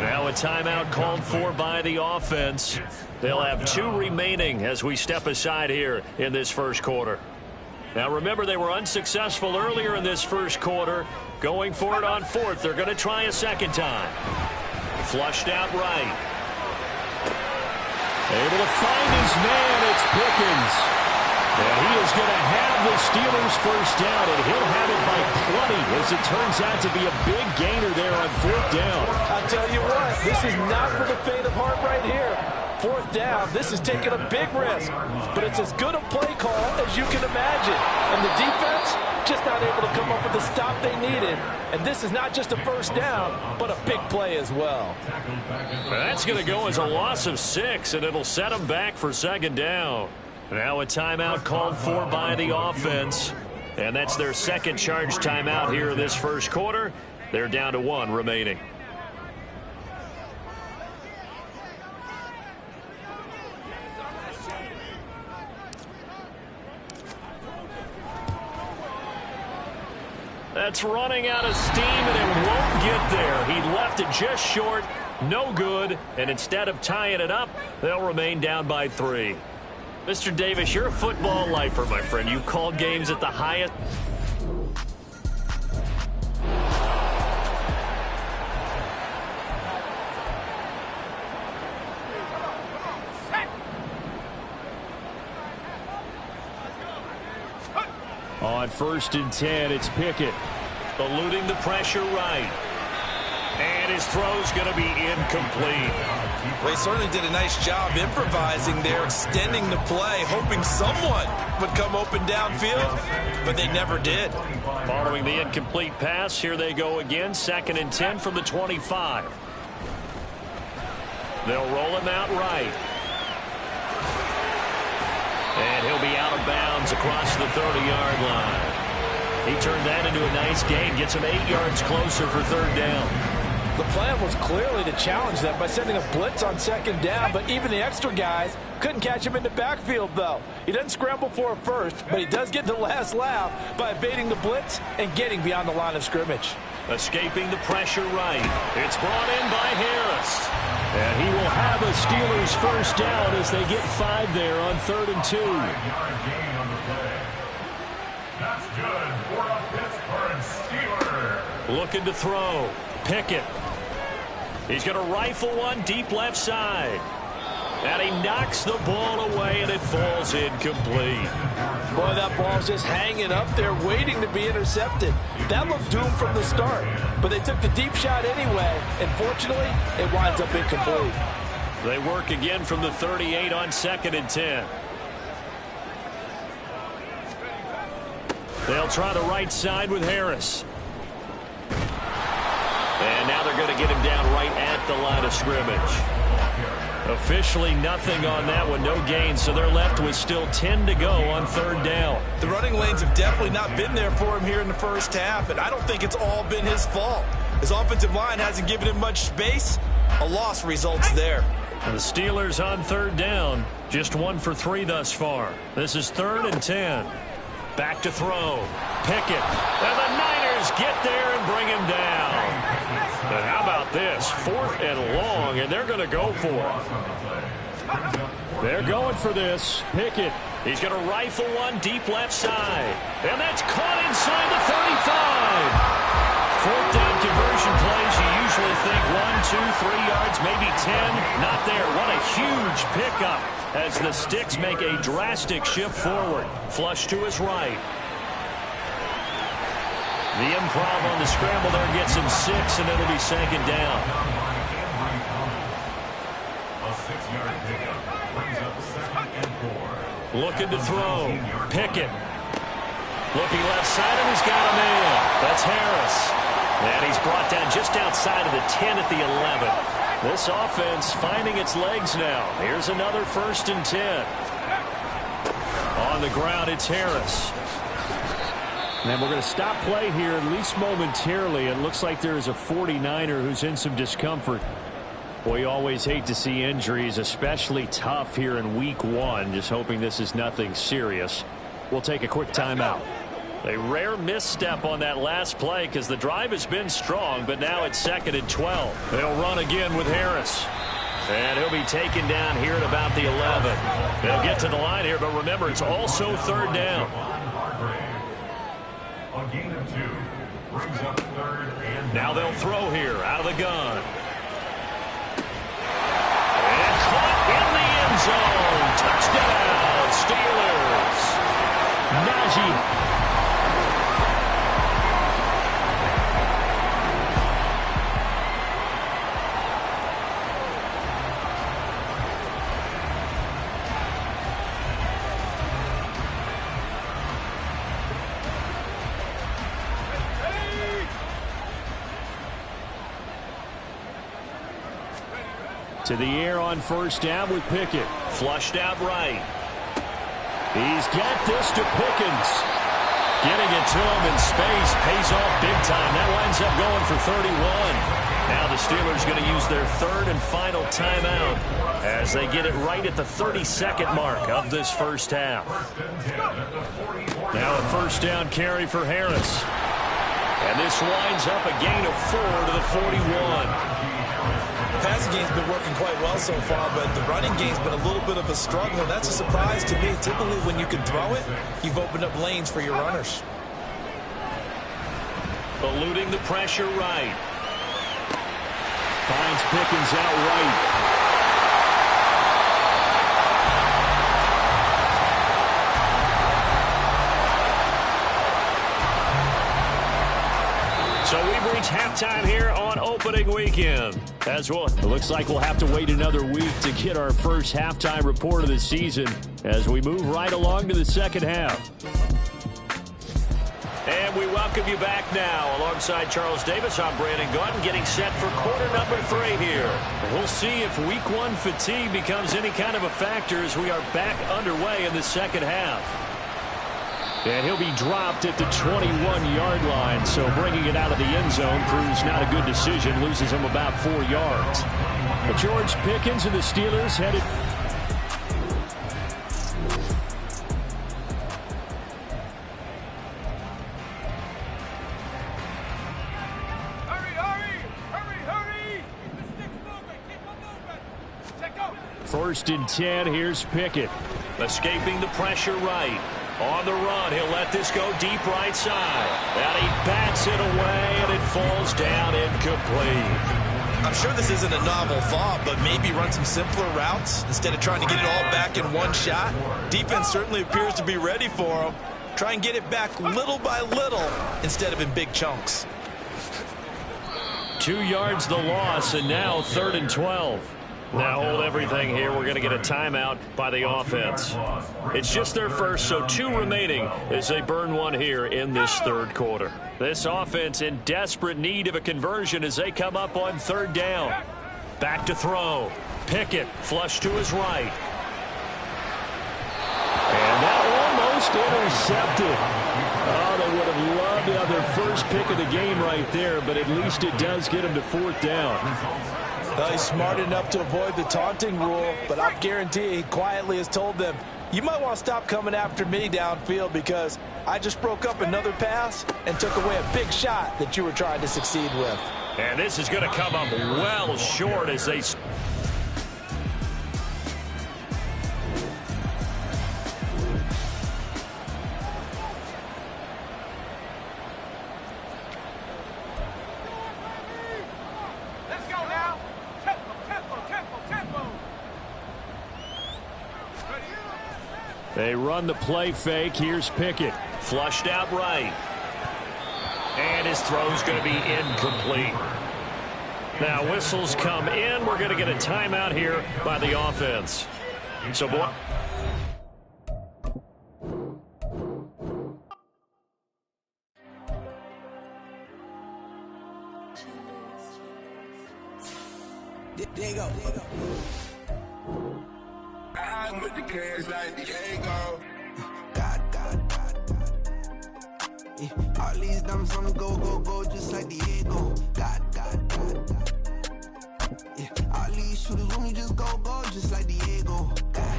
Now a timeout called for by the offense. They'll have 2 remaining as we step aside here in this first quarter. Now remember, they were unsuccessful earlier in this first quarter. Going for it on 4th. They're going to try a 2nd time. Flushed out right. Able to find his man. It's Pickens. And he is going to have the Steelers first down, and he'll have it by 20 as it turns out to be a big gainer there on 4th down. I'll tell you what, this is not for the faint of heart right here. 4th down, this is taking a big risk, but it's as good a play call as you can imagine. And the defense just not able to come up with the stop they needed. And this is not just a first down, but a big play as well. That's going to go as a loss of 6, and it'll set them back for 2nd down. Now a timeout called for by the offense. And that's their second charge timeout here in this first quarter. They're down to 1 remaining. That's running out of steam, and it won't get there. He left it just short, no good, and instead of tying it up, they'll remain down by 3. Mr. Davis, you're a football lifer, my friend. You called games at the highest. On 1st and 10, it's Pickett. Eluding the pressure right. And his throw's going to be incomplete. They certainly did a nice job improvising there, extending the play, hoping someone would come open downfield, but they never did. Following the incomplete pass, here they go again, 2nd and 10 from the 25. They'll roll him out right. And he'll be out of bounds across the 30-yard line. He turned that into a nice gain, gets him 8 yards closer for 3rd down. The plan was clearly to challenge them by sending a blitz on 2nd down, but even the extra guys couldn't catch him in the backfield, though. He doesn't scramble for a first, but he does get the last laugh by evading the blitz and getting beyond the line of scrimmage. Escaping the pressure right. It's brought in by Harris. And he will have a Steelers first down as they get 5 there on 3rd and 2. 5-yard gain on the play. That's good for a Pittsburgh Steeler. Looking to throw. Pickett. He's going to rifle one deep left side. And he knocks the ball away, and it falls incomplete. Boy, that ball's just hanging up there, waiting to be intercepted. That looked doomed from the start, but they took the deep shot anyway, and fortunately, it winds up incomplete. They work again from the 38 on 2nd and 10. They'll try the right side with Harris. And now they're going to get him down right at the line of scrimmage. Officially nothing on that one, no gain, so they're left with still 10 to go on 3rd down. The running lanes have definitely not been there for him here in the first half, and I don't think it's all been his fault. His offensive line hasn't given him much space. A loss results there. And the Steelers on 3rd down, just 1 for 3 thus far. This is 3rd and 10. Back to throw. Pickett. And the Niners get there and bring him down. And how about this? 4th and long, and they're going to go for it. They're going for this. Pickett. He's going to rifle one deep left side. And that's caught inside the 35. 4th down conversion plays, you usually think 1, 2, 3 yards, maybe 10. Not there. What a huge pickup as the Sticks make a drastic shift forward. Flush to his right. The improv on the scramble there gets him 6, and it'll be 2nd down. A 6-yard pickup brings up 2nd and 4. Looking to throw. Pickett. Looking left side, and he's got a man. That's Harris. And he's brought down just outside of the 10 at the 11. This offense finding its legs now. Here's another 1st and 10. On the ground, it's Harris. And we're going to stop play here, at least momentarily. It looks like there is a 49er who's in some discomfort. Boy, you always hate to see injuries, especially tough here in week 1. Just hoping this is nothing serious. We'll take a quick timeout. A rare misstep on that last play because the drive has been strong, but now it's 2nd and 12. They'll run again with Harris. And he'll be taken down here at about the 11. They'll get to the line here, but remember, it's also 3rd down. A gain of 2 brings up 3rd and 9. Now they'll throw here out of the gun. And caught in the end zone. Touchdown, Steelers. Najee. To the air on 1st down with Pickett. Flushed out right. He's got this to Pickens. Getting it to him in space pays off big time. That winds up going for 31. Now the Steelers going to use their third and final timeout as they get it right at the 32nd mark of this first half. Now a first down carry for Harris. And this winds up a gain of 4 to the 41. The passing game's been working quite well so far, but the running game's been a little bit of a struggle. That's a surprise to me. Typically, when you can throw it, you've opened up lanes for your runners. Eluding the pressure right. Finds Pickens out right. So we've reached halftime here on opening weekend. As well, it looks like we'll have to wait another week to get our first halftime report of the season as we move right along to the second half. And we welcome you back now. Alongside Charles Davis, I'm Brandon Gordon, getting set for quarter number 3 here. We'll see if week 1 fatigue becomes any kind of a factor as we are back underway in the second half. And he'll be dropped at the 21-yard line, so bringing it out of the end zone proves not a good decision, loses him about 4 yards. But George Pickens and the Steelers headed... First and 10, here's Pickett. Escaping the pressure right. On the run, he'll let this go deep right side. And he bats it away, and it falls down incomplete. I'm sure this isn't a novel thought, but maybe run some simpler routes instead of trying to get it all back in one shot. Defense certainly appears to be ready for him. Try and get it back little by little instead of in big chunks. 2 yards the loss, and now 3rd and 12. Now hold everything here. We're going to get a timeout by the offense. It's just their first, so 2 remaining as they burn one here in this third quarter. This offense in desperate need of a conversion as they come up on 3rd down. Back to throw. Pickett flush to his right. And that almost intercepted. Oh, they would have loved to have their first pick of the game right there, but at least it does get them to 4th down. Well, he's smart enough to avoid the taunting rule, but I guarantee he quietly has told them, you might want to stop coming after me downfield because I just broke up another pass and took away a big shot that you were trying to succeed with. And this is going to come up well short as they... They run the play fake. Here's Pickett. Flushed out right. And his throw's going to be incomplete. Now whistles come in. We're going to get a timeout here by the offense. So, boy. There you go. I'm with the cash like Diego. God. Yeah, all these diamonds on the go, just like Diego. God. Yeah, all these shooters when we just go, just like Diego. God.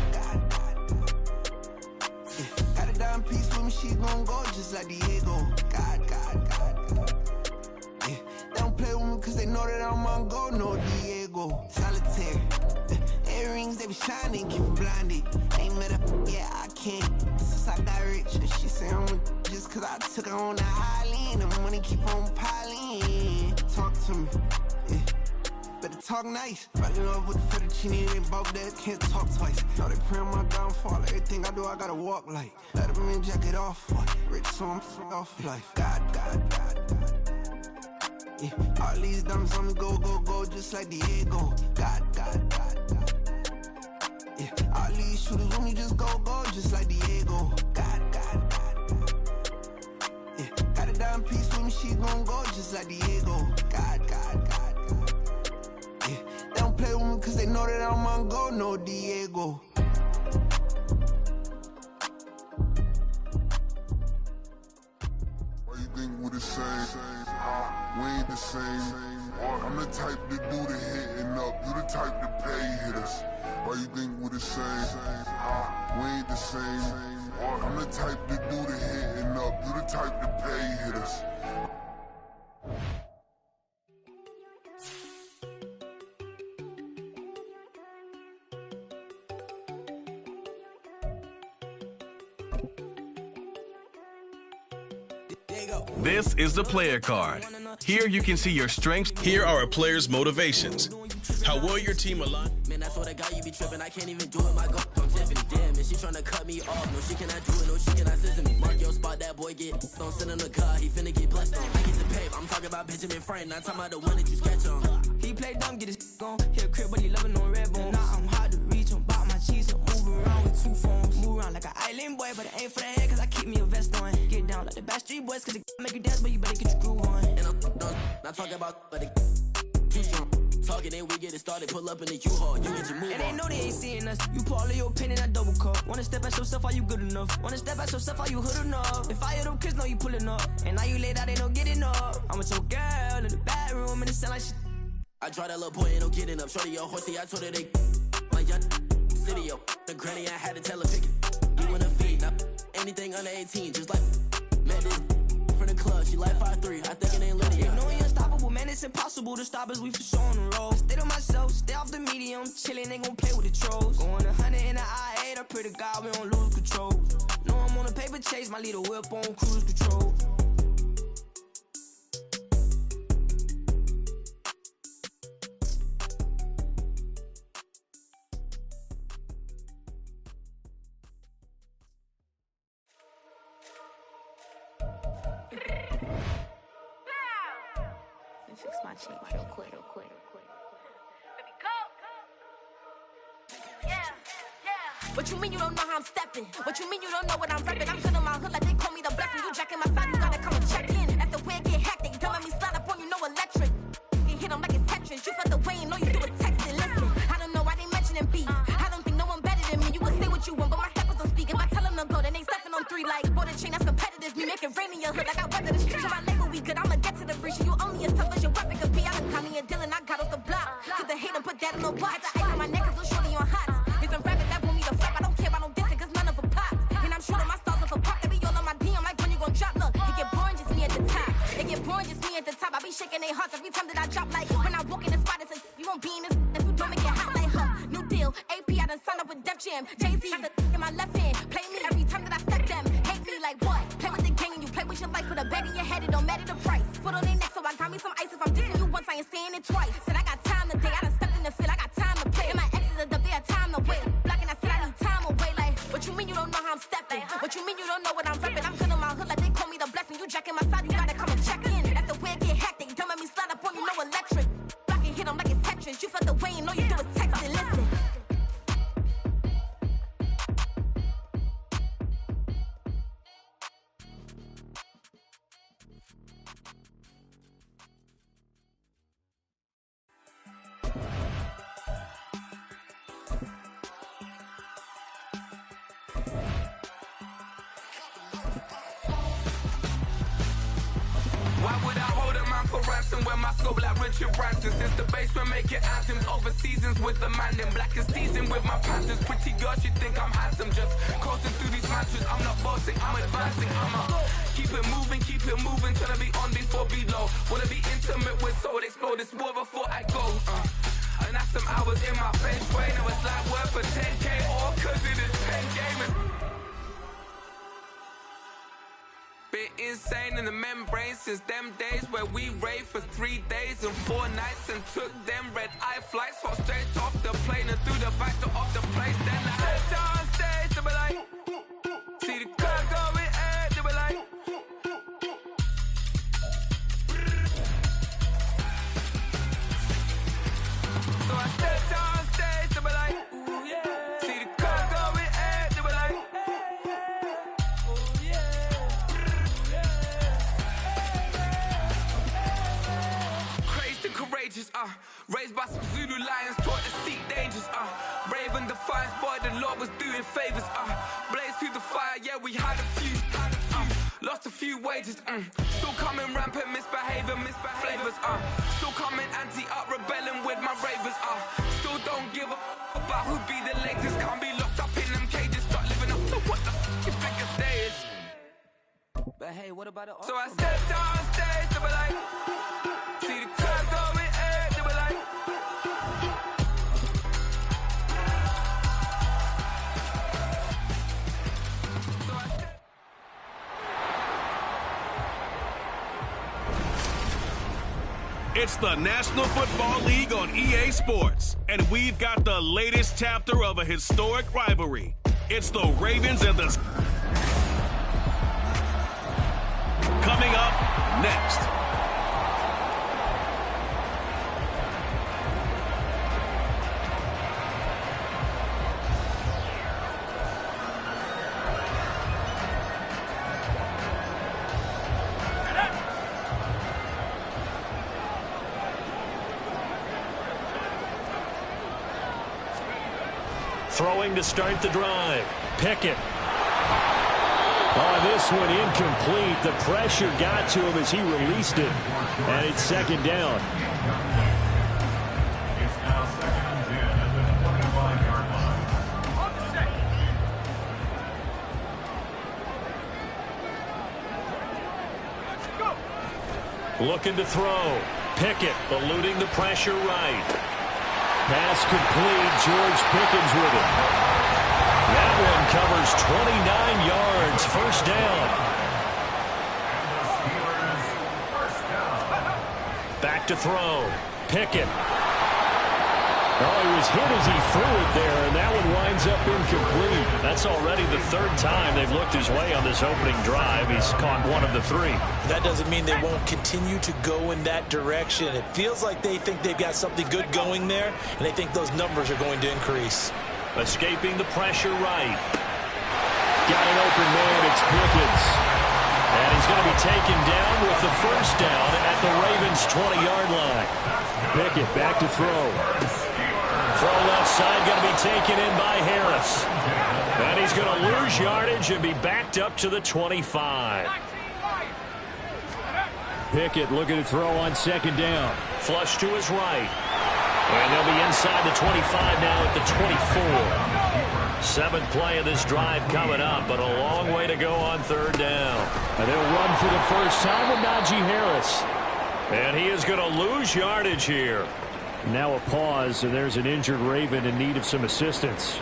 Yeah, got a dime piece with me, she gon' go just like Diego. God. Yeah, they don't play with me cause they know that I'm on go, no Diego. Solitaire. Earrings, they be shining, keep blinded. Ain't met up, yeah, I can't. Since I got rich, she say I'm just cause I took her on the island. The money keep on piling. Talk to me, yeah. Better talk nice. Fucking up with the fettuccine, they both that can't talk twice. Know they pray on my downfall. Everything I do, I gotta walk like. Let them in, jacket off. Rich, so I'm off life. God. Yeah, all these diamonds on me go, just like Diego. God. Yeah, all these shooters when we just go, just like Diego. God. Yeah, got a dime piece with me, she gon' go just like Diego. God. Yeah, they don't play with me cause they know that I'm on go, no Diego. the same. We ain't the same. I'm the type to do the hitting up. You the type to pay hitters. Why you think we the same? We ain't the same. I'm the type to do the hitting up. You the type to pay hitters. This is the player card. Here you can see your strengths. Here are a player's motivations. How well your team aligns. Man, that's what I got, you be tripping. I can't even do it, my go. I'm Tiffany, damn, and she tryna cut me off. No, she cannot do it, no, she cannot scissor me. Mark your spot, that boy get. Don't sit in the car, he finna get blessed on. I get the pay, I'm talking about Benjamin Franklin, not talking about the one that you sketch on. He play dumb, get his gone. Hit a crib, but he loving on red bone. Now I'm hard to reach, I'm about my cheese, I'm moving around with two phones. Move around like an island boy, but it ain't for the head, cause I keep me a vest on. Get down like the Backstreet Boys, cause it make you dance, but you better get your groove on. And I'm not talking about, but it too strong. Talking, then we get it started, pull up in the U-Haul, you get your move and they know they ain't seeing us. You pull all your opinion, I double cup. Wanna step at yourself, are you good enough? Wanna step at yourself, are you hood enough? If I hear them kids, know you pulling up. And now you laid out, they don't get enough. I'm with your girl in the bedroom, and it sound like shit. I draw that little boy, ain't no getting up. Shorty, your horsey, I told her they my young city, yo. The granny, I had to tell her pick it. You wanna feed, now anything under 18, just like met this from the club. She like 5'3", I think it ain't Lydia. You know we unstoppable, man, it's impossible to stop us, we for sure on the road. Stay to myself, stay off the medium, chillin', ain't gon' play with the trolls. Going 100 in the I-8, I pray to God we don't lose control. Know I'm on a paper chase, my little whip on cruise control. Fix my chain real quick. Baby, go. Yeah. What you mean you don't know how I'm stepping? What you mean you don't know what I'm repping? I'm feeling my hood like they call me the blessing. You jacking my side, you gotta come and check in. At the way it get hectic, don't let me slide up on you, no electric. You hit them like it's Tetris. You felt the way and all you do is text it. Listen, I don't know why they mentioning beef. I don't think no one better than me. You can say what you want, but my steppers don't speak. If I tell them to go, then they stepping on 3 like border chain. That's competitive. Me make it rain in your hood like I weather the streets. So my label we good. I'ma get to the breach. You only as tough as your weapon could be. I done caught me a Dylan, I got off the block. Took the hate and put that in the watch. Had the ice on my neck, cause little shorty on hot. It's a rabbit that want me to flap. I don't care about no dissing, cause none of them pop. And I'm shooting my stars off a pop. They be all on my DM like when you gon' drop. Look, it get boring, just me at the top. It get boring, just me at the top. I be shaking their hearts every time that I drop. Like when I walk in the spot, it says you won't be in this if you don't make it hot like her. New deal, AP, I done signed up with Def Jam. Jay-Z got the in my left hand. Play me every time that I step them. Hate me like what? Play with the gang and you play with your life. Put a bet in your head, it don't matter the price. Foot on their neck, so I got me some ice. If I'm dissing you once, I ain't saying it twice. Said I got time today, I done stepped in the field, I got time to play. And my exes are up there, time to wait. Blocking, I said I need time away. Like, what you mean you don't know how I'm stepping? What you mean you don't know what I'm repping? I'm feeling my hood like they call me the blessing. You jacking my side, you gotta come and check in. That's the way it get hectic. Don't let me slide up on you, no electric. Blocking, hit them like it's Tetris. You felt the way and all you do is text it. Listen. Why would I hold a man for ransom when my scope like Richard Branson? Since the basement making anthems over seasons with the man in black is teasing with my panthers. Pretty girl, she think I'm handsome. Just coasting through these mantras. I'm not bossing, I'm advancing. I'ma keep it moving till I be on before below. Wanna be intimate with soul, explore this war before I go. And that's some hours in my feng shui. Now it's like worth for 10K all cause it is 10 gamers. Been insane in the membrane since them days where we raved for 3 days and 4 nights and took them red eye flights, hot straight off the plane and through the back door of the place. Then I stepped on stage, they be like, see the crowd going ahead, they be like, so I stepped on stage, they be like, ooh yeah, see the crowd going ahead, they be like, ooh yeah. Courageous, raised by some Zulu lions, taught to seek dangers, brave and defiant, boy, the Lord was doing favors, blaze through the fire, yeah, we had a few, lost lost a few wages. Still coming rampant, misbehavior, flavors. Still coming anti-up, rebelling with my ravers. Still don't give a about who be the latest. Can't be locked up in them cages. Start living up to what the you think it stays. But hey, what about it? So I stepped on stage to be like, see the crowd going air to be like. It's the National Football League on EA Sports, and we've got the latest chapter of a historic rivalry. It's the Ravens and the... Coming up next. Throwing to start the drive. Pickett. Oh, this one incomplete. The pressure got to him as he released it. And it's second down. It's now 2nd and 10 at the 25-yard line. Looking to throw. Pickett eluding the pressure right. Pass complete. George Pickens with it. That one covers 29 yards. First down. Back to throw. Pickett. Oh, he was hit as he threw it there, and that one winds up incomplete. That's already the third time they've looked his way on this opening drive. He's caught one of the three. That doesn't mean they won't continue to go in that direction. It feels like they think they've got something good going there, and they think those numbers are going to increase. Escaping the pressure right. Got an open man. It's Pickens. And he's going to be taken down with the first down at the Ravens' 20-yard line. Pickett back to throw. Throw left side going to be taken in by Harris. And he's going to lose yardage and be backed up to the 25. Pickett looking to throw on second down. Flush to his right. And they'll be inside the 25 now at the 24. Seventh play of this drive coming up, but a long way to go on third down. And they'll run for the first time with Najee Harris. And he is going to lose yardage here. Now a pause, and there's an injured Raven in need of some assistance.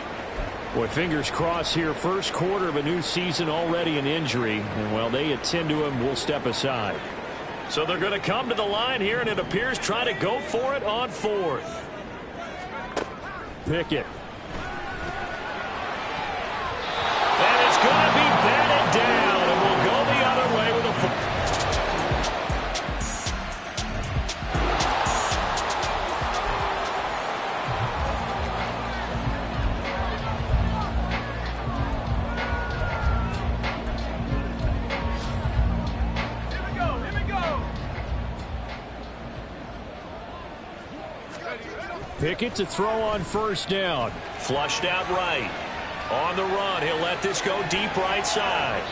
Boy, fingers crossed here. First quarter of a new season, already an injury. And while they attend to him, we'll step aside. So they're going to come to the line here, and it appears try to go for it on fourth. Pickett. And it's going to be batted down, and we'll go the other way with a Pickett to throw on first down. Flushed out right. On the run, he'll let this go deep right side.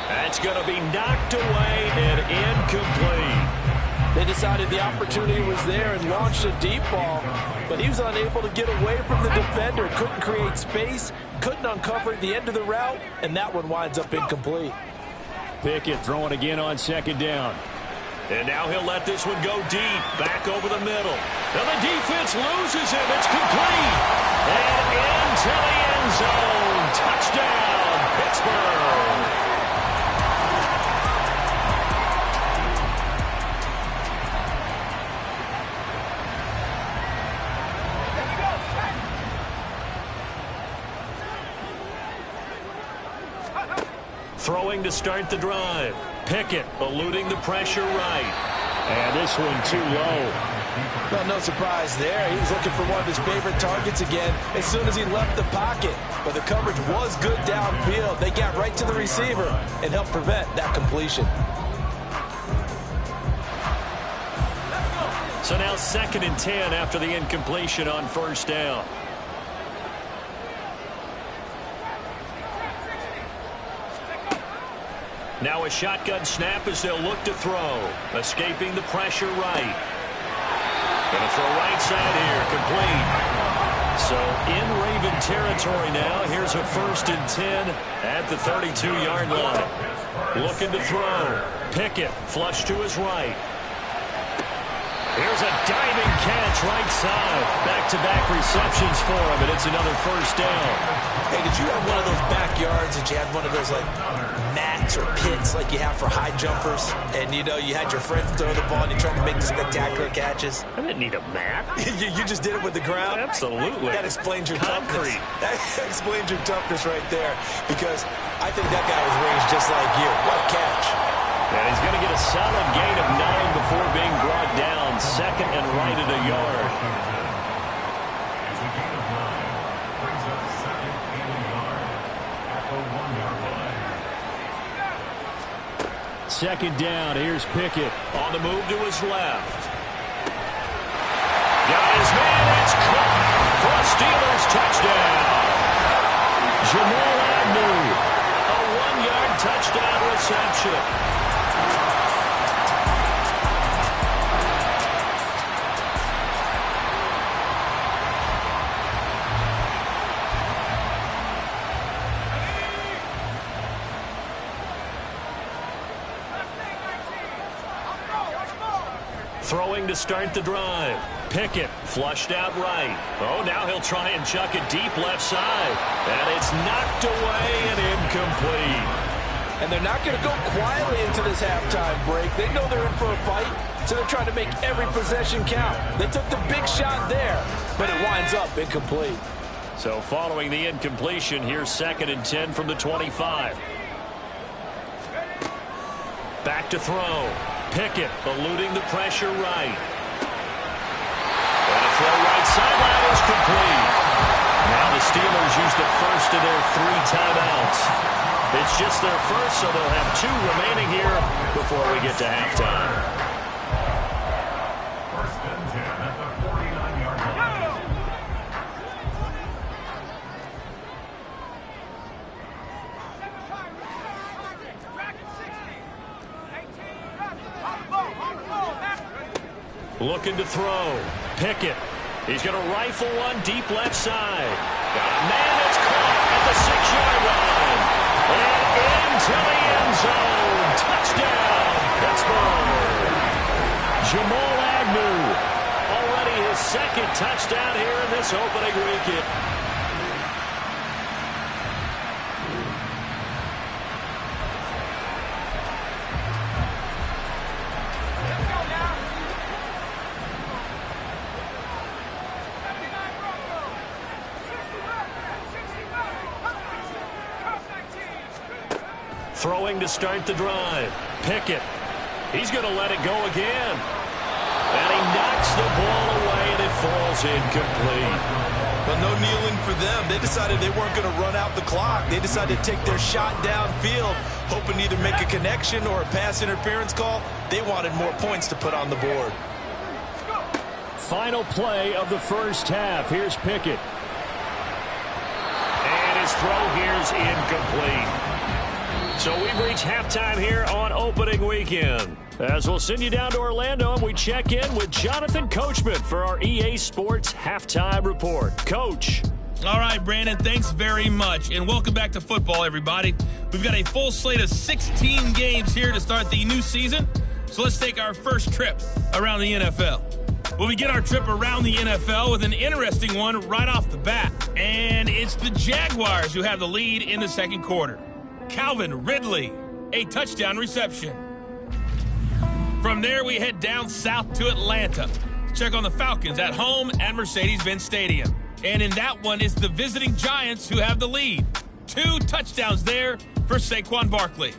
That's going to be knocked away and incomplete. They decided the opportunity was there and launched a deep ball, but he was unable to get away from the defender. Couldn't create space, couldn't uncover the end of the route, and that one winds up incomplete. Pickett throwing again on second down. And now he'll let this one go deep, back over the middle. Now the defense loses him. It's complete. And into the end zone. Touchdown, Pittsburgh. Throwing to start the drive. Pickett eluding the pressure right. And this one too low. Well, no surprise there. He was looking for one of his favorite targets again as soon as he left the pocket. But the coverage was good downfield. They got right to the receiver and helped prevent that completion. So now 2nd and 10 after the incompletion on first down. Now a shotgun snap as they'll look to throw. Escaping the pressure right. Gonna throw right side here, complete. So in Raven territory now. Here's a 1st and 10 at the 32-yard line. Looking to throw. Pickett flush to his right. Here's a diving catch right side. Back-to-back receptions for him, and it's another 1st down. Hey, did you have one of those backyards that you had one of those like mats or pits like you have for high jumpers? And you know, you had your friends throw the ball and you tried to make the spectacular catches? I didn't need a mat. you just did it with the ground? Absolutely. That explains your concrete. Toughness. That explains your toughness right there. Because I think that guy was raised just like you. What a catch. And he's going to get a solid gain of 9 before being brought down. 2nd and right at a yard. It's a gain of 9. Brings up 2nd and a yard at the 1-yard line. 2nd down. Here's Pickett on the move to his left. Got his man. It's caught for a Steelers touchdown. Jamal Agnew, a 1-yard touchdown reception. Throwing to start the drive. Pickett flushed out right. Oh, now he'll try and chuck it deep left side. And it's knocked away and incomplete. And they're not going to go quietly into this halftime break. They know they're in for a fight, so they're trying to make every possession count. They took the big shot there, but it winds up incomplete. So following the incompletion, here's 2nd and 10 from the 25. Back to throw. Pickett eluding the pressure right. And a throw right sideline is complete. Now the Steelers use the first of their 3 timeouts. It's just their first, so they'll have 2 remaining here before we get to halftime. 1st and 10 at the 49-yard line. Looking to throw. Pickett. He's going to rifle one deep left side. Got a man that's caught at the 6-yard line. And into the end zone. Touchdown, Pittsburgh. Jamal Agnew. Already his 2nd touchdown here in this opening weekend. Throwing to start the drive. Pickett. He's going to let it go again. And he knocks the ball away, and it falls incomplete. But no kneeling for them. They decided they weren't going to run out the clock. They decided to take their shot downfield, hoping to either make a connection or a pass interference call. They wanted more points to put on the board. Final play of the first half. Here's Pickett. And his throw here's incomplete. So we've reached halftime here on opening weekend. As we'll send you down to Orlando, and we check in with Jonathan Coachman for our EA Sports Halftime Report. Coach. All right, Brandon, thanks very much. And welcome back to football, everybody. We've got a full slate of 16 games here to start the new season. So let's take our first trip around the NFL. We'll begin our trip around the NFL with an interesting one right off the bat. And it's the Jaguars who have the lead in the second quarter. Calvin Ridley, a touchdown reception. From there, we head down south to Atlanta. Check on the Falcons at home at Mercedes-Benz Stadium. And in that one, it's the visiting Giants who have the lead. 2 touchdowns there for Saquon Barkley.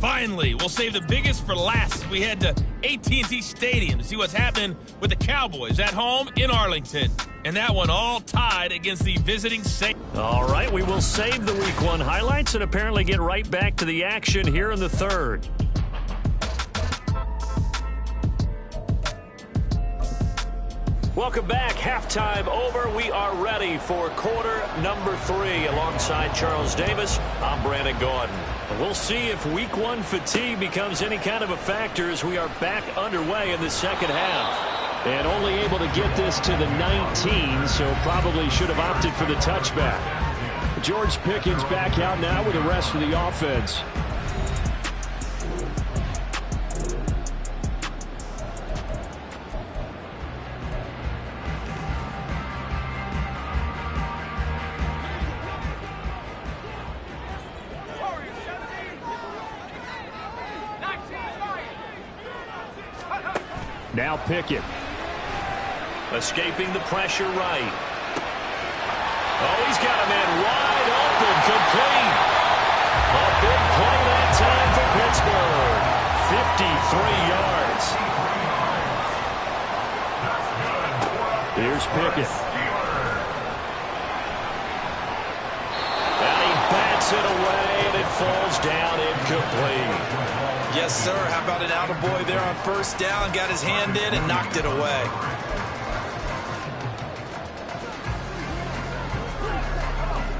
Finally, we'll save the biggest for last. We head to AT&T Stadium to see what's happening with the Cowboys at home in Arlington. And that one all tied against the visiting Saints. All right, we will save the Week 1 highlights and apparently get right back to the action here in the third. Welcome back. Halftime over. We are ready for quarter number 3. Alongside Charles Davis, I'm Brandon Gordon. We'll see if week 1 fatigue becomes any kind of a factor as we are back underway in the second half. And only able to get this to the 19, so probably should have opted for the touchback. George Pickens back out now with the rest of the offense. Now Pickett. Escaping the pressure right. Oh, he's got a man wide open, complete. A big play that time for Pittsburgh. 53 yards. Here's Pickett. And he bats it away, and it falls down incomplete. Yes, sir. How about an attaboy there on first down? Got his hand in and knocked it away.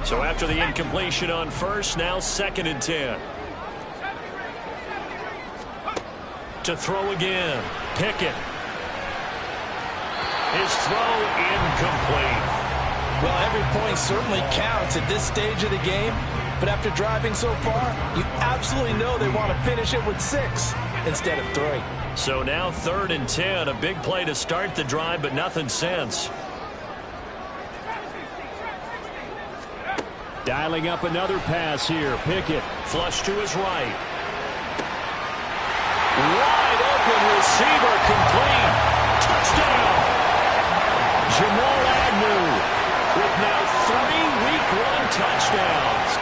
So after the incompletion on first, now 2nd and 10. To throw again. Pickett. His throw incomplete. Well, every point certainly counts at this stage of the game. But after driving so far, you absolutely know they want to finish it with 6 instead of 3. So now 3rd and 10. A big play to start the drive, but nothing since. Dialing up another pass here. Pickett. Flush to his right. Wide open receiver, complete. Touchdown. Jamal Agnew with now 3 week 1 touchdowns.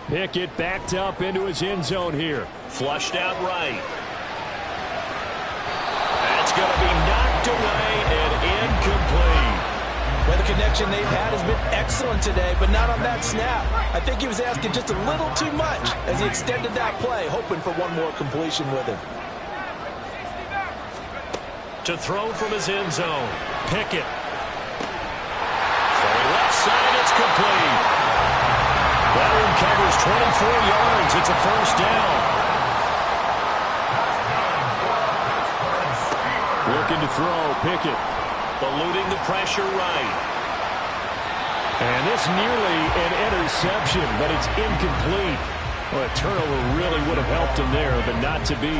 Pickett backed up into his end zone here. Flushed out right. That's going to be knocked away and incomplete. Well, the connection they've had has been excellent today, but not on that snap. I think he was asking just a little too much as he extended that play, hoping for one more completion with him. To throw from his end zone. Pickett. From the left side, it's complete. That one covers 24 yards. It's a first down. Looking to throw. Pickett. Eluding the pressure right. And this nearly an interception, but it's incomplete. Well, a turnover really would have helped him there, but not to be.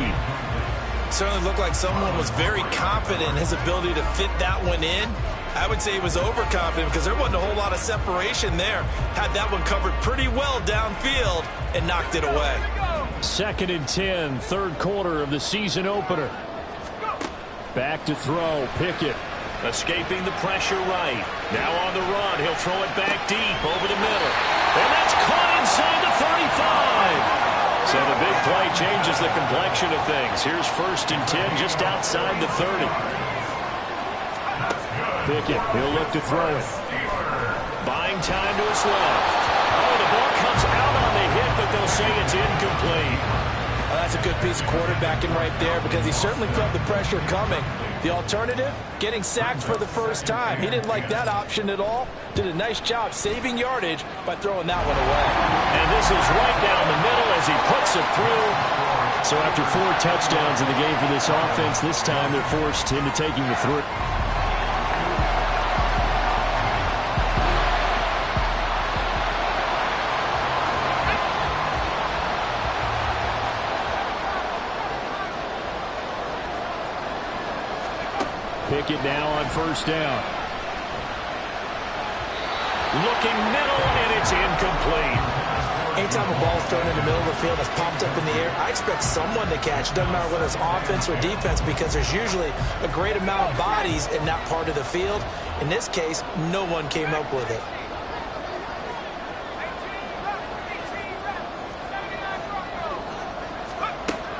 Certainly looked like someone was very confident in his ability to fit that one in. I would say he was overconfident because there wasn't a whole lot of separation there. Had that one covered pretty well downfield and knocked it away. 2nd and 10, 3rd quarter of the season opener. Back to throw. Pickett. Escaping the pressure right. Now on the run. He'll throw it back deep over the middle. And that's caught inside the 35. So the big play changes the complexion of things. Here's 1st and 10 just outside the 30. Pickett, he'll look to throw it. Buying time to his left. Oh, the ball comes out on the hit, but they'll say it's incomplete. Well, that's a good piece of quarterbacking right there because he certainly felt the pressure coming. The alternative, getting sacked for the first time. He didn't like that option at all. Did a nice job saving yardage by throwing that one away. And this is right down the middle as he puts it through. So after 4 touchdowns in the game for this offense, this time they're forced into taking the throw. Pickett now on first down. Looking middle, and it's incomplete. Anytime a ball's thrown in the middle of the field that's popped up in the air, I expect someone to catch. Doesn't matter whether it's offense or defense because there's usually a great amount of bodies in that part of the field. In this case, no one came up with it.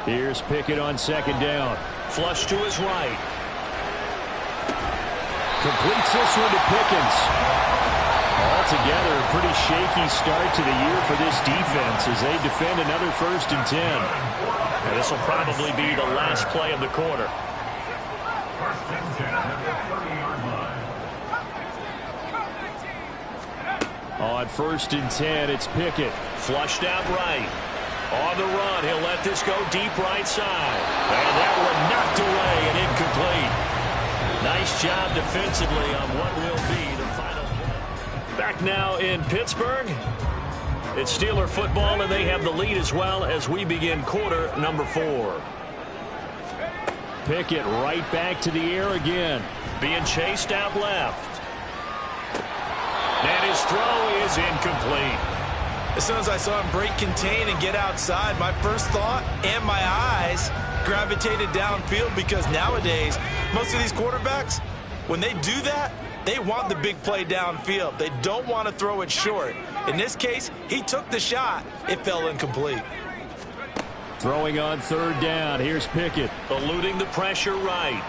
Here's Pickett on 2nd down. Flush to his right. Completes this one to Pickens. All altogether, a pretty shaky start to the year for this defense as they defend another 1st and 10. And this will probably be the last play of the quarter. First and 10 at the 30-yard line. On 1st and 10, it's Pickett. Flushed out right. On the run, he'll let this go deep right side. And that one knocked away and incomplete. Nice job defensively on what will be the final play. Back now in Pittsburgh. It's Steeler football, and they have the lead as well as we begin quarter number 4. Pickett right back to the air again. Being chased out left. And his throw is incomplete. As soon as I saw him break contain and get outside, my first thought and my eyes gravitated downfield, because nowadays, most of these quarterbacks, when they do that, they want the big play downfield. They don't want to throw it short. In this case, he took the shot. It fell incomplete. Throwing on 3rd down. Here's Pickett. Eluding the pressure right.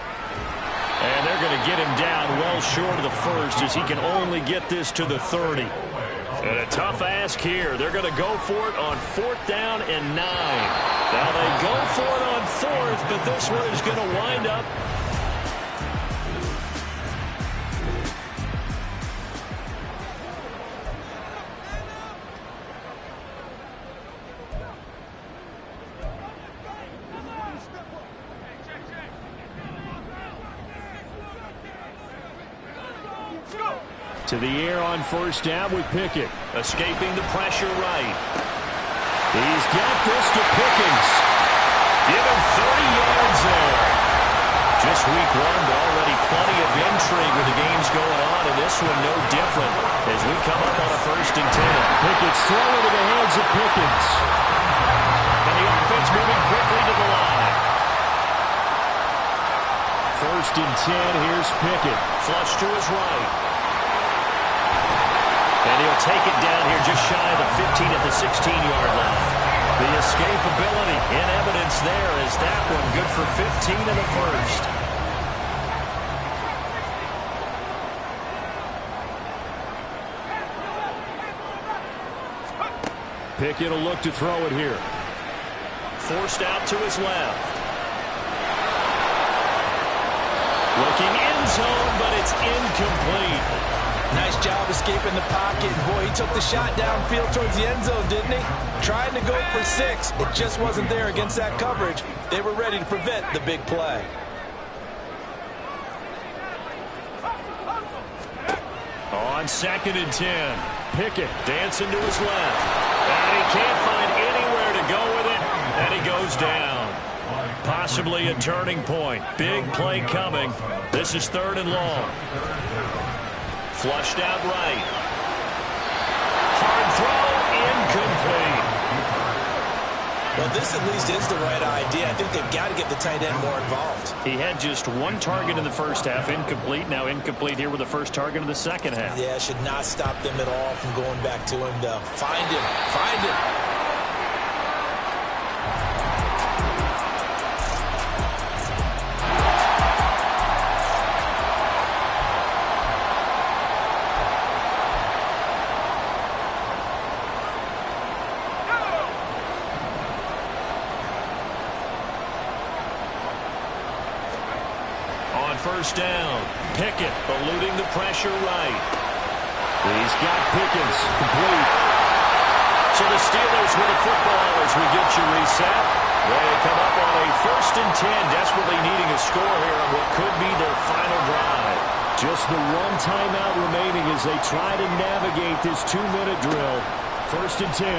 And they're going to get him down well short of the 1st as he can only get this to the 30. And a tough ask here. They're going to go for it on 4th down and 9. Now they go for it on 4th, but this one is going to wind up. To the air on 1st down with Pickett. Escaping the pressure right. He's got this to Pickens. Give him 30 yards there. Just week 1, but already plenty of intrigue with the games going on, and this one no different as we come up on a 1st and 10. Pickett's throwing to the hands of Pickens. And the offense moving quickly to the line. 1st and 10, here's Pickett. Flush to his right. And he'll take it down here just shy of the 15 at the 16-yard line. The escapability in evidence there as that one good for 15 in the 1st. Pickett will look to throw it here. Forced out to his left. Looking end zone, but it's incomplete. Nice job escaping the pocket. Boy, he took the shot downfield towards the end zone, didn't he? Trying to go for 6. It just wasn't there against that coverage. They were ready to prevent the big play. On 2nd and 10, Pickett dancing to his left. And he can't find anywhere to go with it, and he goes down. Possibly a turning point. Big play coming. This is 3rd and long. Flushed out right. Hard throw, incomplete. Well, this at least is the right idea. I think they've got to get the tight end more involved. He had just 1 target in the 1st half, incomplete. Now incomplete here with the 1st target in the 2nd half. Yeah, should not stop them at all from going back to him to find him. Find him. First down. Pickett eluding the pressure right. He's got Pickens complete. So the Steelers with the football as we get you reset. They come up on a 1st and 10, desperately needing a score here on what could be their final drive. Just the 1 timeout remaining as they try to navigate this 2-minute drill. 1st and 10.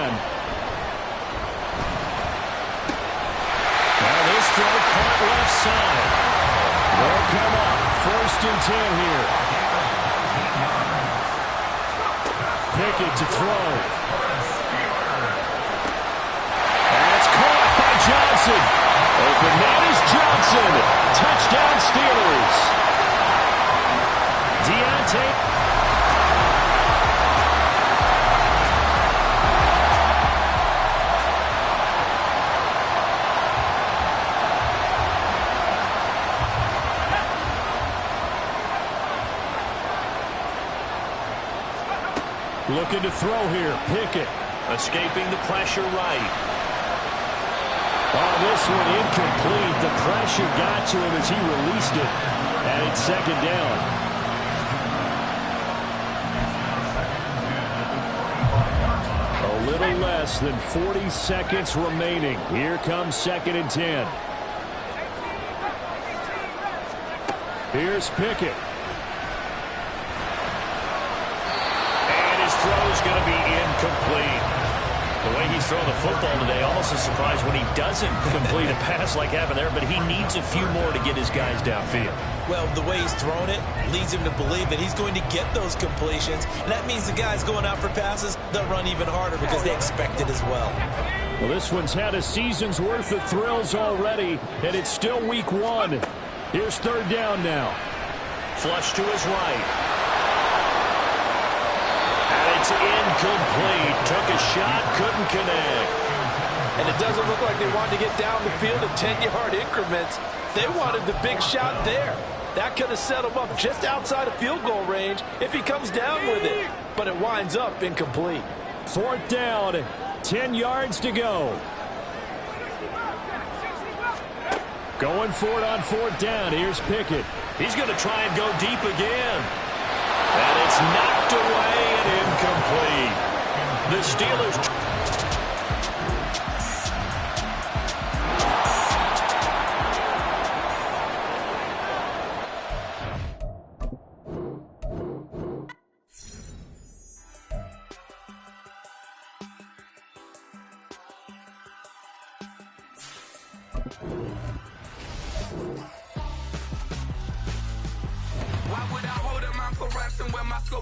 Now this throw caught left side. They'll come up 1st and 10 here. Pickett to throw. That's caught by Johnson. Open man is Johnson. Touchdown Steelers. Deontay. Looking to throw here. Pickett. Escaping the pressure right. Oh, this one incomplete. The pressure got to him as he released it. And it's second down. A little less than 40 seconds remaining. Here comes 2nd and 10. Here's Pickett. And his throw's going to be incomplete. The way he's throwing the football today, almost a surprise when he doesn't complete a pass like happened there, but he needs a few more to get his guys downfield. Well, the way he's thrown it leads him to believe that he's going to get those completions, and that means the guys going out for passes, they'll run even harder because they expect it as well. Well, this one's had a season's worth of thrills already, and it's still week 1. Here's 3rd down now. Flush to his right. And it's incomplete. Took a shot, couldn't connect. And it doesn't look like they wanted to get down the field in 10-yard increments. They wanted the big shot there. That could have set him up just outside of field goal range if he comes down with it. But it winds up incomplete. 4th down, 10 yards to go. Going for it on 4th down. Here's Pickett. He's going to try and go deep again. And it's knocked away and incomplete. The Steelers... Why would I hold a man for ransom when my scope